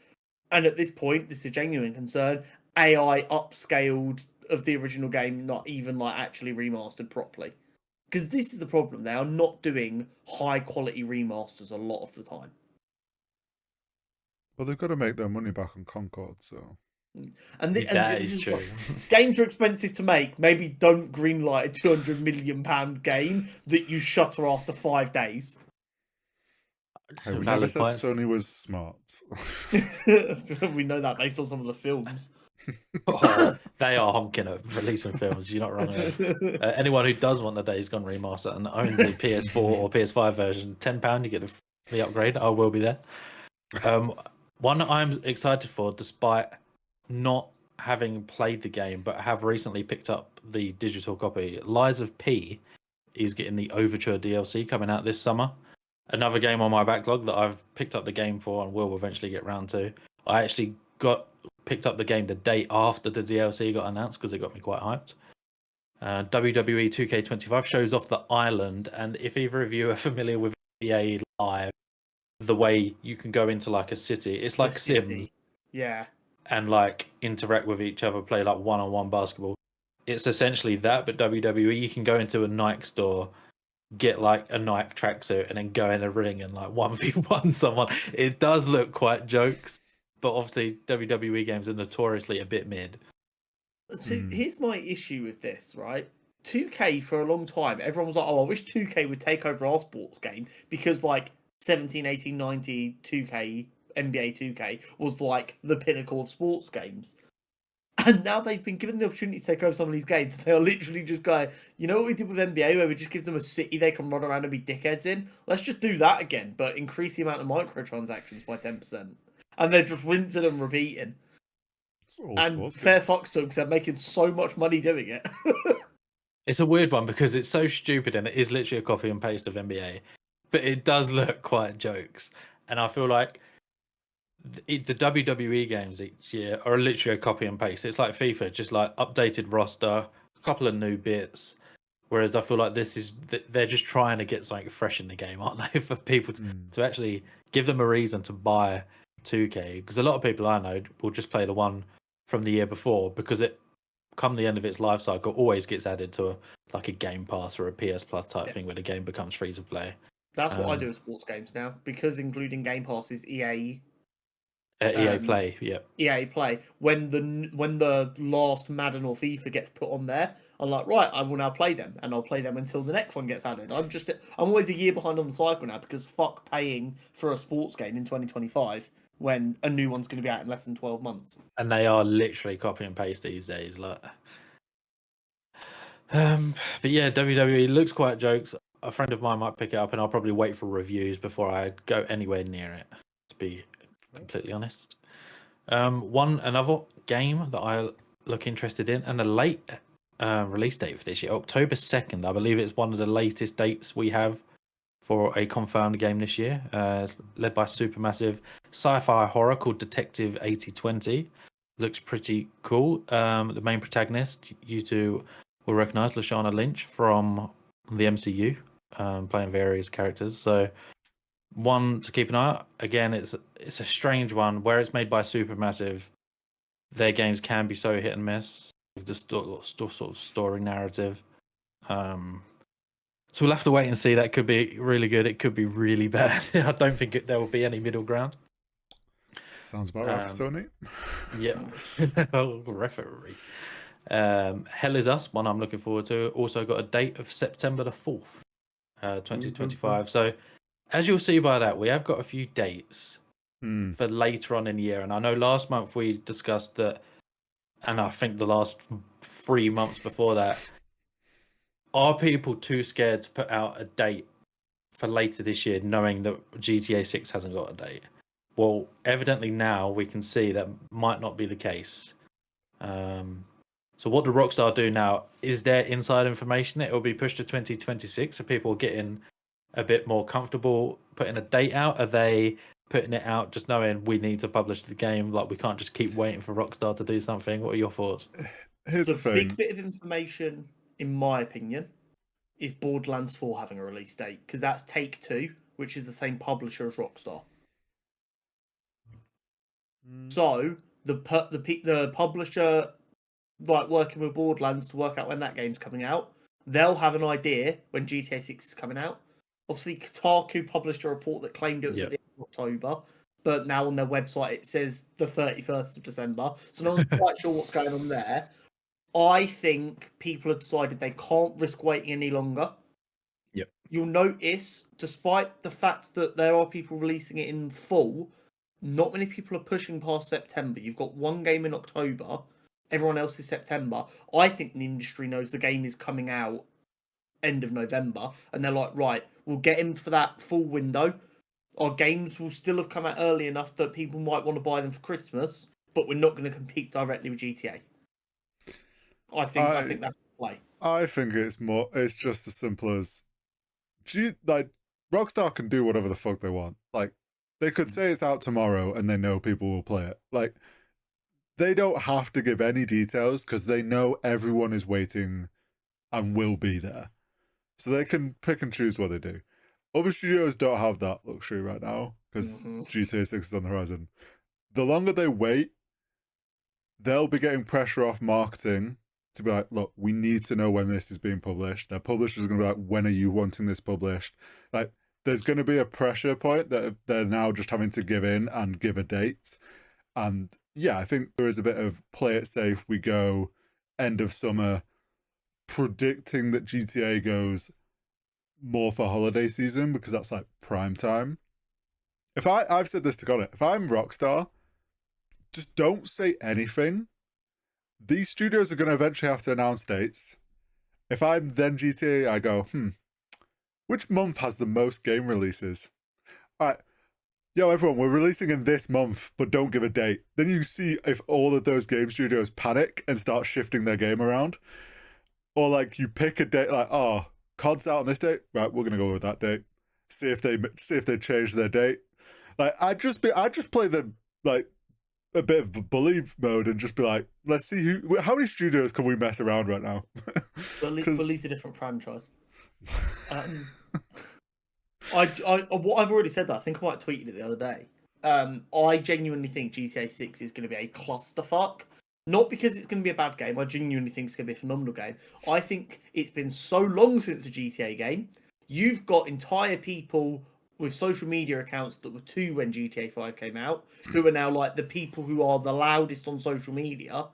And at this point, this is a genuine concern. AI upscaled of the original game, not even like actually remastered properly. Because this is the problem. They are not doing high quality remasters a lot of the time. Well, they've got to make their money back on Concord, so. And this is true. Games are expensive to make. Maybe don't greenlight a £200 million game that you shutter after 5 days. Hey, we never said Sony was smart. We know that based on some of the films. They are honking at releasing films. You're not wrong. Anyone who does want the Days Gone remaster and owns a PS4 or PS5 version, £10, you get the upgrade. I will be there. One I'm excited for, despite not having played the game, but have recently picked up the digital copy. Lies of P is getting the Overture DLC coming out this summer. Another game on my backlog that I've picked up the game for and will eventually get round to. I actually picked up the game the day after the DLC got announced because it got me quite hyped. WWE 2K25 shows off the island, and if either of you are familiar with EA Live, the way you can go into like a city, it's like Sims. Yeah. And like interact with each other, play like one-on-one basketball. It's essentially that, but WWE, you can go into a Nike store, get like a Nike tracksuit, and then go in a ring and like 1v1 someone. It does look quite jokes, but obviously WWE games are notoriously a bit mid. So here's my issue with this, right? 2K for a long time, everyone was like, oh, I wish 2K would take over our sports game because like 17, 18, 19, 2K, NBA 2K was like the pinnacle of sports games. And now they've been given the opportunity to take over some of these games. They are literally just going, you know what we did with NBA where we just give them a city they can run around and be dickheads in? Let's just do that again, but increase the amount of microtransactions by 10%. And they're just rinsing and repeating. And fair fucks to them because they're making so much money doing it. It's a weird one because it's so stupid and it is literally a copy and paste of NBA. But it does look quite jokes. And I feel like the WWE games each year are literally a copy and paste. It's like FIFA, just like updated roster, a couple of new bits. Whereas I feel like they're just trying to get something fresh in the game, aren't they? For people to actually give them a reason to buy 2K. Because a lot of people I know will just play the one from the year before because it, come the end of its life cycle, always gets added to a Game Pass or a PS Plus type thing where the game becomes free to play. That's what I do with sports games now, because including Game Pass is EA Play, yeah. EA Play. When the last Madden or FIFA gets put on there, I'm like, right, I will now play them, and I'll play them until the next one gets added. I'm always a year behind on the cycle now because fuck paying for a sports game in 2025 when a new one's going to be out in less than 12 months. And they are literally copy and paste these days, like. But yeah, WWE looks quite jokes. A friend of mine might pick it up, and I'll probably wait for reviews before I go anywhere near it, to be completely honest. Another game that I look interested in, and a late release date for this year, October 2nd. I believe it's one of the latest dates we have for a confirmed game this year. It's led by supermassive sci-fi horror called Detective 8020. Looks pretty cool. The main protagonist, you two will recognise, Lashana Lynch from the MCU, playing various characters. So one to keep an eye out. Again, it's a strange one where it's made by Supermassive. their games can be so hit and miss with the sort of story narrative. So we'll have to wait and see. That could be really good. It could be really bad. I don't think there will be any middle ground. Sounds about right for Sony. Yeah. Oh, referee. Hell Is Us, one I'm looking forward to. Also got a date of September the 4th, 2025. So as you'll see by that, we have got a few dates for later on in the year. And I know last month we discussed that, and I think the last 3 months before that, are people too scared to put out a date for later this year, knowing that GTA 6 hasn't got a date? Well, evidently now we can see that might not be the case. So what do Rockstar do now? Is there inside information? It will be pushed to 2026, so people are getting a bit more comfortable putting a date out. Are they putting it out just knowing we need to publish the game? Like, we can't just keep waiting for Rockstar to do something. What are your thoughts? Here's the thing. Big bit of information, in my opinion, is Borderlands 4 having a release date, because that's Take-Two, which is the same publisher as Rockstar. So the publisher, like, working with Borderlands to work out when that game's coming out, they'll have an idea when GTA 6 is coming out. Obviously, Kotaku published a report that claimed it was at the end of October, but now on their website it says the 31st of December, so no one's quite sure what's going on there. I think people have decided they can't risk waiting any longer. Yep. You'll notice, despite the fact that there are people releasing it in full, not many people are pushing past September. You've got one game in October, everyone else is September. I think the industry knows the game is coming out end of November, and they're like, right, we'll get in for that full window. Our games will still have come out early enough that people might want to buy them for Christmas, but we're not going to compete directly with GTA. I think that's the play. I think it's just as simple as Rockstar can do whatever the fuck they want. Like, they could say it's out tomorrow and they know people will play it. Like, they don't have to give any details because they know everyone is waiting and will be there. So they can pick and choose what they do. Other studios don't have that luxury right now because GTA 6 is on the horizon. The longer they wait, they'll be getting pressure off marketing to be like, look, we need to know when this is being published. Their publishers are going to be like, when are you wanting this published? Like, there's going to be a pressure point that they're now just having to give in and give a date. And yeah, I think there is a bit of play it safe. We go end of summer, predicting that GTA goes more for holiday season because that's like prime time. I've said this to Connor, if I'm Rockstar, just don't say anything. These studios are going to eventually have to announce dates. If I'm then GTA, I go, which month has the most game releases? All right, yo, everyone, we're releasing in this month, but don't give a date. Then you see if all of those game studios panic and start shifting their game around. Or like you pick a date, like, oh, COD's out on this date, right? We're gonna go with that date. See if they change their date. Like I just play the like a bit of bully mode and just be like, let's see how many studios can we mess around right now? Bully's a different franchise. What I've already said that I think I might have tweeted it the other day. I genuinely think GTA 6 is going to be a clusterfuck. Not because it's going to be a bad game. I genuinely think it's going to be a phenomenal game. I think it's been so long since a GTA game. You've got entire people with social media accounts that were 2 when GTA 5 came out, who are now like the people who are the loudest on social media,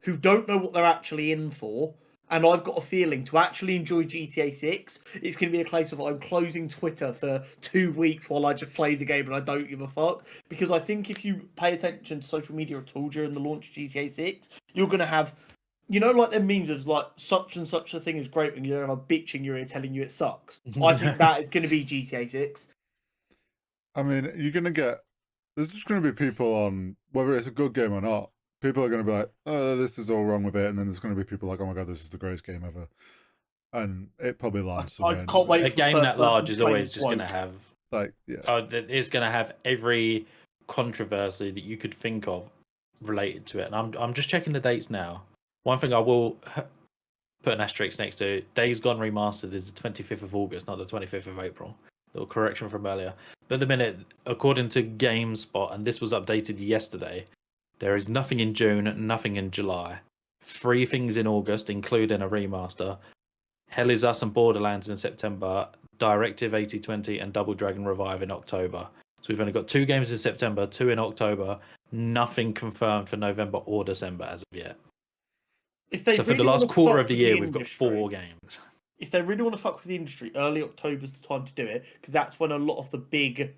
who don't know what they're actually in for. And I've got a feeling to actually enjoy GTA 6, it's going to be a case of I'm closing Twitter for 2 weeks while I just play the game and I don't give a fuck. Because I think if you pay attention to social media at all during the launch of GTA 6, you're going to have, you know, like them memes of like such and such a thing is great when you're bitching your ear telling you it sucks. I think that is going to be GTA 6. I mean, there's just going to be people on, whether it's a good game or not, people are going to be like, oh, this is all wrong with it. And then there's going to be people like, oh my God, this is the greatest game ever. And it probably lands somewhere. I can't wait a game that large is always just going to have, like, yeah. It's going to have every controversy that you could think of related to it. And I'm just checking the dates now. One thing I will put an asterisk next to, Days Gone Remastered is the 25th of August, not the 25th of April. Little correction from earlier. But at the minute, according to GameSpot, and this was updated yesterday, There is nothing in June, nothing in July. 3 things in August, including a remaster. Hell is Us and Borderlands in September. Directive 8020 and Double Dragon Revive in October. So we've only got 2 games in September, 2 in October. Nothing confirmed for November or December as of yet. So for the last quarter of the year, we've got 4 games. If they really want to fuck with the industry, early October's the time to do it, because that's when a lot of the big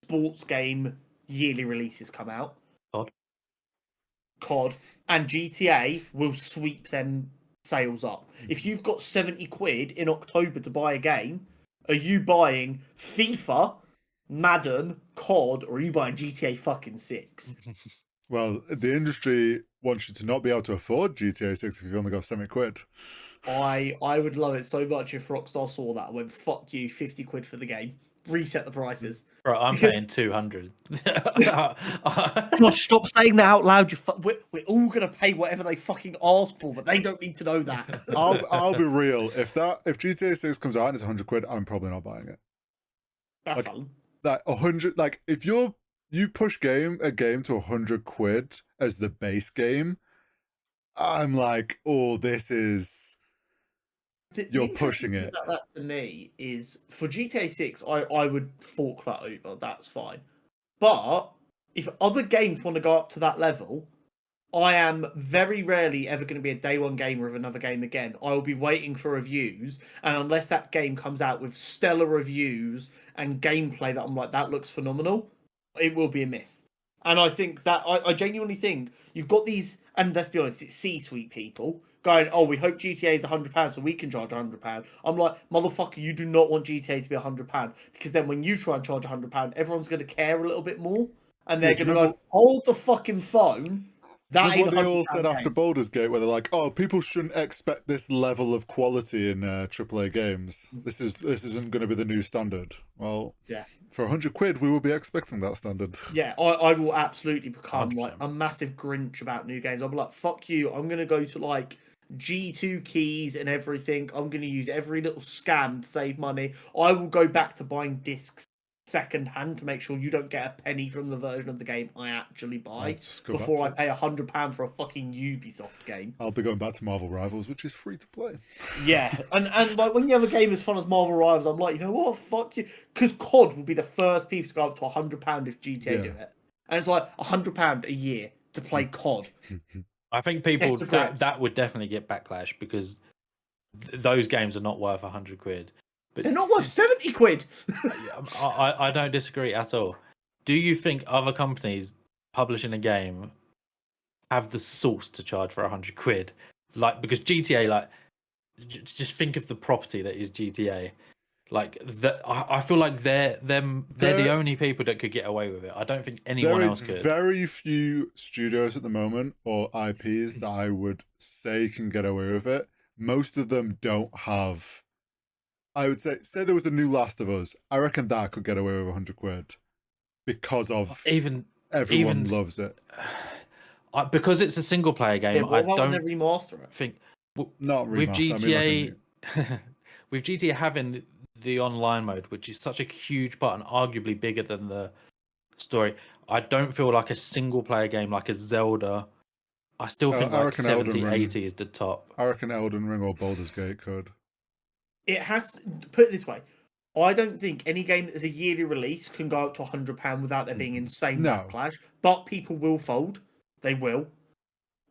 sports game yearly releases come out. COD and GTA will sweep them sales up. If you've got 70 quid in October to buy a game, are you buying FIFA, Madden, COD, or are you buying GTA fucking 6? Well, the industry wants you to not be able to afford GTA 6 if you've only got 70 quid. I would love it so much if Rockstar saw that and went, fuck you, 50 quid for the game. Reset the prices. Right, I'm paying 200. Gosh, stop saying that out loud. We're all going to pay whatever they fucking ask for, but they don't need to know that. I'll be real. If GTA 6 comes out and it's 100 quid, I'm probably not buying it. That's like, fun. Like 100, like if you push a game to 100 quid as the base game, I'm like, oh, this is... You're pushing it. That to me is for GTA 6, I would fork that over. That's fine. But if other games want to go up to that level, I am very rarely ever going to be a day one gamer of another game again. I will be waiting for reviews, and unless that game comes out with stellar reviews and gameplay that I'm like, that looks phenomenal, it will be a miss. And I think that I genuinely think you've got these, and let's be honest, it's C-suite people going, oh, we hope GTA is £100 so we can charge £100. I'm like, motherfucker, you do not want GTA to be £100, because then when you try and charge £100, everyone's going to care a little bit more, and they're going to go, hold the fucking phone. That ain't what they all said after Baldur's Gate, where they're like, "Oh, people shouldn't expect this level of quality in AAA games. This isn't going to be the new standard." Well, yeah, for 100 quid, we will be expecting that standard. Yeah, I will absolutely become 100%. like a massive Grinch about new games. I'll be like, "Fuck you! I'm going to go to like G2 keys and everything. I'm going to use every little scam to save money. I will go back to buying discs second hand to make sure you don't get a penny from the version of the game I actually buy before I pay £100 for a fucking Ubisoft game." I'll be going back to Marvel Rivals, which is free to play. Yeah, and like when you have a game as fun as Marvel Rivals, I'm like, you know what, fuck you, because COD will be the first people to go up to £100 if GTA do it, and it's like £100 a year to play COD. I think people that would definitely get backlash, because those games are not worth 100 quid. But they're not worth 70 quid. I don't disagree at all. Do you think other companies publishing a game have the source to charge for 100 quid? Like, because GTA, like, just think of the property that is GTA. Like, I feel like they're the only people that could get away with it. I don't think anyone else could. There is very few studios at the moment, or IPs, that I would say can get away with it. Most of them don't have... I would say there was a new Last of Us. I reckon that could get away with 100 quid because of everyone loves it. Because it's a single player game. I don't remaster it. Think not remaster, with GTA. I mean, with GTA having the online mode, which is such a huge part and arguably bigger than the story, I don't feel like a single player game like a Zelda. I still think like 70, 80 is the top. I reckon Elden Ring or Baldur's Gate could. It has, put it this way, I don't think any game that is a yearly release can go up to £100 without there being insane backlash. But people will fold. They will.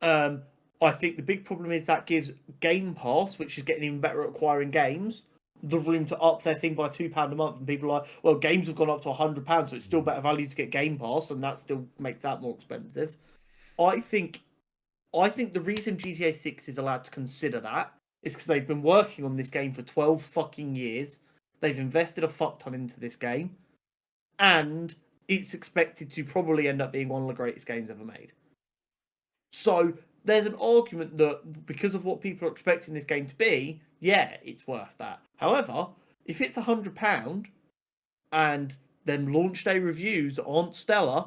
I think the big problem is that gives Game Pass, which is getting even better at acquiring games, the room to up their thing by £2 a month. And people are like, well, games have gone up to £100, so it's still better value to get Game Pass, and that still makes that more expensive. I think the reason GTA 6 is allowed to consider that is because they've been working on this game for 12 fucking years. They've invested a fuck ton into this game, and it's expected to probably end up being one of the greatest games ever made. So there's an argument that because of what people are expecting this game to be, yeah, it's worth that. However, if it's £100 and then launch day reviews aren't stellar,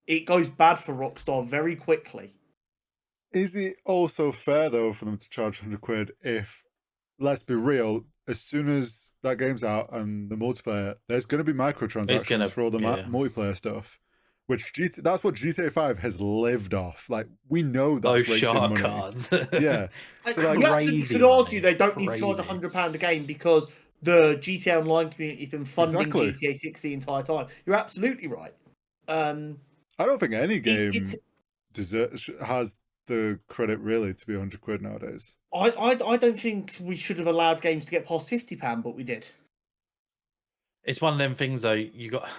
it goes bad for Rockstar very quickly. Is it also fair, though, for them to charge 100 quid if, let's be real, as soon as that game's out and the multiplayer, there's going to be microtransactions for all the multiplayer stuff. which that's what GTA 5 has lived off. Like, we know that's Those rated shark money. cards. Yeah. So, like, you Crazy could argue money. they don't need to charge Crazy. £100 a game because the GTA Online community has been funding Exactly. GTA 6 the entire time. You're absolutely right. I don't think any game it's has the credit really to be £100 nowadays. I don't think we should have allowed games to get past £50, but we did. It's one of them things, though. You got.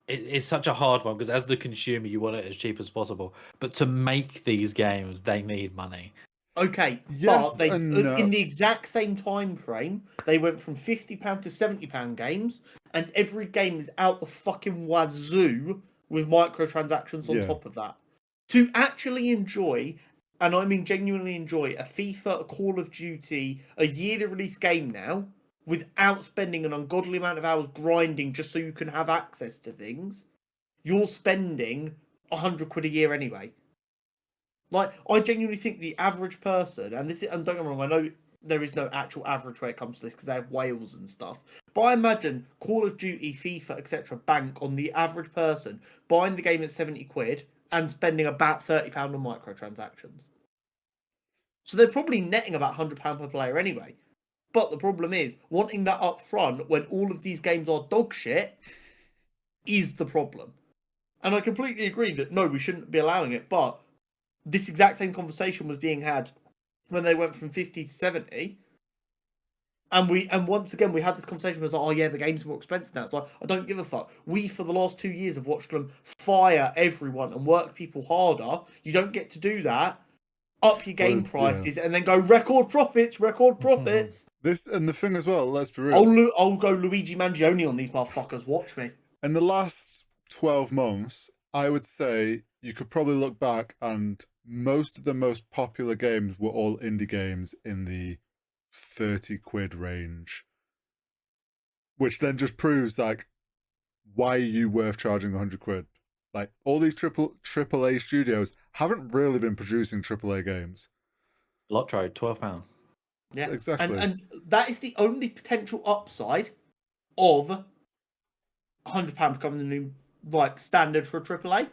It's such a hard one because as the consumer, you want it as cheap as possible. But to make these games, they need money. Okay, Yes but they and no. in the exact same time frame, they went from £50 to £70 games, and every game is out the fucking wazoo with microtransactions on top of that. To actually enjoy, and I mean genuinely enjoy, a FIFA, a Call of Duty, a yearly release game now, without spending an ungodly amount of hours grinding just so you can have access to things, you're spending £100 a year anyway. Like, I genuinely think the average person, and don't get me wrong, I know there is no actual average when it comes to this because they have whales and stuff, but I imagine Call of Duty, FIFA, etc. bank on the average person buying the game at £70 and spending about £30 on microtransactions. So they're probably netting about £100 per player anyway. But the problem is, wanting that up front when all of these games are dog shit is the problem. And I completely agree that no, we shouldn't be allowing it, but this exact same conversation was being had when they went from 50 to 70. And once again, we had this conversation. It was like, oh yeah, the game's more expensive now. It's like, I don't give a fuck. We, for the last 2 years, have watched them fire everyone and work people harder. You don't get to do that. Up your game prices and then go record profits. This and the thing as well, let's be real. I'll go Luigi Mangione on these motherfuckers. Watch me. In the last 12 months, I would say you could probably look back and most of the most popular games were all indie games in the £30 range, which then just proves like why are you worth charging £100? Like, all these AAA studios haven't really been producing AAA games. Lotro, £12. Yeah, exactly. And that is the only potential upside of £100 becoming the new standard for a AAA.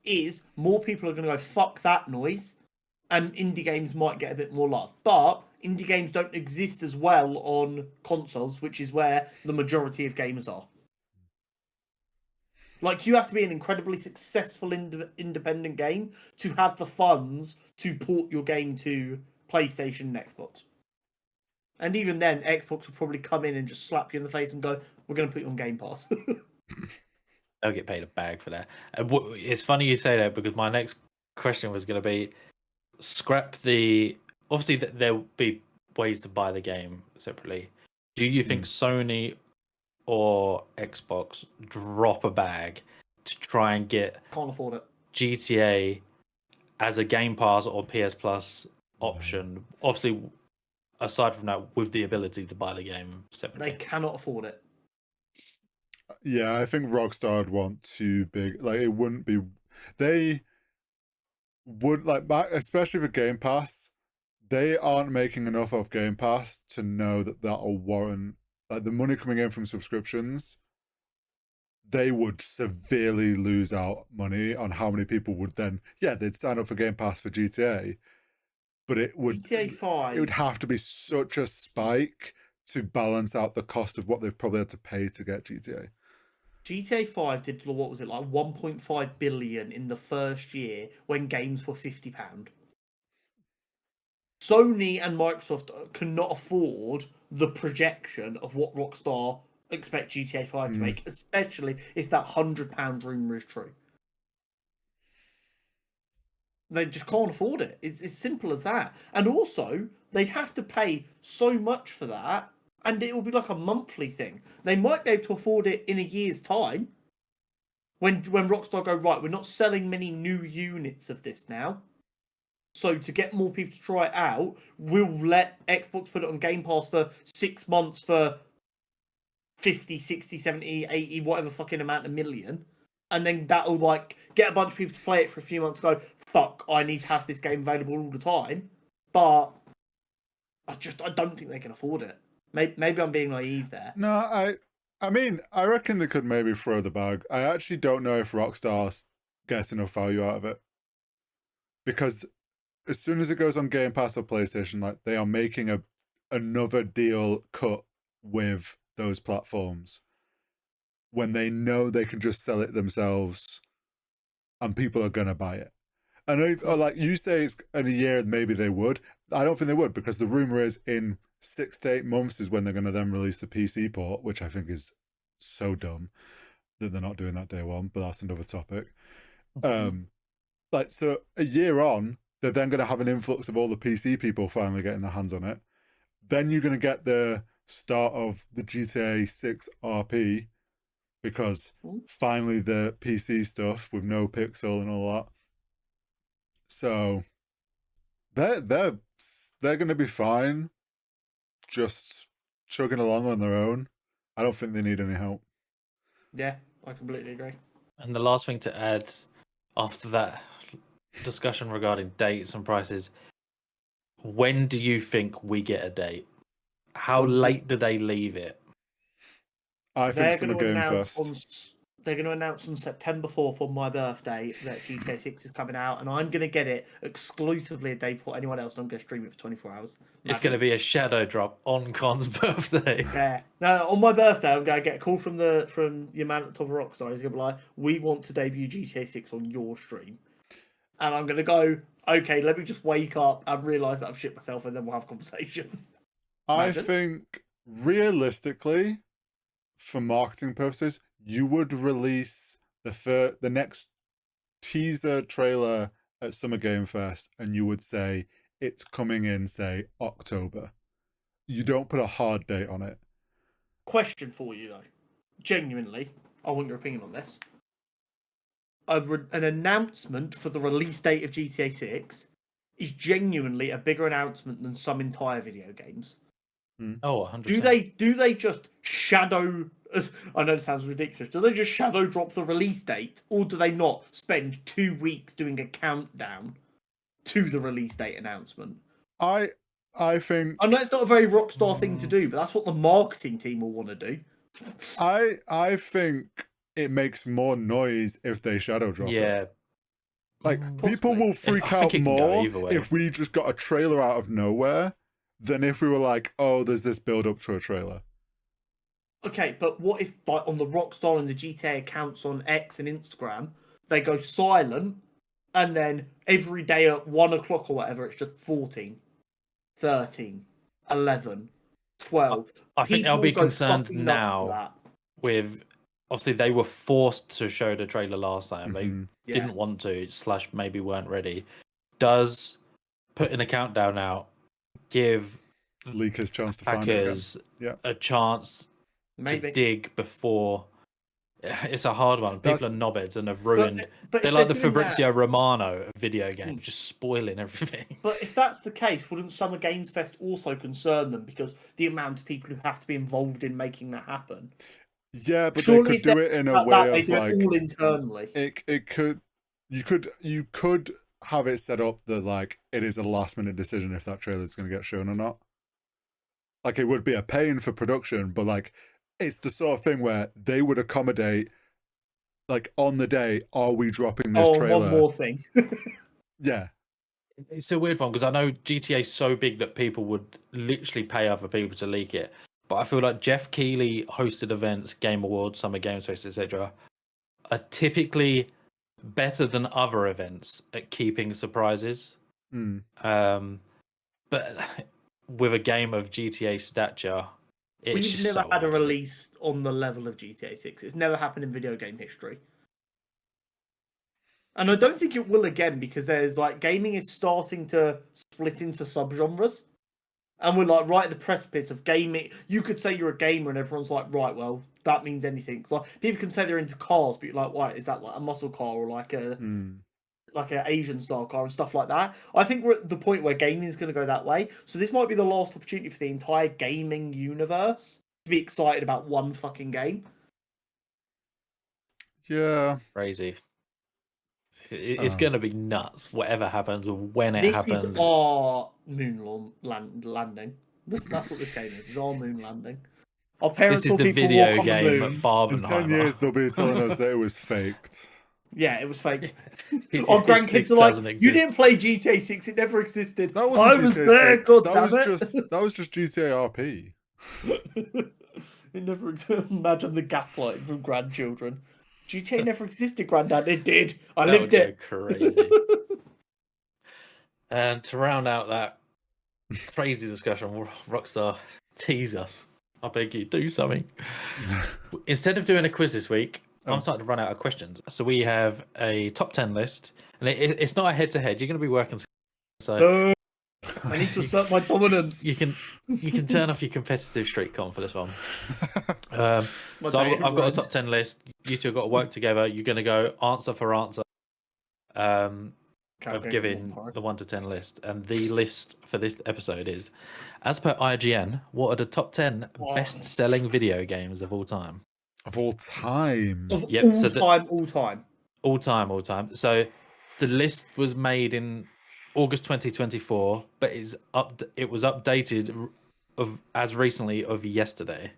Is more people are going to go fuck that noise, and indie games might get a bit more love. But indie games don't exist as well on consoles, which is where the majority of gamers are. Like, you have to be an incredibly successful independent game to have the funds to port your game to PlayStation and Xbox. And even then, Xbox will probably come in and just slap you in the face and go, we're going to put you on Game Pass. They'll get paid a bag for that. And it's funny you say that because my next question was going to be scrap the... Obviously, there'll be ways to buy the game separately. Do you think Sony or Xbox drop a bag to try and get Can't afford it. GTA as a Game Pass or PS Plus option? Obviously, aside from that, with the ability to buy the game separately. They cannot afford it. Yeah, I think Rockstar would want too big. Like, it wouldn't be... They would, like, especially with Game Pass, they aren't making enough of Game Pass to know that that'll warrant... Like, the money coming in from subscriptions, they would severely lose out money on how many people would then... Yeah, they'd sign up for Game Pass for GTA, but it would... GTA 5... It would have to be such a spike to balance out the cost of what they've probably had to pay to get GTA. GTA 5 did, what was it, like 1.5 billion in the first year when games were £50. Sony and Microsoft cannot afford the projection of what Rockstar expect GTA 5 to make, especially if that £100 rumour is true. They just can't afford it. It's as simple as that. And also, they'd have to pay so much for that, and it will be like a monthly thing. They might be able to afford it in a year's time. When Rockstar go, right, we're not selling many new units of this now. So to get more people to try it out, we'll let Xbox put it on Game Pass for 6 months for 50, 60, 70, 80, whatever fucking amount of million. And then that'll like get a bunch of people to play it for a few months and go, fuck, I need to have this game available all the time. But I don't think they can afford it. Maybe I'm being naive there. No, I mean, I reckon they could maybe throw the bag. I actually don't know if Rockstar gets enough value out of it. Because as soon as it goes on Game Pass or PlayStation, like they are making another deal cut with those platforms when they know they can just sell it themselves and people are gonna buy it. And like you say, it's in a year maybe they would. I don't think they would, because the rumor is in 6 to 8 months is when they're gonna then release the PC port, which I think is so dumb that they're not doing that day one. But that's another topic. Like, so a year on, they're then gonna have an influx of all the PC people finally getting their hands on it. Then you're gonna get the start of the GTA 6 RP, because finally the PC stuff with no pixel and all that. So they're going to be fine, just chugging along on their own. I don't think they need any help. Yeah, I completely agree. And the last thing to add after that discussion regarding dates and prices, when do you think we get a date? How late do they leave it? I think Summer Game Fest. They're going to announce on September 4th on my birthday that GTA 6 is coming out, and I'm going to get it exclusively a day before anyone else, and I'm going to stream it for 24 hours. It's going to be a shadow drop on Con's birthday. Yeah. No, on my birthday, I'm going to get a call from your man at the top of Rockstar. He's going to be like, we want to debut GTA 6 on your stream. And I'm going to go, okay, let me just wake up and realise that I've shit myself, and then we'll have a conversation. I think, realistically, for marketing purposes, you would release the next teaser trailer at Summer Game Fest, and you would say it's coming in, say, October. You don't put a hard date on it. Question for you, though. Genuinely, I want your opinion on this. An announcement for the release date of GTA 6 is genuinely a bigger announcement than some entire video games. Oh, 100%. Do they just shadow? I know it sounds ridiculous. Do they just shadow drop the release date, or do they not spend 2 weeks doing a countdown to the release date announcement? I think I know it's not a very Rockstar thing to do, but that's what the marketing team will want to do. I think it makes more noise if they shadow drop it. Like, people will freak out more if we just got a trailer out of nowhere than if we were like, oh, there's this build up to a trailer. Okay, but what if, like, on the Rockstar and the GTA accounts on X and Instagram, they go silent, and then every day at 1 o'clock or whatever, it's just 14, 13, 11, 12. I think they'll be concerned now with, obviously they were forced to show the trailer last time. They didn't want to, / maybe weren't ready. Does putting a countdown out give leakers chance to find it again? A chance to dig before? It's a hard one. People are knobheads and have ruined. They're like the Fabrizio Romano of video games, just spoiling everything. But if that's the case, wouldn't Summer Games Fest also concern them, because the amount of people who have to be involved in making that happen? Yeah, but surely they could do it in a way of like all internally. It could you could have it set up that like it is a last minute decision if that trailer is going to get shown or not. Like, it would be a pain for production, but like it's the sort of thing where they would accommodate, like, on the day, are we dropping this trailer? One more thing. Yeah. It's a weird one, because I know GTA is so big that people would literally pay other people to leak it. But I feel like Jeff Keighley hosted events, Game Awards, Summer Games Fest, etc., are typically better than other events at keeping surprises. But with a game of GTA stature, we've never had a release on the level of GTA 6. It's never happened in video game history. And I don't think it will again, because there's like gaming is starting to split into subgenres. And we're like right at the precipice of gaming. You could say you're a gamer and everyone's like, right, well, that means anything. Like, people can say they're into cars, but you're like, why is that like a muscle car or like an Asian style car and stuff like that? I think we're at the point where gaming is going to go that way. So this might be the last opportunity for the entire gaming universe to be excited about one fucking game. Yeah. Crazy. It's going to be nuts, whatever happens, when it happens. This is our moon landing. That's what this game is. It's our moon landing. Our parents This is saw the people video walk on the game moon. In Barbenheimer. 10 years, they'll be telling us that it was faked. Yeah, it was faked. GTA Our grandkids 6 are like, doesn't "You exist." didn't play GTA 6. It never existed." That wasn't I was GTA there. 6. God That damn was it. just GTA RP. It never existed. Imagine the gaslighting from grandchildren. GTA never existed, Granddad. It did. I That lived would it. go crazy. And to round out that crazy discussion, Rockstar, tease us. I beg you, do something. Instead of doing a quiz this week, I'm starting to run out of questions. So we have a top 10 list, and it's not a head-to-head. You're going to be working. So I need to assert my dominance. you can turn off your competitive streak on for this one. So I've got a top 10 list. You two have got to work together. You're going to go answer for answer. Of giving the 1 to 10 list, and the list for this episode is, as per IGN, what are the top 10 best-selling video games of all time? Of all time. All time. So the list was made in August 2024, but it was updated as recently of yesterday.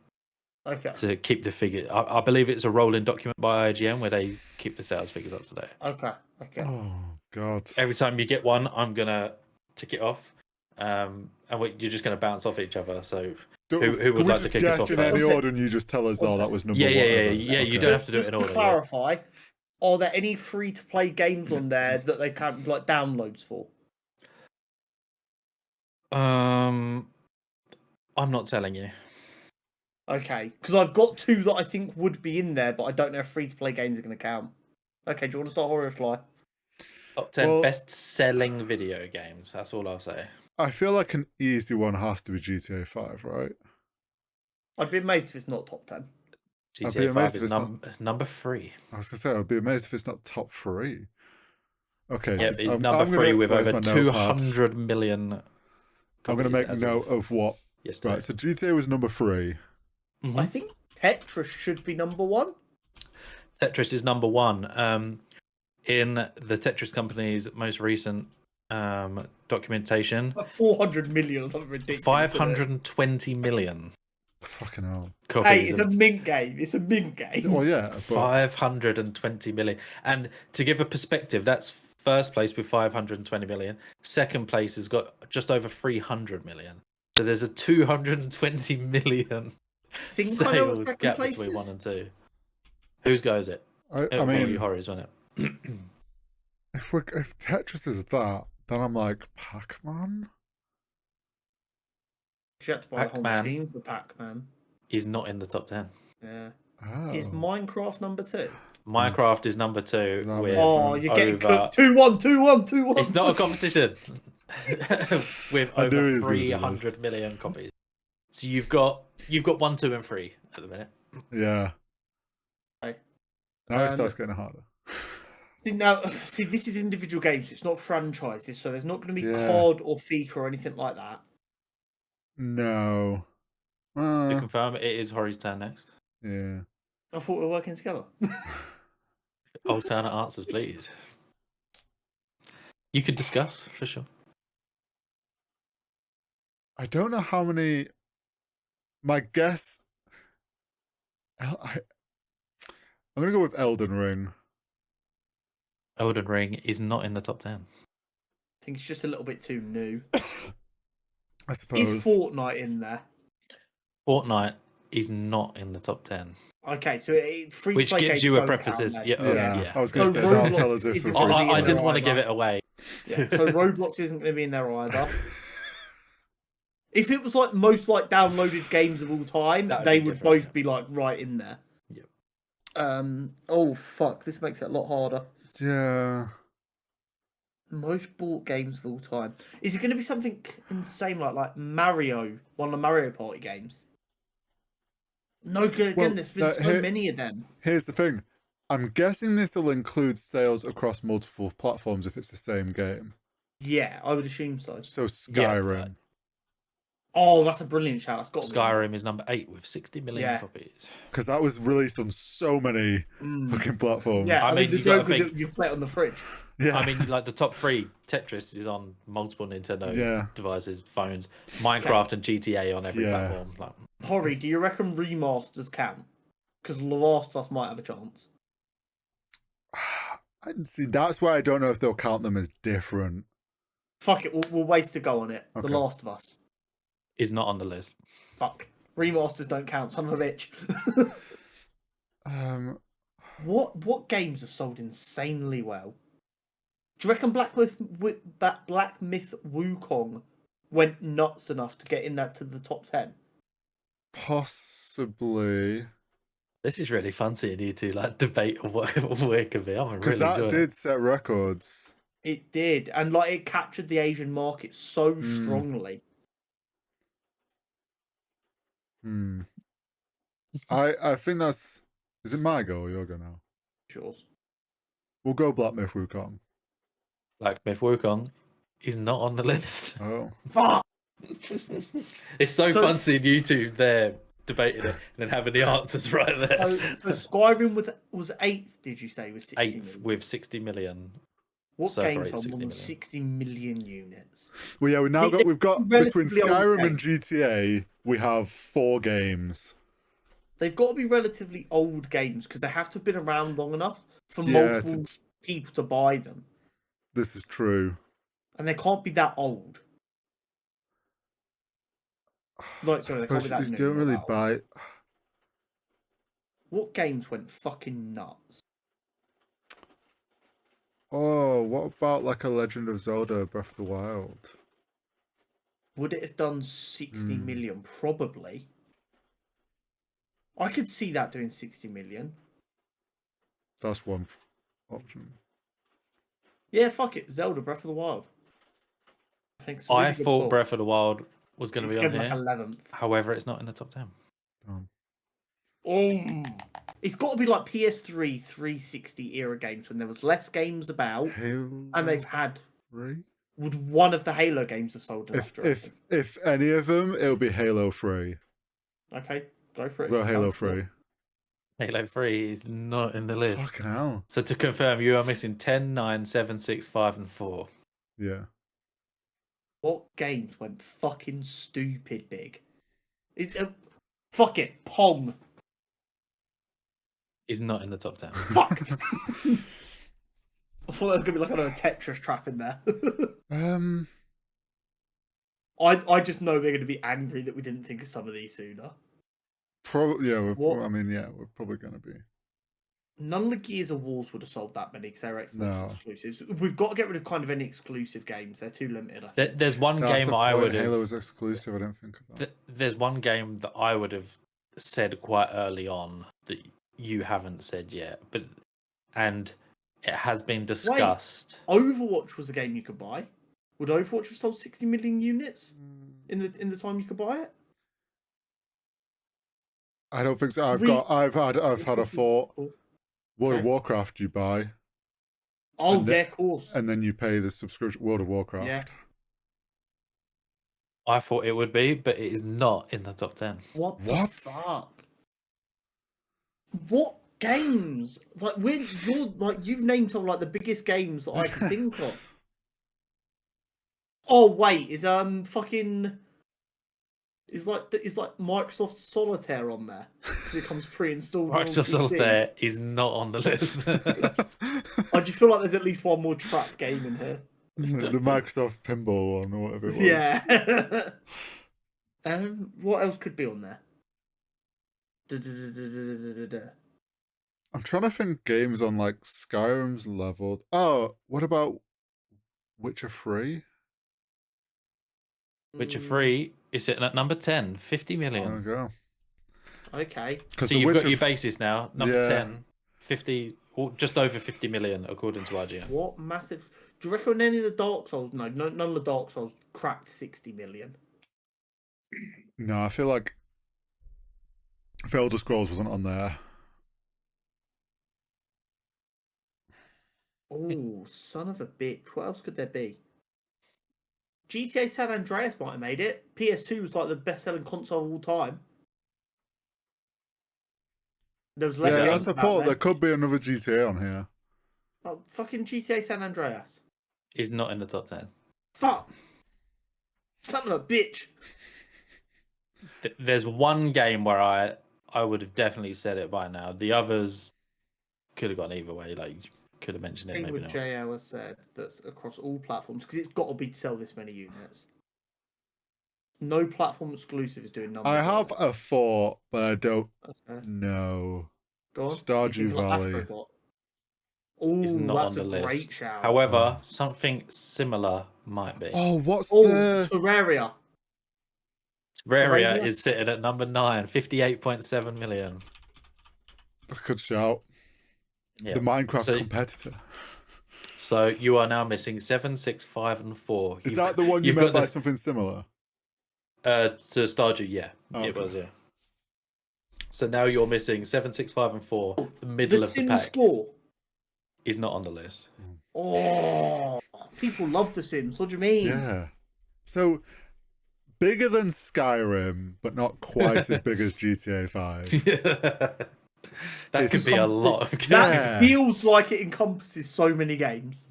Okay. To keep the figure, I believe it's a rolling document by IGN where they keep the sales figures up to date. Okay. Oh God! Every time you get one, I'm gonna tick it off, and you're just gonna bounce off each other. So who would like to kick us off? In any order, and you just tell us, "Oh, that was number one." Yeah. Okay. You don't have to do it in order. To clarify, are there any free-to-play games on there that they can't like downloads for? I'm not telling you. Okay, because I've got 2 that I think would be in there, but I don't know if free-to-play games are going to count. Okay, do you want to start horror fly? Top 10 best-selling video games. That's all I'll say. I feel like an easy one has to be GTA 5, right? I'd be amazed if it's not top 10. GTA 5 is number 3. I was going to say, I'd be amazed if it's not top 3. Okay. Yep, it's number 3 with over 200 million. I'm going to make note of what. Yesterday. Right, so GTA was number 3. Mm-hmm. I think Tetris should be number 1. Tetris is number 1. In the Tetris company's most recent documentation, 400 million or something ridiculous. 520 million. Fucking hell. Hey, it's a mint game. It's a mint game. Well, yeah. But... 520 million. And to give a perspective, that's first place with 520 million. Second place has got just over 300 million. So there's a 220 million sales gap between 1 and 2. Whose go is it? I mean, Horrors, wasn't it? if Tetris is that, then I'm like Pac-Man. You had to buy a whole machine for Pac-Man. He's not in the top 10. Yeah. Oh. Is Minecraft number 2? Minecraft is number 2. You're getting cooked. 2-1. It's not a competition. With over 300 million copies. So you've got 1, 2, and 3 at the minute. Yeah. Okay. Now it starts getting harder. See, this is individual games. It's not franchises, so there's not going to be COD or FIFA or anything like that. No. To confirm, it is Horry's turn next. Yeah. I thought we were working together. Alternate answers, please. You could discuss, for sure. I don't know how many... My guess... I'm going to go with Elden Ring. Elden Ring is not in the top 10. I think it's just a little bit too new. I suppose. Is Fortnite in there? Fortnite is not in the top 10. Okay, so which gives you a preface. Yeah. I was going to say that'll tell us if I didn't want to give it away. Yeah, so Roblox isn't going to be in there either. If it was like most like downloaded games of all time, they would both be like right in there. Yep. Oh fuck, this makes it a lot harder. Yeah. Most bought games of all time. Is it going to be something insane like Mario, one of the Mario Party games? No, again, there's been so many of them. Here's the thing. I'm guessing this will include sales across multiple platforms if it's the same game. Yeah, I would assume so. So Skyrim. Oh, that's a brilliant shout. That's got Skyrim is number 8 with 60 million Yeah. copies. Because that was released on so many fucking platforms. Yeah, I mean, the you gotta joke was think- that you play it on the fridge. Yeah. I mean, like the top 3, Tetris is on multiple Nintendo Yeah. devices, phones, Minecraft and GTA on every Yeah. platform. Like, Horry, do you reckon remasters count? Because The Last of Us might have a chance. I see. That's why I don't know if they'll count them as different. Fuck it, we'll waste to go on it. Okay. The Last of Us. is not on the list. Fuck. Remasters don't count, son of a bitch. What games have sold insanely well? Do you reckon Black Myth Wukong went nuts enough to get in that to the top 10? Possibly. This is really fun seeing you two like debate on what it could be. I'm Because really that did set records. It did, and like it captured the Asian market so strongly. I think that's. Is it my go or your go now? Sure. We'll go Black Myth Wukong. Black Myth Wukong is not on the list. Oh. Fuck. It's so fun seeing you two there debating it and then having the answers right there. So Skyrim was 8th, did you say? Was 60 8th million? with 60 million. What circa game 8, sold 60 more than million. 60 million units? Well, yeah, we've got between relatively old Skyrim and games. GTA, we have 4 games. They've got to be relatively old games because they have to have been around long enough for Yeah, multiple people to buy them. This is true. And they can't be that old. Like, sorry, they can't be that You new. don't or really that old. buy. What games went fucking nuts? Oh, what about like a Legend of Zelda Breath of the Wild? Would it have done 60 million? Probably. I could see that doing 60 million. That's one option. Yeah, fuck it. Zelda Breath of the Wild. I think it's a really I good thought call. Breath of the Wild was going to be on like here. 11th. However, it's not in the top 10. It's got to be like PS3 360 era games when there was less games about, Halo and they've had. 3? Would one of the Halo games have sold enough? If any of them, it'll be Halo 3. Okay, go for it. Go Halo 3. Halo 3 is not in the list. Fucking hell. So to confirm, you are missing 10, 9, 7, 6, 5, and 4. Yeah. What games went fucking stupid big? Fuck it, Pong. Is not in the top 10. Fuck. I thought there was gonna be like another Tetris trap in there. I just know they're gonna be angry that we didn't think of some of these sooner. Probably, yeah. What? We're probably gonna be. None of the Gears of Wars would have sold that many because they're exclusives. We've got to get rid of kind of any exclusive games. They're too limited, I think. There's one game I would have. Halo was exclusive. I don't think of that. There's one game that I would have said quite early on that you haven't said yet, and it has been discussed. Wait, Overwatch was a game you could buy. Would Overwatch have sold 60 million units in the time you could buy it? I don't think so. I've had a thought. World of Warcraft you buy. Oh, yeah, of course. And then you pay the subscription. World of Warcraft. Yeah. I thought it would be, but it is not in the top 10. What the fuck? What games? Like you've named some like the biggest games that I can think of. Oh wait, is fucking is like Microsoft Solitaire on there because it comes pre-installed. Microsoft Solitaire is not on the list. I just feel like there's at least one more trap game in here. The Microsoft Pinball one or whatever it was. Yeah. What else could be on there? I'm trying to think games on like Skyrim's level. Oh, what about Witcher 3? Witcher 3 is sitting at number 10, 50 million. There we go. Okay. So you've got your basis now, number 10, 50, or just over 50 million according to IGN. What massive... Do you reckon any of the Dark Souls... No, none of the Dark Souls cracked 60 million. No, I feel like if Elder Scrolls wasn't on there. Oh, son of a bitch. What else could there be? GTA San Andreas might have made it. PS2 was like the best-selling console of all time. There was less Yeah, games that's a out port. there. There could be another GTA on here. Oh, fucking GTA San Andreas. He's not in the top 10. Fuck. Son of a bitch. There's one game where I would have definitely said it by now. The others could have gone either way. Like, you could have mentioned it, Thing maybe with not. JL has said that's across all platforms because it's got to be to sell this many units. No platform exclusive is doing numbers. I like have that. a thought, but I don't Okay. know. Go on. Stardew Valley. Astrobot. It's Oh, not that's on a the great list. shout. However, something similar might be. Oh, what's Oh, the... Terraria. Terraria Terraria? is sitting at number 9, 58.7 million. Good shout. Yeah. The Minecraft So- competitor. So you are now missing 7, 6, 5, and 4. Is that the one you you've meant got by something similar? to Stardew? Yeah, Okay. it was. Yeah. So now you're missing 7, 6, 5, and 4. The middle The of the Sims pack 4. is not on the list. Oh, people love The Sims. What do you mean? Yeah. So, bigger than Skyrim, but not quite as big as GTA 5. That could be a lot of games. That feels like it encompasses so many games.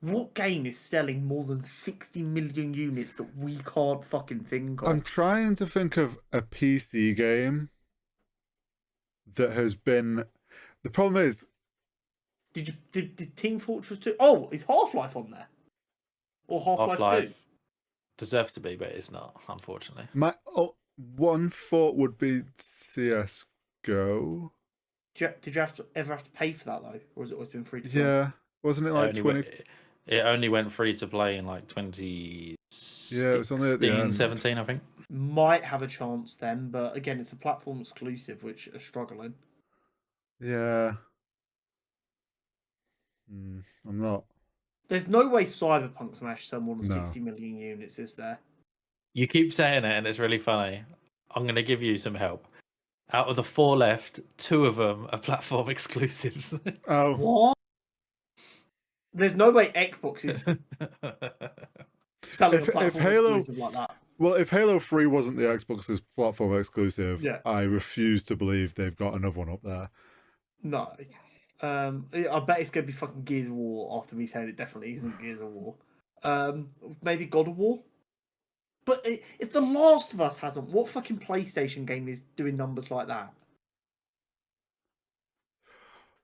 What game is selling more than 60 million units that we can't fucking think of? I'm trying to think of a PC game that has been... The problem is... Did Team Fortress 2... Oh, is Half-Life on there? Or Half-Life 2? Deserves to be, but it's not, unfortunately. My one thought would be CSGO. Did you ever have to pay for that, though? Or has it always been free to play? Yeah. Wasn't it like 20... It only went free to play in like 2016, Yeah, it was only at the end. 17, I think. Might have a chance then, but again, it's a platform exclusive, which are struggling. Yeah. I'm not... There's no way Cyberpunk's managed to sell more than No. 60 million units, is there? You keep saying it, and it's really funny. I'm going to give you some help. Out of the 4 left, 2 of them are platform exclusives. Oh. What? There's no way Xbox is selling a platform exclusive like that. Well, if Halo 3 wasn't the Xbox's platform exclusive, Yeah. I refuse to believe they've got another one up there. No. I bet it's going to be fucking Gears of War after me saying it definitely isn't Gears of War. Maybe God of War? But if The Last of Us hasn't, what fucking PlayStation game is doing numbers like that?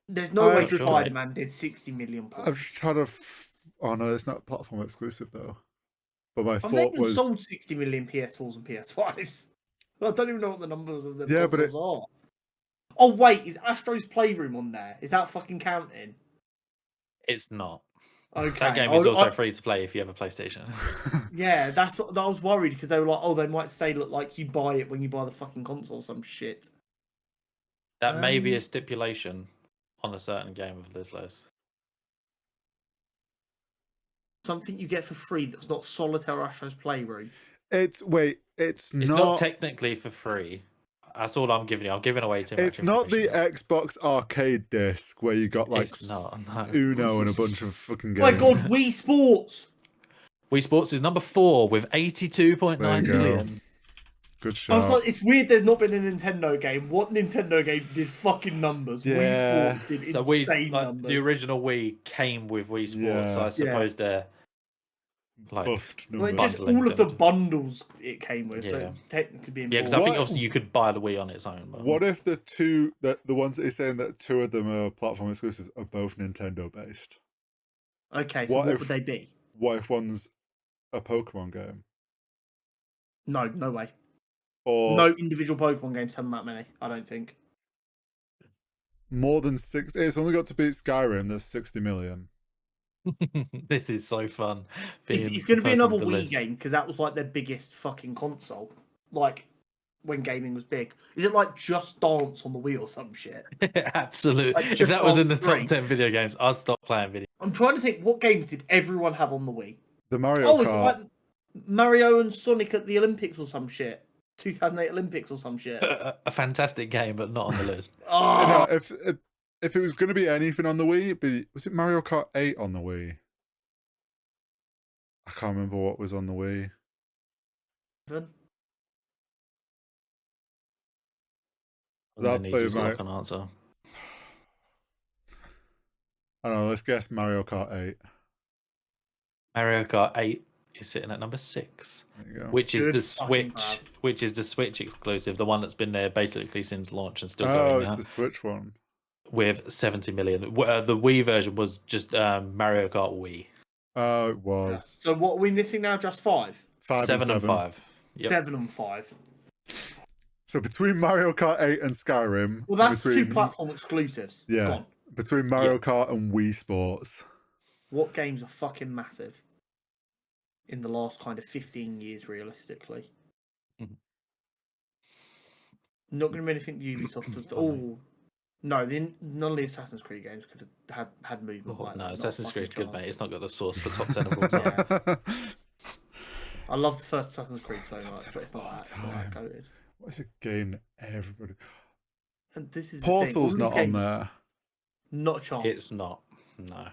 There's no way Spider-Man did 60 million points. I've just tried to... Oh, no, it's not platform exclusive, though. But my They thought even was... sold 60 million PS4s and PS5s. I don't even know what the numbers of the consoles are. Oh, wait, is Astro's Playroom on there? Is that fucking counting? It's not. Okay. That game is also free to play if you have a PlayStation. Yeah, that's what I was worried because they were like, oh, they might say, look, like you buy it when you buy the fucking console, some shit. That may be a stipulation on a certain game of this list. Something you get for free that's not Solitaire Astro's Playroom. It's not technically for free. That's all I'm giving you. I'm giving away too much. It's not the Xbox arcade disc where you got like Uno and a bunch of fucking games. Oh my god, Wii Sports! Wii Sports is number 4 with 82.9 million. Good shot. I was like, it's weird there's not been a Nintendo game. What Nintendo game did fucking numbers? Yeah. Wii Sports did insane numbers. The original Wii came with Wii Sports, so I suppose they're like buffed numbers. Well, just all of the bundles it came with, so technically being because I think obviously you could buy the Wii on its own. But... What if the ones that you're saying that 2 of them are platform exclusives are both Nintendo based? Okay, so what would they be? What if one's a Pokemon game? No way. Or no individual Pokemon game selling that many, I don't think. More than 6. It's only got to beat Skyrim. That's 60 million. This is so fun. It's going to be another Wii game because that was like their biggest fucking console. Like when gaming was big. Is it like Just Dance on the Wii or some shit? Absolutely. Like if that was in the top 10 video games, I'd stop playing video. I'm trying to think, what games did everyone have on the Wii? The Mario Kart. Is it like Mario and Sonic at the Olympics or some shit? 2008 Olympics or some shit. A fantastic game, but not on the list. No, if it was going to be anything on the Wii, was it Mario Kart 8 on the Wii? I can't remember what was on the Wii. Even? And then That need be you to my- lock an answer. I don't know. Let's guess Mario Kart 8. Mario Kart 8 is sitting at number 6, There you go. which is Good the fucking Switch, grab. which is the Switch exclusive, the one that's been there basically since launch and still Oh, going it's now, the Switch one. with 70 million. The Wii version was just Mario Kart Wii. Oh, it was. So what are we missing now? Just 5? 5 7 and and 7. 5. Yep. 7 and 5. So between Mario Kart 8 and Skyrim. Well, that's between, 2 platform exclusives. Yeah. Gone. Between Mario Kart and Wii Sports. What games are fucking massive in the last kind of 15 years, realistically? Mhm. Not going to be anything Ubisoft does. Oh, no, none of the Assassin's Creed games could have had movement like No, that. Assassin's Creed good, mate. Chance. It's not got the source for top 10 of all time. I love the first Assassin's Creed so Top much, 10 but it's of not all that. It's not that time. goated. What is a game that everybody... And this is Portal's the thing. not on there. Not a chance. It's not. No.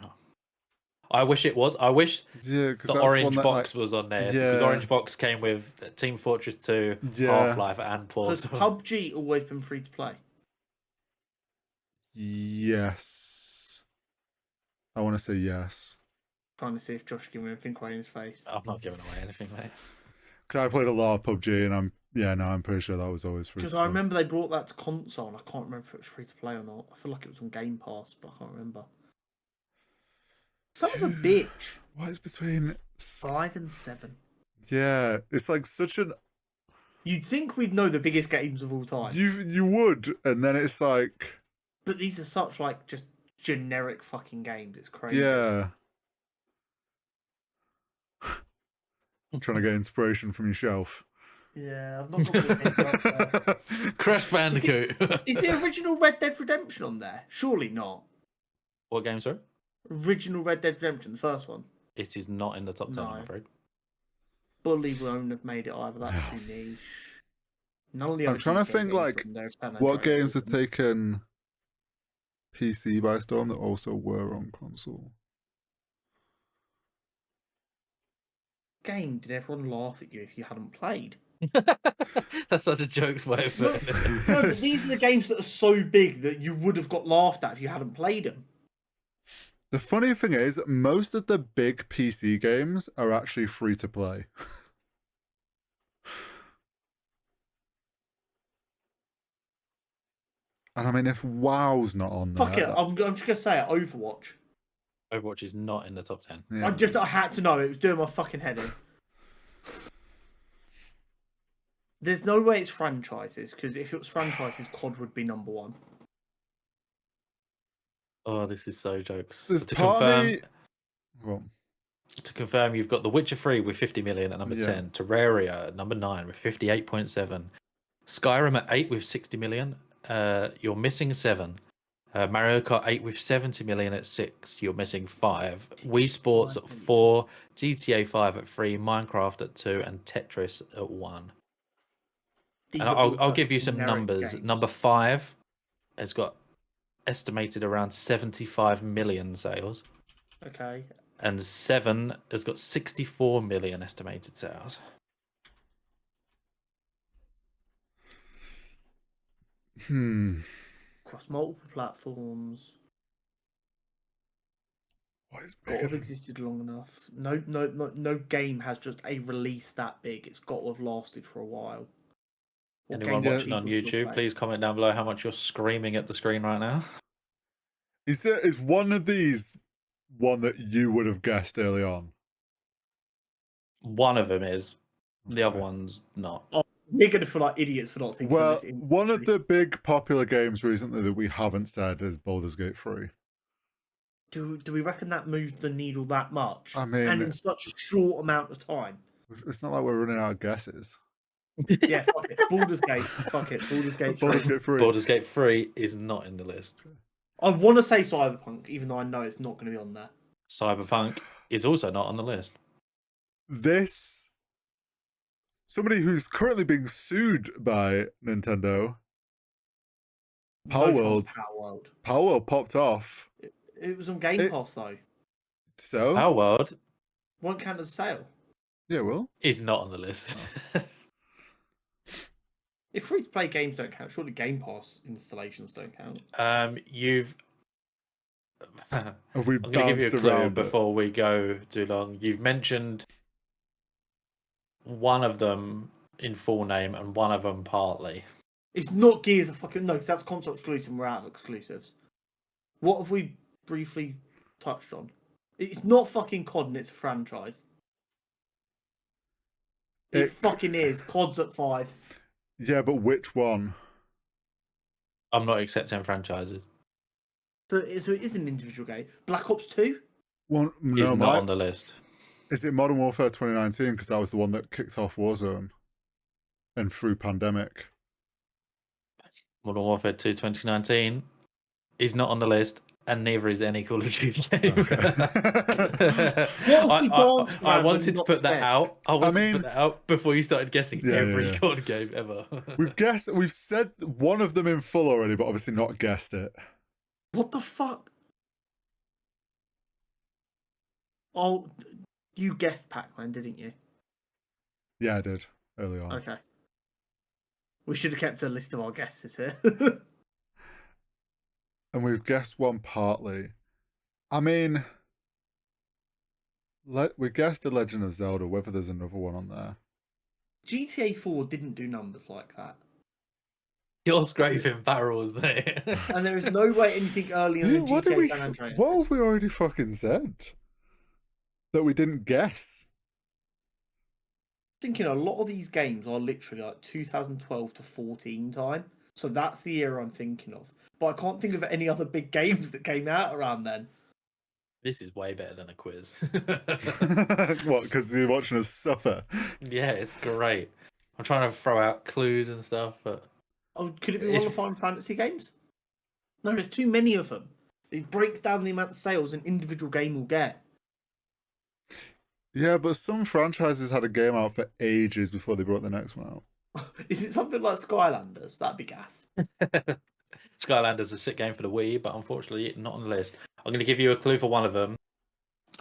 I wish it was. I wish Yeah, because the Orange Box was on there, because Yeah. Orange Box came with Team Fortress 2, Yeah. Half-Life, and Has Portal. PUBG always been free to play? Yes. I want to say yes. Trying to see if Josh can think away in his face. I'm not giving away anything, mate. Because I played a lot of PUBG, and I'm pretty sure that was always free. Because I remember they brought that to console, and I can't remember if it was free to play or not. I feel like it was on Game Pass, but I can't remember. Son of a bitch. What is between 5 and 7. Yeah, it's like such an... You'd think we'd know the biggest games of all time. You would, and then it's like... But these are such, like, just generic fucking games. It's crazy. Yeah. Trying to get inspiration from your shelf. Yeah, I've not got the heads up there. Crash Bandicoot. Is the original Red Dead Redemption on there? Surely not. What game, sorry? Original Red Dead Redemption, the first one. It is not in the top 10, No. I'm afraid. Bully won't have made it either. That's too niche. None of the I'm other trying to GTA think, games like, are on there. San what Andreas games have isn't. taken PC by storm that also were on console? Game, did everyone laugh at you if you hadn't played? That's such a joke's way of putting it. No, but these are the games that are so big that you would have got laughed at if you hadn't played them. The funny thing is, most of the big PC games are actually free to play. And I mean, if WoW's not on there... Fuck it, I'm just gonna say it. Overwatch. Overwatch is not in the top 10. Yeah. I had to know. It was doing my fucking head in. There's no way it's franchises, because if it was franchises, COD would be number 1. Oh, this is so jokes. There's To part of confirm, me... Well, to confirm, you've got The Witcher 3 with 50 million at number Yeah. 10, Terraria at number 9 with 58.7, Skyrim at 8 with 60 million, you're missing 7, Mario Kart 8 with 70 million at 6, you're missing 5, Wii Sports at 4, GTA 5 at 3, Minecraft at 2, and Tetris at 1. These And are all I'll such give you some generic numbers. games. Number 5 has got estimated around 75 million sales, Okay. and 7 has got 64 million estimated sales. Across multiple platforms. what is Got to have big? existed long enough. No game has just a release that big. It's got to have lasted for a while. What Anyone games are watching on people still YouTube, playing? please comment down below how much you're screaming at the screen right now. Is one of these one that you would have guessed early on? One of them is. The other Okay. one's not. We're going to feel like idiots for not thinking Well, of this. one of the big popular games recently that we haven't said is Baldur's Gate 3. Do we reckon that moved the needle that much? I mean- and in such a short amount of time. It's not like we're running out of guesses. Yeah, fuck it. Baldur's Gate. Fuck it. Baldur's Gate. Baldur's 3. Gate 3. Baldur's Gate 3 is not in the list. I want to say Cyberpunk, even though I know it's not going to be on there. Cyberpunk is also not on the list. This... Somebody who's currently being sued by Nintendo. Power No chance World. Power World. Power popped off. It was on Game It- Pass though. So? Our World Won't count as a sale. Yeah, well. Is not on the list. If free-to-play games don't count, surely Game Pass installations don't count. You've. Have I'm we going to give you a bounced clue around it? before we go too long. You've mentioned one of them in full name and one of them partly. It's not Gears of fucking no, because that's console exclusive and we're out of exclusives. What have we briefly touched on? It's not fucking COD and it's a franchise. It fucking is. COD's at 5. Yeah, but which one? I'm not accepting franchises. So it is an individual game. Black Ops 2? One, Is no, not on the list. Is it Modern Warfare 2019? Because that was the one that kicked off Warzone and through pandemic. Modern Warfare 2 2019 is not on the list, and neither is any Call of Duty game. Okay. I wanted to put that out. I wanted to put that out before you started guessing every COD game ever. We've said one of them in full already, but obviously not guessed it. What the fuck? Oh, you guessed Pac-Man, didn't you? Yeah, I did early on. Okay. We should have kept a list of our guesses here. And we've guessed one partly. I mean, we guessed The Legend of Zelda, whether there's another one on there. GTA 4 didn't do numbers like that. You're scraping barrels there. And there is no way anything earlier than GTA San Andreas. What have we already fucking said? That we didn't guess? Thinking a lot of these games are literally like 2012 to 14 time. So that's the era I'm thinking of. But I can't think of any other big games that came out around then. This is way better than a quiz. What, because you're watching us suffer? Yeah, it's great. I'm trying to throw out clues and stuff, but... Oh, could it be one of the Final Fantasy games? No, there's too many of them. It breaks down the amount of sales an individual game will get. Yeah, but some franchises had a game out for ages before they brought the next one out. Is it something like Skylanders? That'd be gas. Skylanders is a sick game for the Wii, but unfortunately not on the list. I'm going to give you a clue for one of them.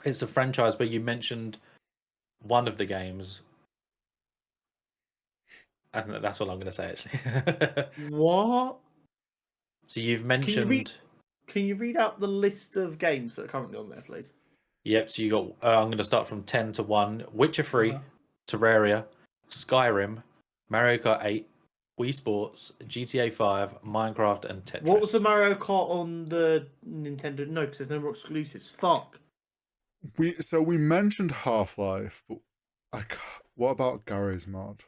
It's a franchise where you mentioned one of the games. And that's all I'm going to say, actually. What? So you've mentioned... Can you read out the list of games that are currently on there, please? Yep, so you got... I'm going to start from 10 to 1. Witcher 3, Terraria, Skyrim, Mario Kart 8, Wii Sports, GTA 5, Minecraft, and Tetris. What was the Mario Kart on the Nintendo? No, because there's no more exclusives. Fuck. We mentioned Half-Life, but what about Gary's mod?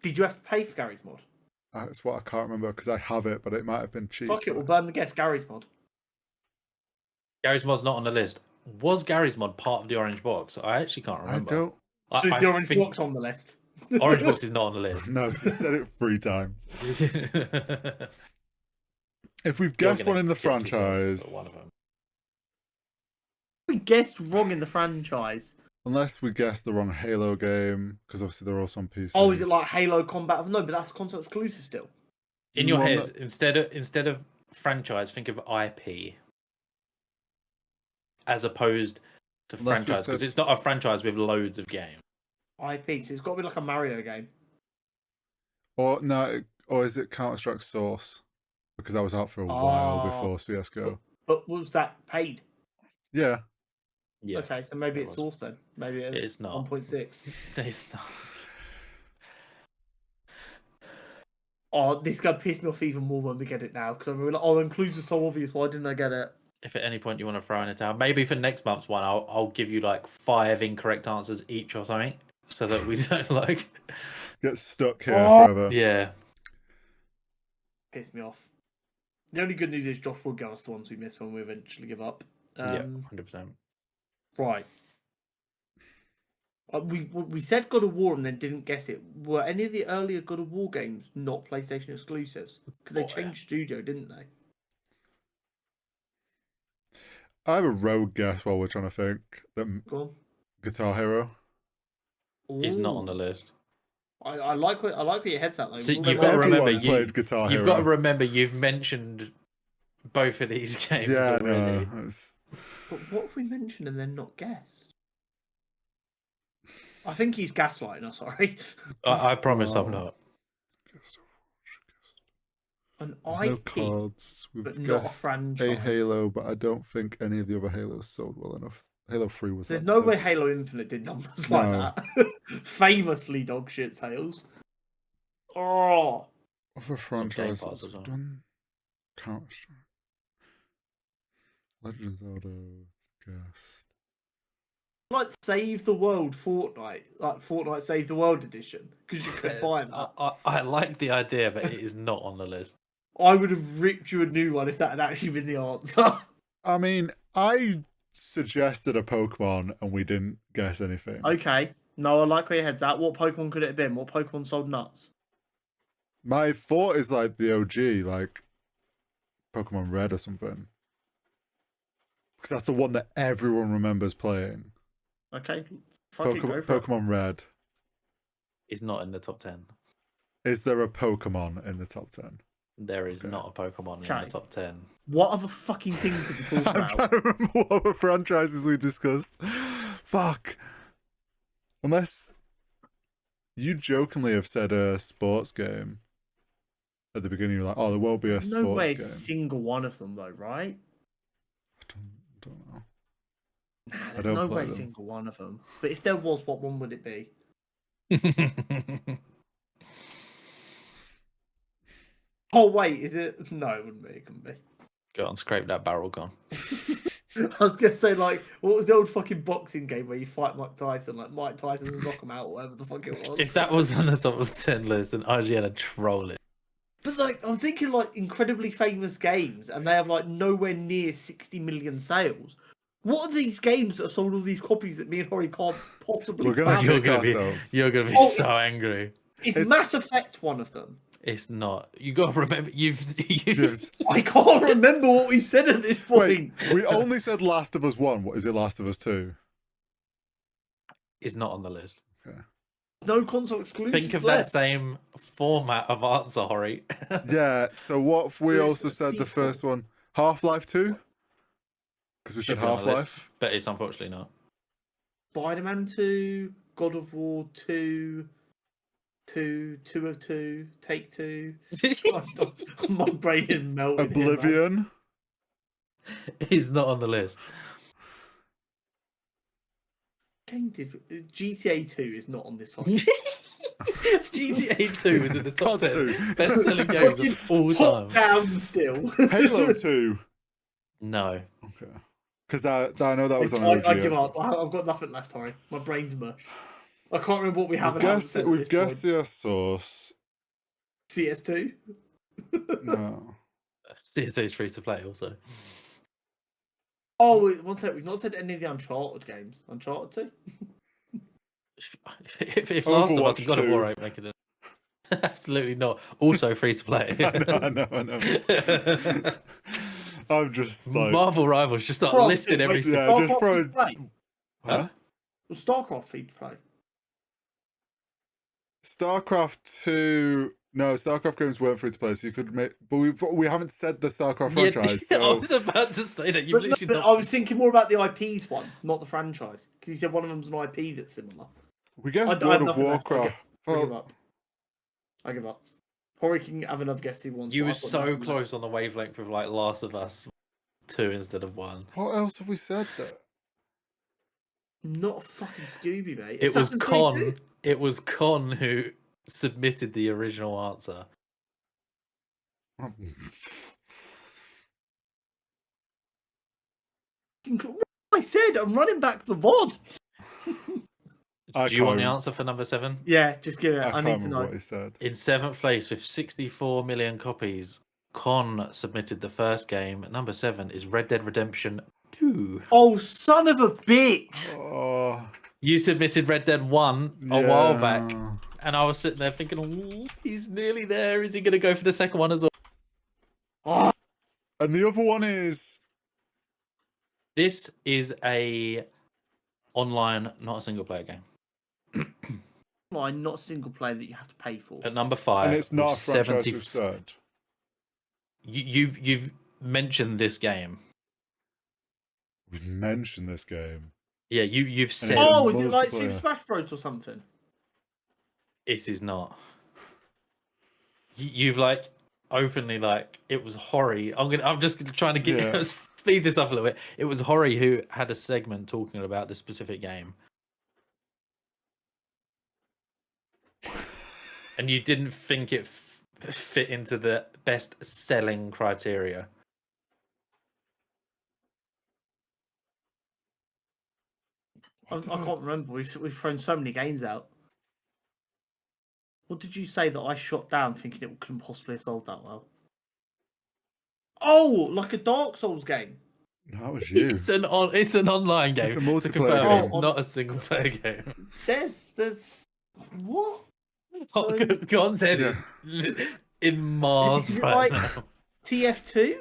Did you have to pay for Gary's mod? That's what I can't remember because I have it, but it might have been cheap. Fuck it, we'll burn the guess. Gary's mod. Gary's mod's not on the list. Was Gary's mod part of the orange box? I actually can't remember. I don't. So is the orange box on the list? Orange box is not on the list. No, you said it 3 times. If we've guessed one in the franchise, one of them. We guessed wrong in the franchise. Unless we guessed the wrong Halo game, because obviously they're also on PC. Oh, is it like Halo Combat? No, but that's console exclusive still. In your head, instead of franchise, think of IP. As opposed to franchise, because it's not a franchise with loads of games. IP, so it's got to be like a Mario game. Or no, or is it Counter-Strike Source? Because that was out for a while before CS:GO. But was that paid? Yeah. Yeah. Okay, so maybe it's Source then. Maybe it's not 1.6. It's not. Oh, this is gonna piss me off even more when we get it now because I'm like, oh, includes are so obvious. Why didn't I get it? If at any point you want to throw in a town, maybe for next month's one, I'll give you like 5 incorrect answers each or something, so that we don't like get stuck here forever. Yeah. Piss me off. The only good news is Josh will give us the ones we miss when we eventually give up. Yeah, 100%. Right. We said God of War and then didn't guess it. Were any of the earlier God of War games not PlayStation exclusives? Because they changed studio, didn't they? I have a rogue guess while we're trying to think. Go on. Guitar Hero is not on the list. I like where your head's at. Though. So you've got to remember played Guitar Hero. You've got to remember you've mentioned both of these games already. No, But what have we mentioned and then not guessed? I think he's gaslighting us, sorry. I promise I'm not. An There's IP, no cards. but We've not a guessed franchise. a Halo, but I don't think any of the other Halos sold well enough. Halo 3 was There's like no way 30. Halo Infinite did numbers No. like that. Famously dog shit sales. Oh. Other Game franchises Pass as well. done Counter-Strike. Legends Auto, guess. Like Save the World Fortnite, like Fortnite Save the World edition, because you could buy that. I like the idea, but it is not on the list. I would have ripped you a new one if that had actually been the answer. I mean, I suggested a Pokemon and we didn't guess anything. Okay. No, I like where your head's at. What Pokemon could it have been? What Pokemon sold nuts? My thought is like the OG, like Pokemon Red or something. Because that's the one that everyone remembers playing. Okay. Fuck it, go for it. Pokemon Red. It's not in the top 10. Is there a Pokemon in the top 10? There is not a Pokemon in the top 10. What other fucking things did we talk I'm about? trying to remember what other franchises we discussed. Fuck. Unless you jokingly have said a sports game at the beginning. You're like, oh, there won't be a There's sports no way game. a single one of them, though, right? I don't know. Nah, I there's don't no play way a them. single one of them. But if there was, what one would it be? Oh, wait, is it? No, it wouldn't be. It couldn't be. Go on, scrape that barrel gone. I was going to say, like, what was the old fucking boxing game where you fight Mike Tyson? Like, Mike Tyson's knock him out or whatever the fuck it was. If that was on the top of 10 list, then IGN would troll it. But, like, I'm thinking, like, incredibly famous games, and they have, like, nowhere near 60 million sales. What are these games that have sold all these copies that me and Hori can't possibly We're gonna fathom? You're gonna be Oh, so angry. Is Mass Effect one of them? It's not. You gotta remember, Yes. I can't remember what we said at this point. Wait, we only said Last of Us 1. What is it, Last of Us 2? It's not on the list. Okay. No console exclusives Think of left. that same format of answer, Hori. Yeah, so what if we There's also a said the sequel. first one? Half-Life 2? Because we said Should be on the list, Half-Life. but it's unfortunately not. Spider-Man 2, God of War 2, 2 of 2, Take 2. My brain is melting. Oblivion. It's not on the list. GTA 2 is not on this fucking. GTA 2 is in the top COD 10 2. best-selling games of all time. Top down still. Halo 2. No. Okay. Because I know that was on I OG. give up. I've got nothing left, Tori. My brain's mush. I can't remember what we have. We've guessed the source. CS2. No. CS2 is free to play also. Oh, one sec. We've not said any of the Uncharted games. Uncharted 2? If Last of Us Overwatch and God of 2. War ain't making it. Absolutely not. Also free to play. I know. I'm just like... Marvel Rivals just start Bro, listing every wait, Yeah, Starcraft just throw free it... to play? Huh? Was StarCraft free to play? StarCraft 2... No, StarCraft games weren't free to play, so you could make... But we haven't said the StarCraft franchise, I so... was about to say that. You've literally But not... I was thinking more about the IPs one, not the franchise. Because he said one of them's an IP that's similar. We guessed I have World of nothing left. Warcraft. I give up. I give up. Hori can have another guess he wants. You but were I've got so nothing close left. on the wavelength with like Last of Us 2 instead of 1. What else have we said that? I'm not a fucking Scooby, mate. It was Assassin's Creed 2? Con. It was Con who submitted the original answer. I said I'm running back the VOD. Do you want the answer for number 7? Yeah, just give it. I I can't need to remember know. what he said. In 7th place with 64 million copies, Con submitted the first game. At number 7 is Red Dead Redemption 2. Oh, son of a bitch! Oh, You submitted Red Dead 1 a while back, yeah. and I was sitting there thinking, "Ooh, he's nearly there. Is he going to go for the second one as well?" Oh, And the other one is... This is a online, not a single player game. not a single player that you have to pay for. At number 5, And it's not a with franchise 70 we've said. You've mentioned this game. We've mentioned this game. Yeah, you've said Oh, is it like multiplayer. Super Smash Bros or something? it is not. You've like openly like it was Hori. I'm just trying to get Yeah. speed this up a little bit. It was Hori who had a segment talking about this specific game. And you didn't think it fit into the best selling criteria. I can't remember. We've thrown so many games out. What did you say that I shot down thinking it couldn't possibly have sold that well? Oh, like a Dark Souls game. That was you. It's an online game. It's a multiplayer to confirm, game. It's not a single player game. There's what? So, God's head is in Mars is it right like now. TF2?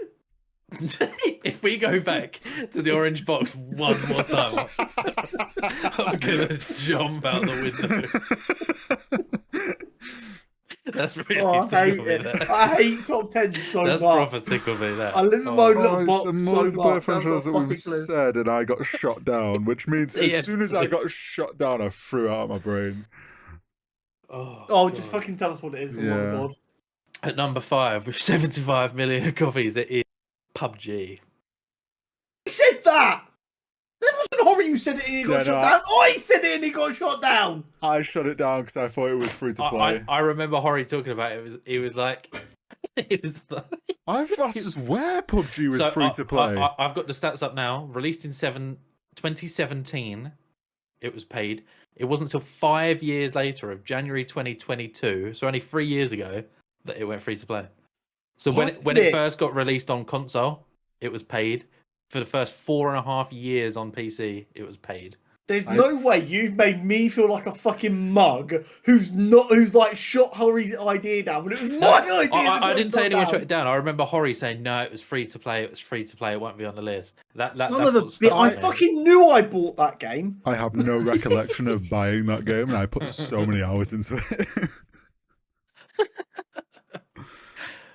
If we go back to the orange box one more time, I'm gonna jump out the window. That's really I hate tickle me. it. I hate top 10 so That's much. proper tickle me. That I live in my own little box it's a so multiplayer much. franchise that we've said, and I got shot down, which means as soon as I got shot down, I threw it out of my brain. Oh, just fucking tell us what it is, for the love of God. At number 5, with 75 million copies, it is PUBG. I said that! That wasn't Hori who said it and he got shot down. I said it and he got shot down. I shut it down because I thought it was free to play. I remember Hori talking about it. He was like, I swear PUBG was free to play. I've got the stats up now. Released in 2017, it was paid. It wasn't until 5 years later, of January 2022, so only 3 years ago, that it went free to play. So when it first got released on console, it was paid. For the first 4.5 years on PC, it was paid. There's no way you've made me feel like a fucking mug who's like shot Hori's idea down, but it was my idea. I didn't say anyone shot it down. I remember Hori saying, "No, it was free to play. It was free to play. It won't be on the list." I fucking knew I bought that game. I have no recollection of buying that game, and I put so many hours into it.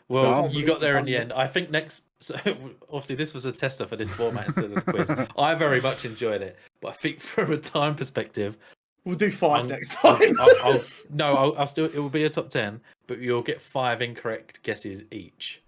Well, you got there in the end. I think next. So obviously, this was a tester for this format instead of the quiz. I very much enjoyed it, but I think from a time perspective, we'll do 5 next time. I'll still. It will be a top 10, but you'll get 5 incorrect guesses each.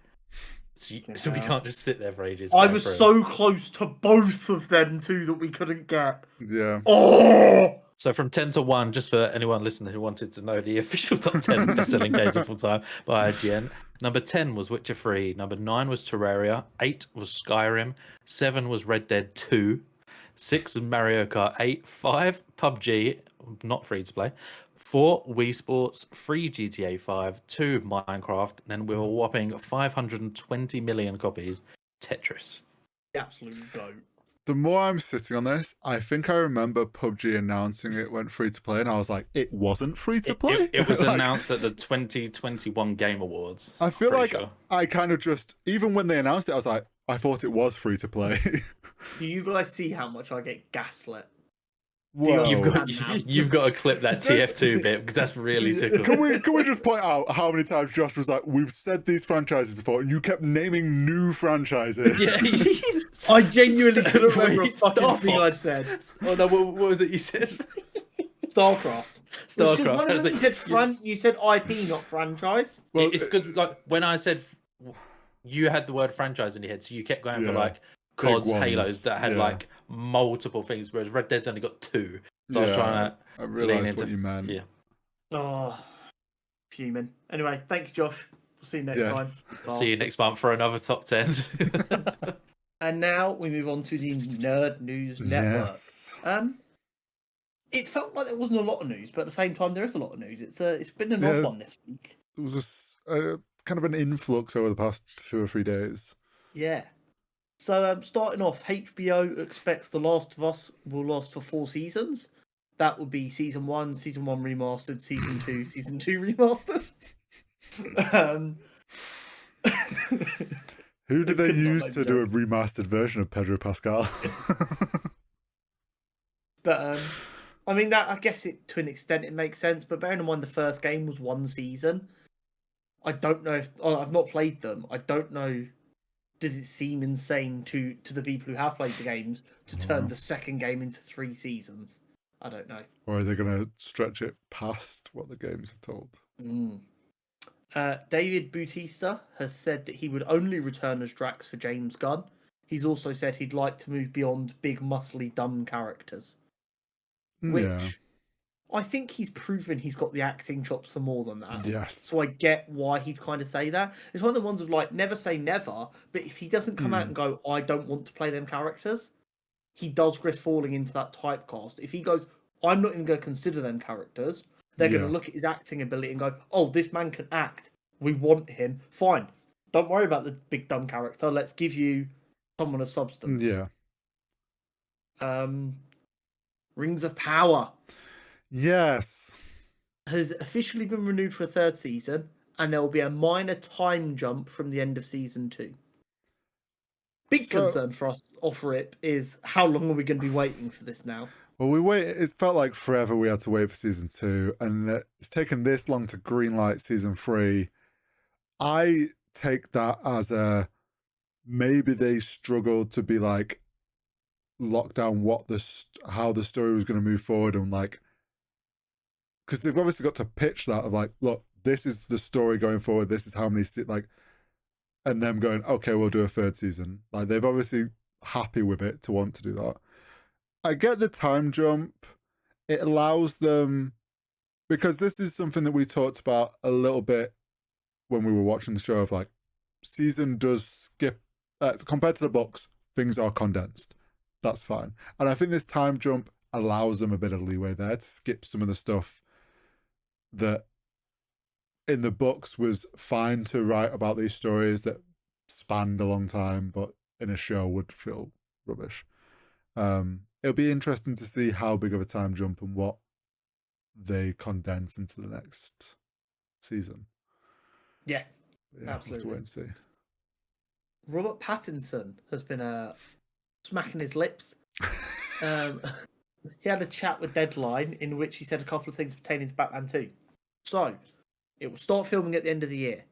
So we can't just sit there for ages. I was so close to both of them too that we couldn't get. Yeah. Oh. So from 10 to 1, just for anyone listening who wanted to know the official top 10 best-selling games of all time by IGN. Number 10 was Witcher 3. Number 9 was Terraria. 8 was Skyrim. 7 was Red Dead 2. 6 was Mario Kart 8. 5, PUBG, not free to play. 4, Wii Sports. 3, GTA 5. 2, Minecraft. And then with a whopping 520 million copies, Tetris. The absolute goat. The more I'm sitting on this, I think I remember PUBG announcing it went free to play, and I was like, it wasn't free to play? It was announced at the 2021 Game Awards. I feel like I kind of just, even when they announced it, I was like, I thought it was free to play. Do you guys see how much I get gaslit? Whoa. You've got to clip that TF2 bit because that's really tickling. Can we just point out how many times Josh was like, we've said these franchises before, and you kept naming new franchises. Yeah, I genuinely couldn't remember a fucking thing I said. Oh no, what was it you said? StarCraft. StarCraft. You said IP, not franchise. Well, it's good. Like when I said, you had the word franchise in your head, so you kept going for like CODs, Halos that had like multiple things, whereas Red Dead's only got 2. So I was trying to. I realised what you meant. Yeah. Oh, fuming. Anyway, thank you, Josh. We'll see you next time. See you next month for another top 10. And now we move on to the Nerd News Network. Yes. It felt like there wasn't a lot of news, but at the same time, there is a lot of news. It's been an odd one this week. It was a kind of an influx over the past 2 or 3 days. Yeah. So starting off, HBO expects The Last of Us will last for 4 seasons. That would be season 1 remastered, season 2, season 2 remastered. Who did they use to do a remastered version of Pedro Pascal? But I mean, that I guess it to an extent it makes sense. But bearing in mind the first game was 1 season, I don't know if I've not played them. I don't know. does it seem insane to the people who have played the games to turn the second game into 3 seasons? I don't know. Or are they going to stretch it past what the games have told? David Bautista has said that he would only return as Drax for James Gunn. He's also said he'd like to move beyond big, muscly, dumb characters. Which I think he's proven he's got the acting chops for more than that. Yes. So I get why he'd kind of say that. It's one of the ones of like, never say never, but if he doesn't come out and go, I don't want to play them characters, he does risk falling into that typecast. If he goes, I'm not even going to consider them characters, they're going to look at his acting ability and go, oh, this man can act. We want him. Fine. Don't worry about the big dumb character. Let's give you someone of substance. Yeah. Rings of Power. Yes. Has officially been renewed for a 3rd season, and there will be a minor time jump from the end of season 2. Big concern for us off rip is how long are we going to be waiting for this now? Well, it felt like forever we had to wait for season 2, and it's taken this long to greenlight season 3. I take that as maybe they struggled to be like lock down how the story was going to move forward, and like, because they've obviously got to pitch that of like, look, this is the story going forward. This is how many and them going, okay, we'll do a 3rd season. Like, they've obviously happy with it to want to do that. I get the time jump. It allows them, because this is something that we talked about a little bit when we were watching the show of like, season does skip, compared to the books, things are condensed. That's fine. And I think this time jump allows them a bit of leeway there to skip some of the stuff that in the books was fine to write about these stories that spanned a long time, but in a show would feel rubbish. It'll be interesting to see how big of a time jump and what they condense into the next season. Yeah, absolutely. absolutely. We'll have to wait and see. Robert Pattinson has been smacking his lips. He had a chat with Deadline in which he said a couple of things pertaining to Batman 2. So, it will start filming at the end of the year.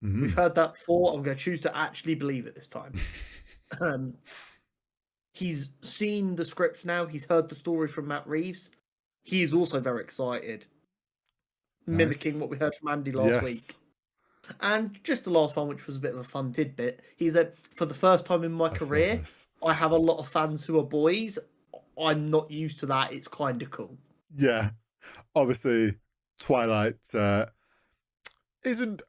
We've heard that before. I'm going to choose to actually believe it this time. He's seen the script now. He's heard the story from Matt Reeves. He is also very excited. Nice. Mimicking what we heard from Andy last week. And just the last one, which was a bit of a fun tidbit, he said, for the first time in my career, I have a lot of fans who are boys. I'm not used to that. It's kind of cool. Yeah. Obviously, Twilight isn't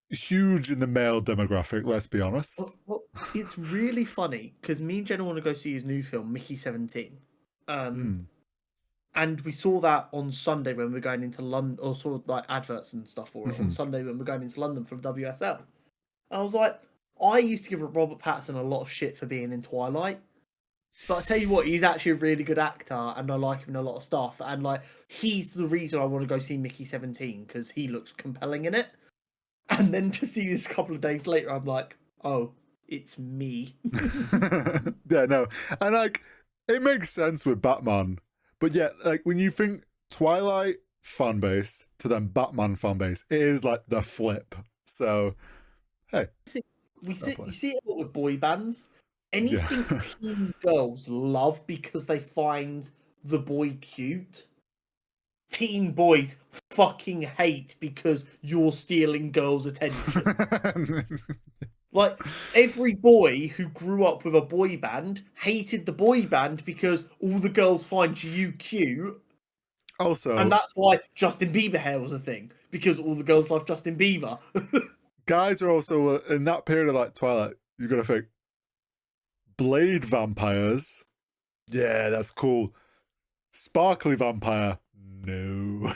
huge in the male demographic, let's be honest. Well, it's really funny because me and Jenna want to go see his new film, Mickey 17. And we saw that on Sunday when we were going into London, or saw like adverts and stuff for it on Sunday when we were going into London for WSL. I was like, I used to give Robert Pattinson a lot of shit for being in Twilight. But I tell you what, he's actually a really good actor, and I like him in a lot of stuff. And like, he's the reason I want to go see Mickey 17 because he looks compelling in it. And then to see this a couple of days later, I'm like, oh, it's me. Yeah, no, and like, it makes sense with Batman, but yeah, like when you think Twilight fan base to then Batman fan base, it is like the flip. So, hey, you see it a lot with boy bands. Anything teen girls love because they find the boy cute, teen boys fucking hate because you're stealing girls' attention. Like, every boy who grew up with a boy band hated the boy band because all the girls find you cute. Also, and that's why Justin Bieber hair was a thing, because all the girls love Justin Bieber. Guys are also, in that period of like Twilight, you're going to think, Blade vampires? Yeah, that's cool. Sparkly vampire? No.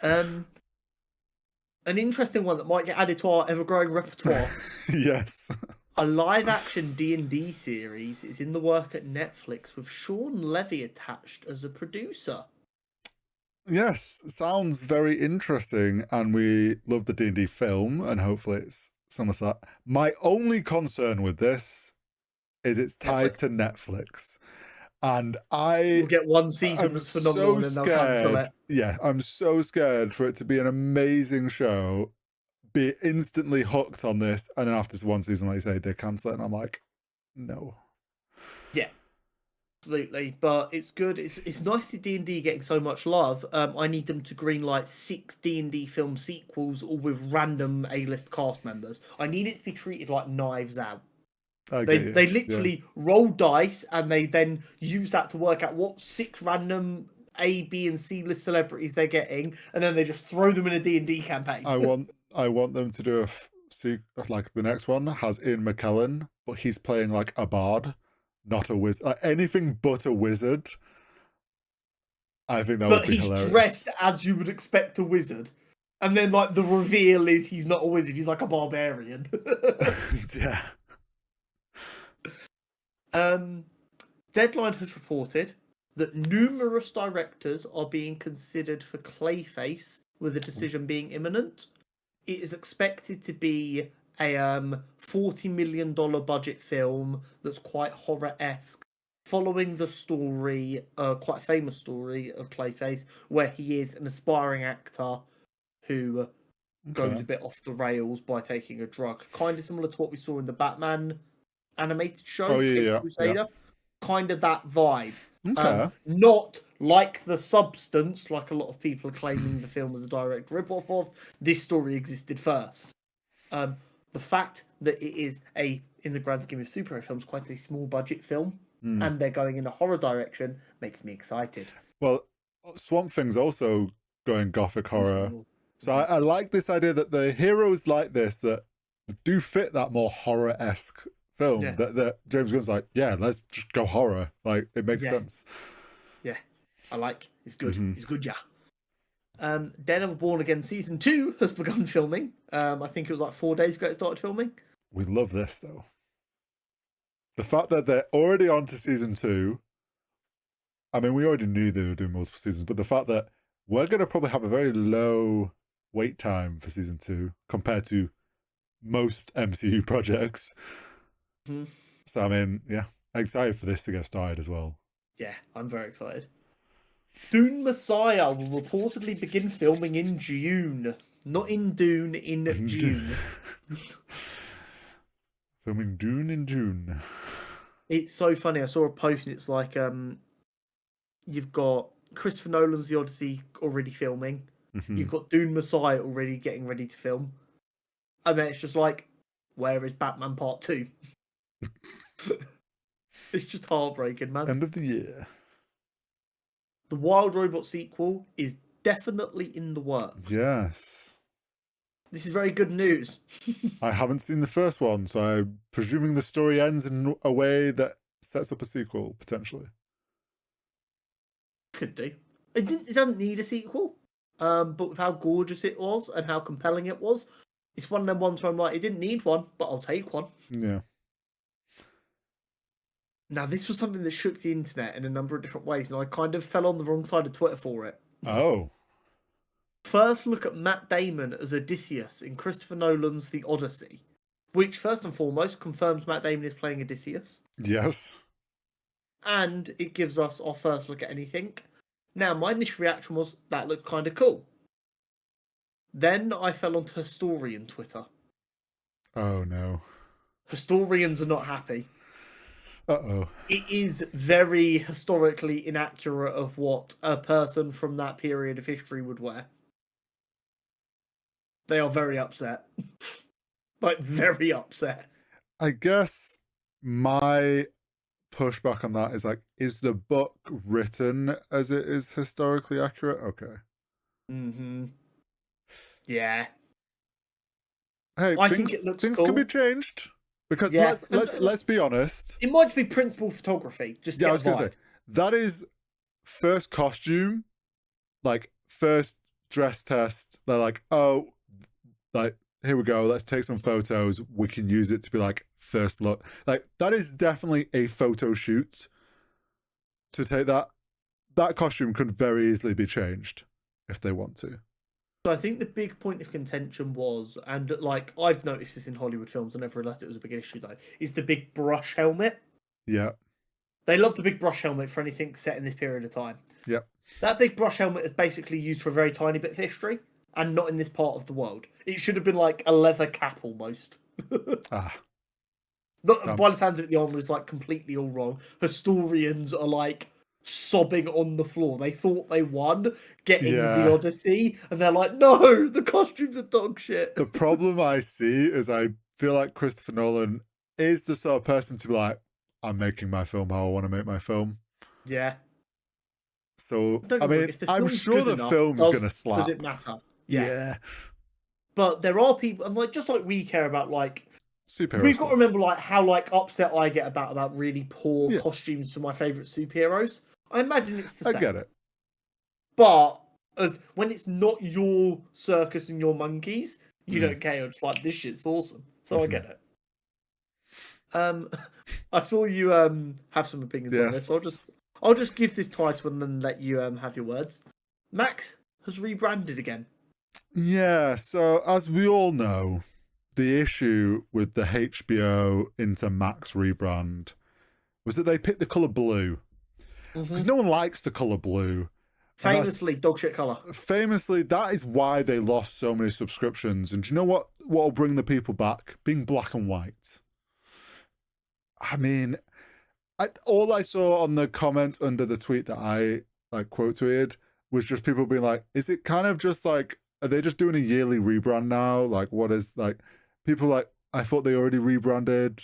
An interesting one that might get added to our ever-growing repertoire. Yes. A live-action D&D series is in the work at Netflix with Sean Levy attached as a producer. Yes, sounds very interesting, and we love the D&D film, and hopefully it's similar to that. My only concern with this is it's tied to Netflix. And we'll get one season that's phenomenal and then they'll cancel it. Yeah, I'm so scared for it to be an amazing show, be instantly hooked on this, and then after one season, like you say, they cancel it, and I'm like, no. Yeah, absolutely. But it's good. It's nice to D&D getting so much love. I need them to greenlight 6 D&D film sequels, all with random A-list cast members. I need it to be treated like Knives Out. They literally roll dice and they then use that to work out what 6 random A, B, and C list celebrities they're getting, and then they just throw them in a D&D campaign. I want them to do like the next one has Ian McKellen, but he's playing like a bard, not a wizard. Like, anything but a wizard. I think that would be hilarious. But he's dressed as you would expect a wizard. And then like the reveal is he's not a wizard, he's like a barbarian. Yeah. Deadline has reported that numerous directors are being considered for Clayface, with a decision being imminent. It is expected to be a $40 million budget film that's quite horror-esque, following the story, quite a famous story of Clayface, where he is an aspiring actor who goes a bit off the rails by taking a drug. Kind of similar to what we saw in the Batman animated show, Crusader. Yeah. Kind of that vibe. Not like The Substance, like a lot of people are claiming the film was a direct rip-off of. This story existed first. The fact that it is in the grand scheme of superhero films, quite a small budget film, and they're going in a horror direction, makes me excited. Well, Swamp Thing's also going gothic horror. So I like this idea that the heroes like this that do fit that more horror-esque film. Yeah. That James Gunn's like, yeah, let's just go horror. Like, it makes sense. Yeah, I like. It's good. It's good, yeah. Daredevil Born Again Season 2 has begun filming. I think it was like 4 days ago it started filming. We love this, though. The fact that they're already on to Season 2, I mean, we already knew they were doing multiple seasons, but the fact that we're going to probably have a very low wait time for Season 2 compared to most MCU projects. So, I mean, yeah, excited for this to get started as well. Yeah, I'm very excited. Dune Messiah will reportedly begin filming in June. Not in Dune, in June. Filming Dune in June. It's so funny. I saw a post and it's like, you've got Christopher Nolan's The Odyssey already filming. You've got Dune Messiah already getting ready to film. And then it's just like, where is Batman Part 2? It's just heartbreaking, man. End of the year. The Wild Robot sequel is definitely in the works. Yes. This is very good news. I haven't seen the first one, so I'm presuming the story ends in a way that sets up a sequel, potentially. Could do. It doesn't need a sequel, but with how gorgeous it was and how compelling it was, it's one of them ones where I'm like, it didn't need one, but I'll take one. Yeah. Now, this was something that shook the internet in a number of different ways, and I kind of fell on the wrong side of Twitter for it. Oh. First, look at Matt Damon as Odysseus in Christopher Nolan's The Odyssey, which, first and foremost, confirms Matt Damon is playing Odysseus. Yes. And it gives us our first look at anything. Now, my initial reaction was, that looked kind of cool. Then I fell onto Historian Twitter. Oh, no. Historians are not happy. Uh-oh. It is very historically inaccurate of what a person from that period of history would wear. They are very upset. Like, very upset. I guess my pushback on that is like, is the book written as it is historically accurate? Okay. Yeah. Hey, I think it looks things cool. can be changed. Because let's be honest. It might be principal photography. Just I was going to say, that is first costume, like first dress test. They're like, oh, like, here we go. Let's take some photos. We can use it to be like first look. Like, that is definitely a photo shoot to take that. That costume could very easily be changed if they want to. So I think the big point of contention was, and like I've noticed this in Hollywood films, I never realised it was a big issue though, is the big brush helmet. Yeah. They love the big brush helmet for anything set in this period of time. Yep. That big brush helmet is basically used for a very tiny bit of history. and not in this part of the world. It should have been like a leather cap almost. By the sounds of it, the armor is like completely all wrong. Historians are like sobbing on the floor. They thought they won getting the Odyssey, and they're like, no, the costumes are dog shit. The problem I see is I feel like Christopher Nolan is the sort of person to be like, I'm making my film how I want to make my film. Yeah. So, I mean, I'm sure the film's going to slap. Does it matter? Yeah. But there are people, and like just like we care about like superhero we've stuff. got to remember like how like upset I get about really poor costumes for my favorite superheroes. I imagine it's the same. I get it. But when it's not your circus and your monkeys, you don't care. You're just like, this shit's awesome. So I get it. I saw you have some opinions on this. I'll just give this title and then let you have your words. Max has rebranded again. Yeah, so as we all know, the issue with the HBO into Max rebrand was that they picked the colour blue. Because no one likes the colour blue. Famously, dog shit colour. Famously, that is why they lost so many subscriptions. And do you know what will bring the people back? Being black and white. I mean, all I saw on the comments under the tweet that I quote tweeted was just people being like, is it kind of just like, are they just doing a yearly rebrand now? Like, what is people like, I thought they already rebranded.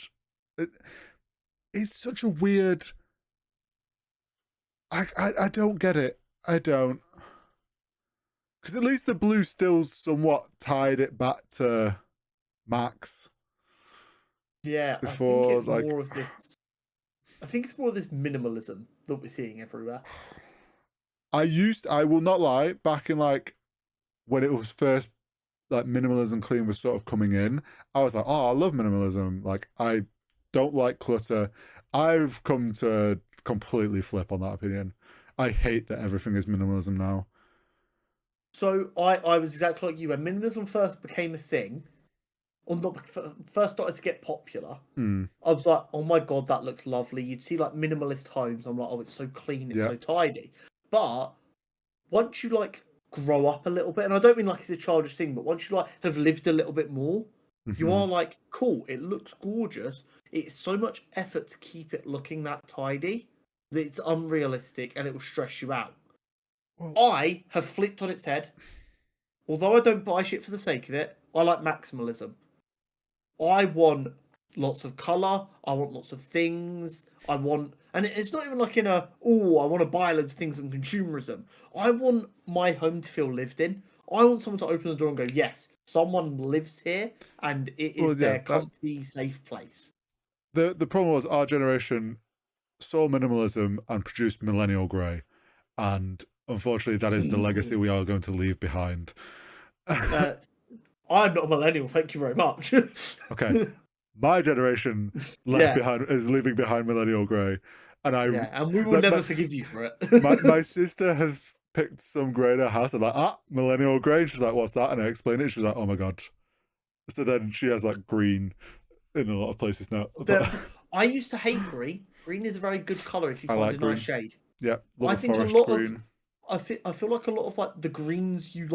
It's such a weird, I don't get it. I don't. Because at least the blue still somewhat tied it back to Max. Yeah, before, I think it's more of this minimalism that we're seeing everywhere. I will not lie, back in when it was first minimalism clean was sort of coming in, I was like, oh, I love minimalism. I don't like clutter. I've come to completely flip on that opinion. I hate that everything is minimalism now. So I was exactly like you. When minimalism first became a thing, or not first started to get popular, I was like, oh my god, that looks lovely. You'd see minimalist homes. I'm like, oh, it's so clean, it's so tidy. But once you grow up a little bit, and I don't mean it's a childish thing, but once you have lived a little bit more, you are like, cool, it looks gorgeous. It's so much effort to keep it looking that tidy that it's unrealistic and it will stress you out. Well, I have flipped on its head. Although I don't buy shit for the sake of it, I like maximalism. I want lots of colour. I want lots of things. And it's not even I want to buy loads of things and consumerism. I want my home to feel lived in. I want someone to open the door and go, yes, someone lives here and it is their comfy, safe place. The problem was our generation saw minimalism and produced millennial grey. And unfortunately, that is the legacy we are going to leave behind. I'm not a millennial, thank you very much. Okay. My generation is leaving behind millennial grey. And we will never forgive you for it. my sister has picked some grey in her house. I'm like, millennial grey. And she's like, what's that? And I explained it. She was like, oh my god. So then she has green in a lot of places now. I used to hate green. Green is a very good colour if you find a nice shade. Yeah, I think a lot green. I feel like a lot of the greens you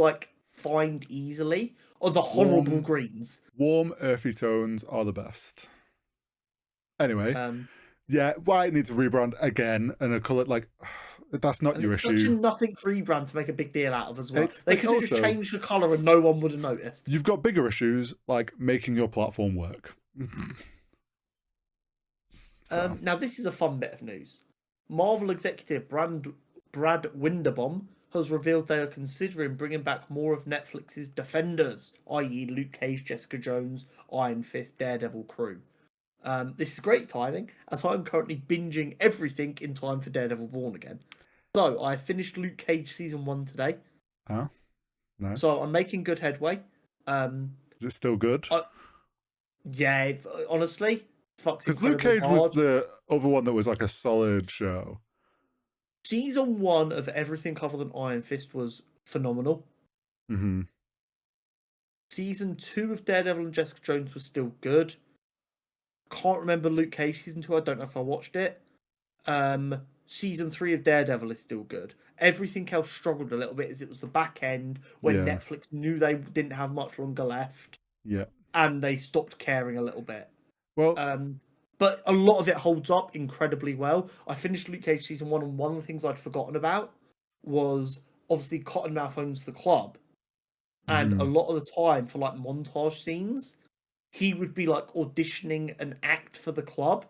find easily are the horrible greens. Warm, earthy tones are the best. Anyway, White needs a rebrand again, and a colour that's not your issue. It's such a nothing rebrand to make a big deal out of as well. They could have just changed the colour and no one would have noticed. You've got bigger issues like making your platform work. Now this is a fun bit of news. Marvel executive Brad Winderbaum has revealed they are considering bringing back more of Netflix's Defenders, i.e. Luke Cage, Jessica Jones, Iron Fist, Daredevil crew. This is great timing, as I'm currently binging everything in time for Daredevil Born Again. So, I finished Luke Cage Season 1 today. Oh, nice. So, I'm making good headway. Is it still good? Yeah, honestly, because Luke Cage was the other one that was a solid show. Season 1 of everything other than Iron Fist was phenomenal. Mm-hmm. Season 2 of Daredevil and Jessica Jones was still good. Can't remember Luke Cage Season 2. I don't know if I watched it. season 3 of Daredevil is still good. Everything else struggled a little bit as it was the back end when Netflix knew they didn't have much longer left. Yeah. And they stopped caring a little bit. Well, but a lot of it holds up incredibly well. I finished Luke Cage season 1, and one of the things I'd forgotten about was obviously Cottonmouth owns the club. And a lot of the time for like montage scenes, he would be like auditioning an act for the club.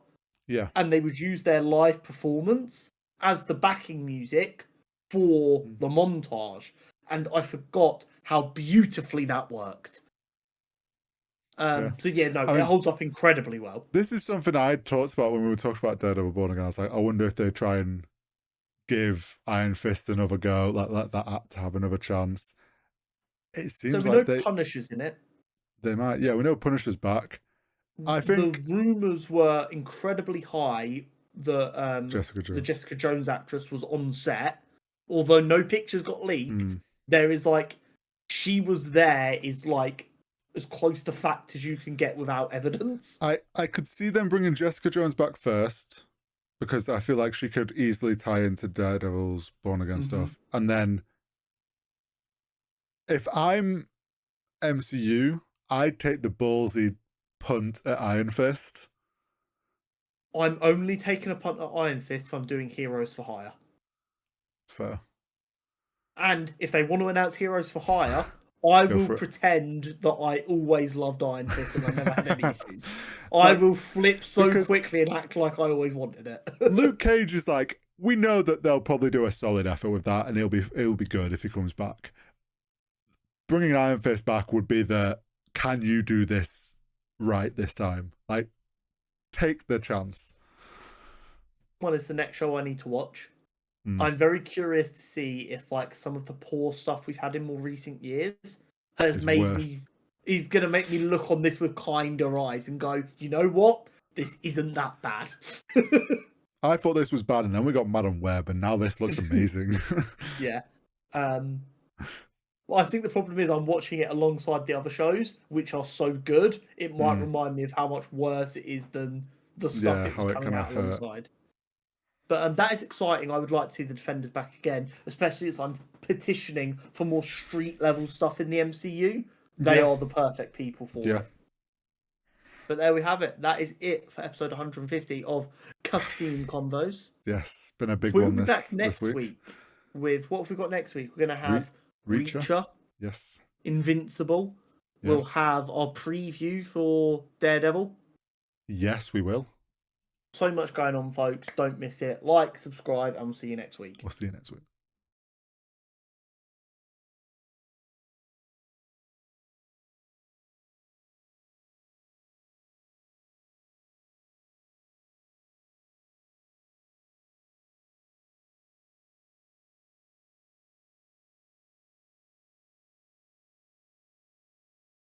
Yeah. And they would use their live performance as the backing music for the montage. And I forgot how beautifully that worked. So yeah, no, it holds up incredibly well. This is something I talked about when we were talking about Daredevil Born Again. I was like, I wonder if they try and give Iron Fist another go, let that act have another chance. It seems like Punisher's in it. They might. Yeah, we know Punisher's back. I think the rumors were incredibly high that the Jessica Jones actress was on set, although no pictures got leaked. There is like she was there is like as close to fact as you can get without evidence. I could see them bringing Jessica Jones back first because I feel like she could easily tie into Daredevil's Born Again stuff, and then if I'm MCU, I'd take the ballsy punt at Iron Fist. I'm only taking a punt at Iron Fist if I'm doing Heroes for Hire. Fair. And if they want to announce Heroes for Hire, I will pretend that I always loved Iron Fist and I never had any issues. I will flip so quickly and act like I always wanted it. Luke Cage is like, we know that they'll probably do a solid effort with that, and it'll be good if he comes back. Bringing Iron Fist back would be can you do this right this time? Like, take the chance. What is the next show I need to watch? I'm very curious to see if like some of the poor stuff we've had in more recent years has made me. He's gonna make me look on this with kinder eyes and go, you know what? This isn't that bad. I thought this was bad, and then we got Madam Web, and now this looks amazing. Yeah. Well, I think the problem is I'm watching it alongside the other shows, which are so good. It might remind me of how much worse it is than the stuff it was coming out alongside. But that is exciting. I would like to see the Defenders back again, especially as I'm petitioning for more street-level stuff in the MCU. They are the perfect people for it. But there we have it. That is it for episode 150 of Cutscene Convos. Yes, been a big one. We'll be back next week with what have we got next week? We're going to have Reacher. Yes. Invincible. Yes. We'll have our preview for Daredevil. Yes, we will. So much going on, folks. Don't miss it. Like, subscribe, and we'll see you next week. We'll see you next week.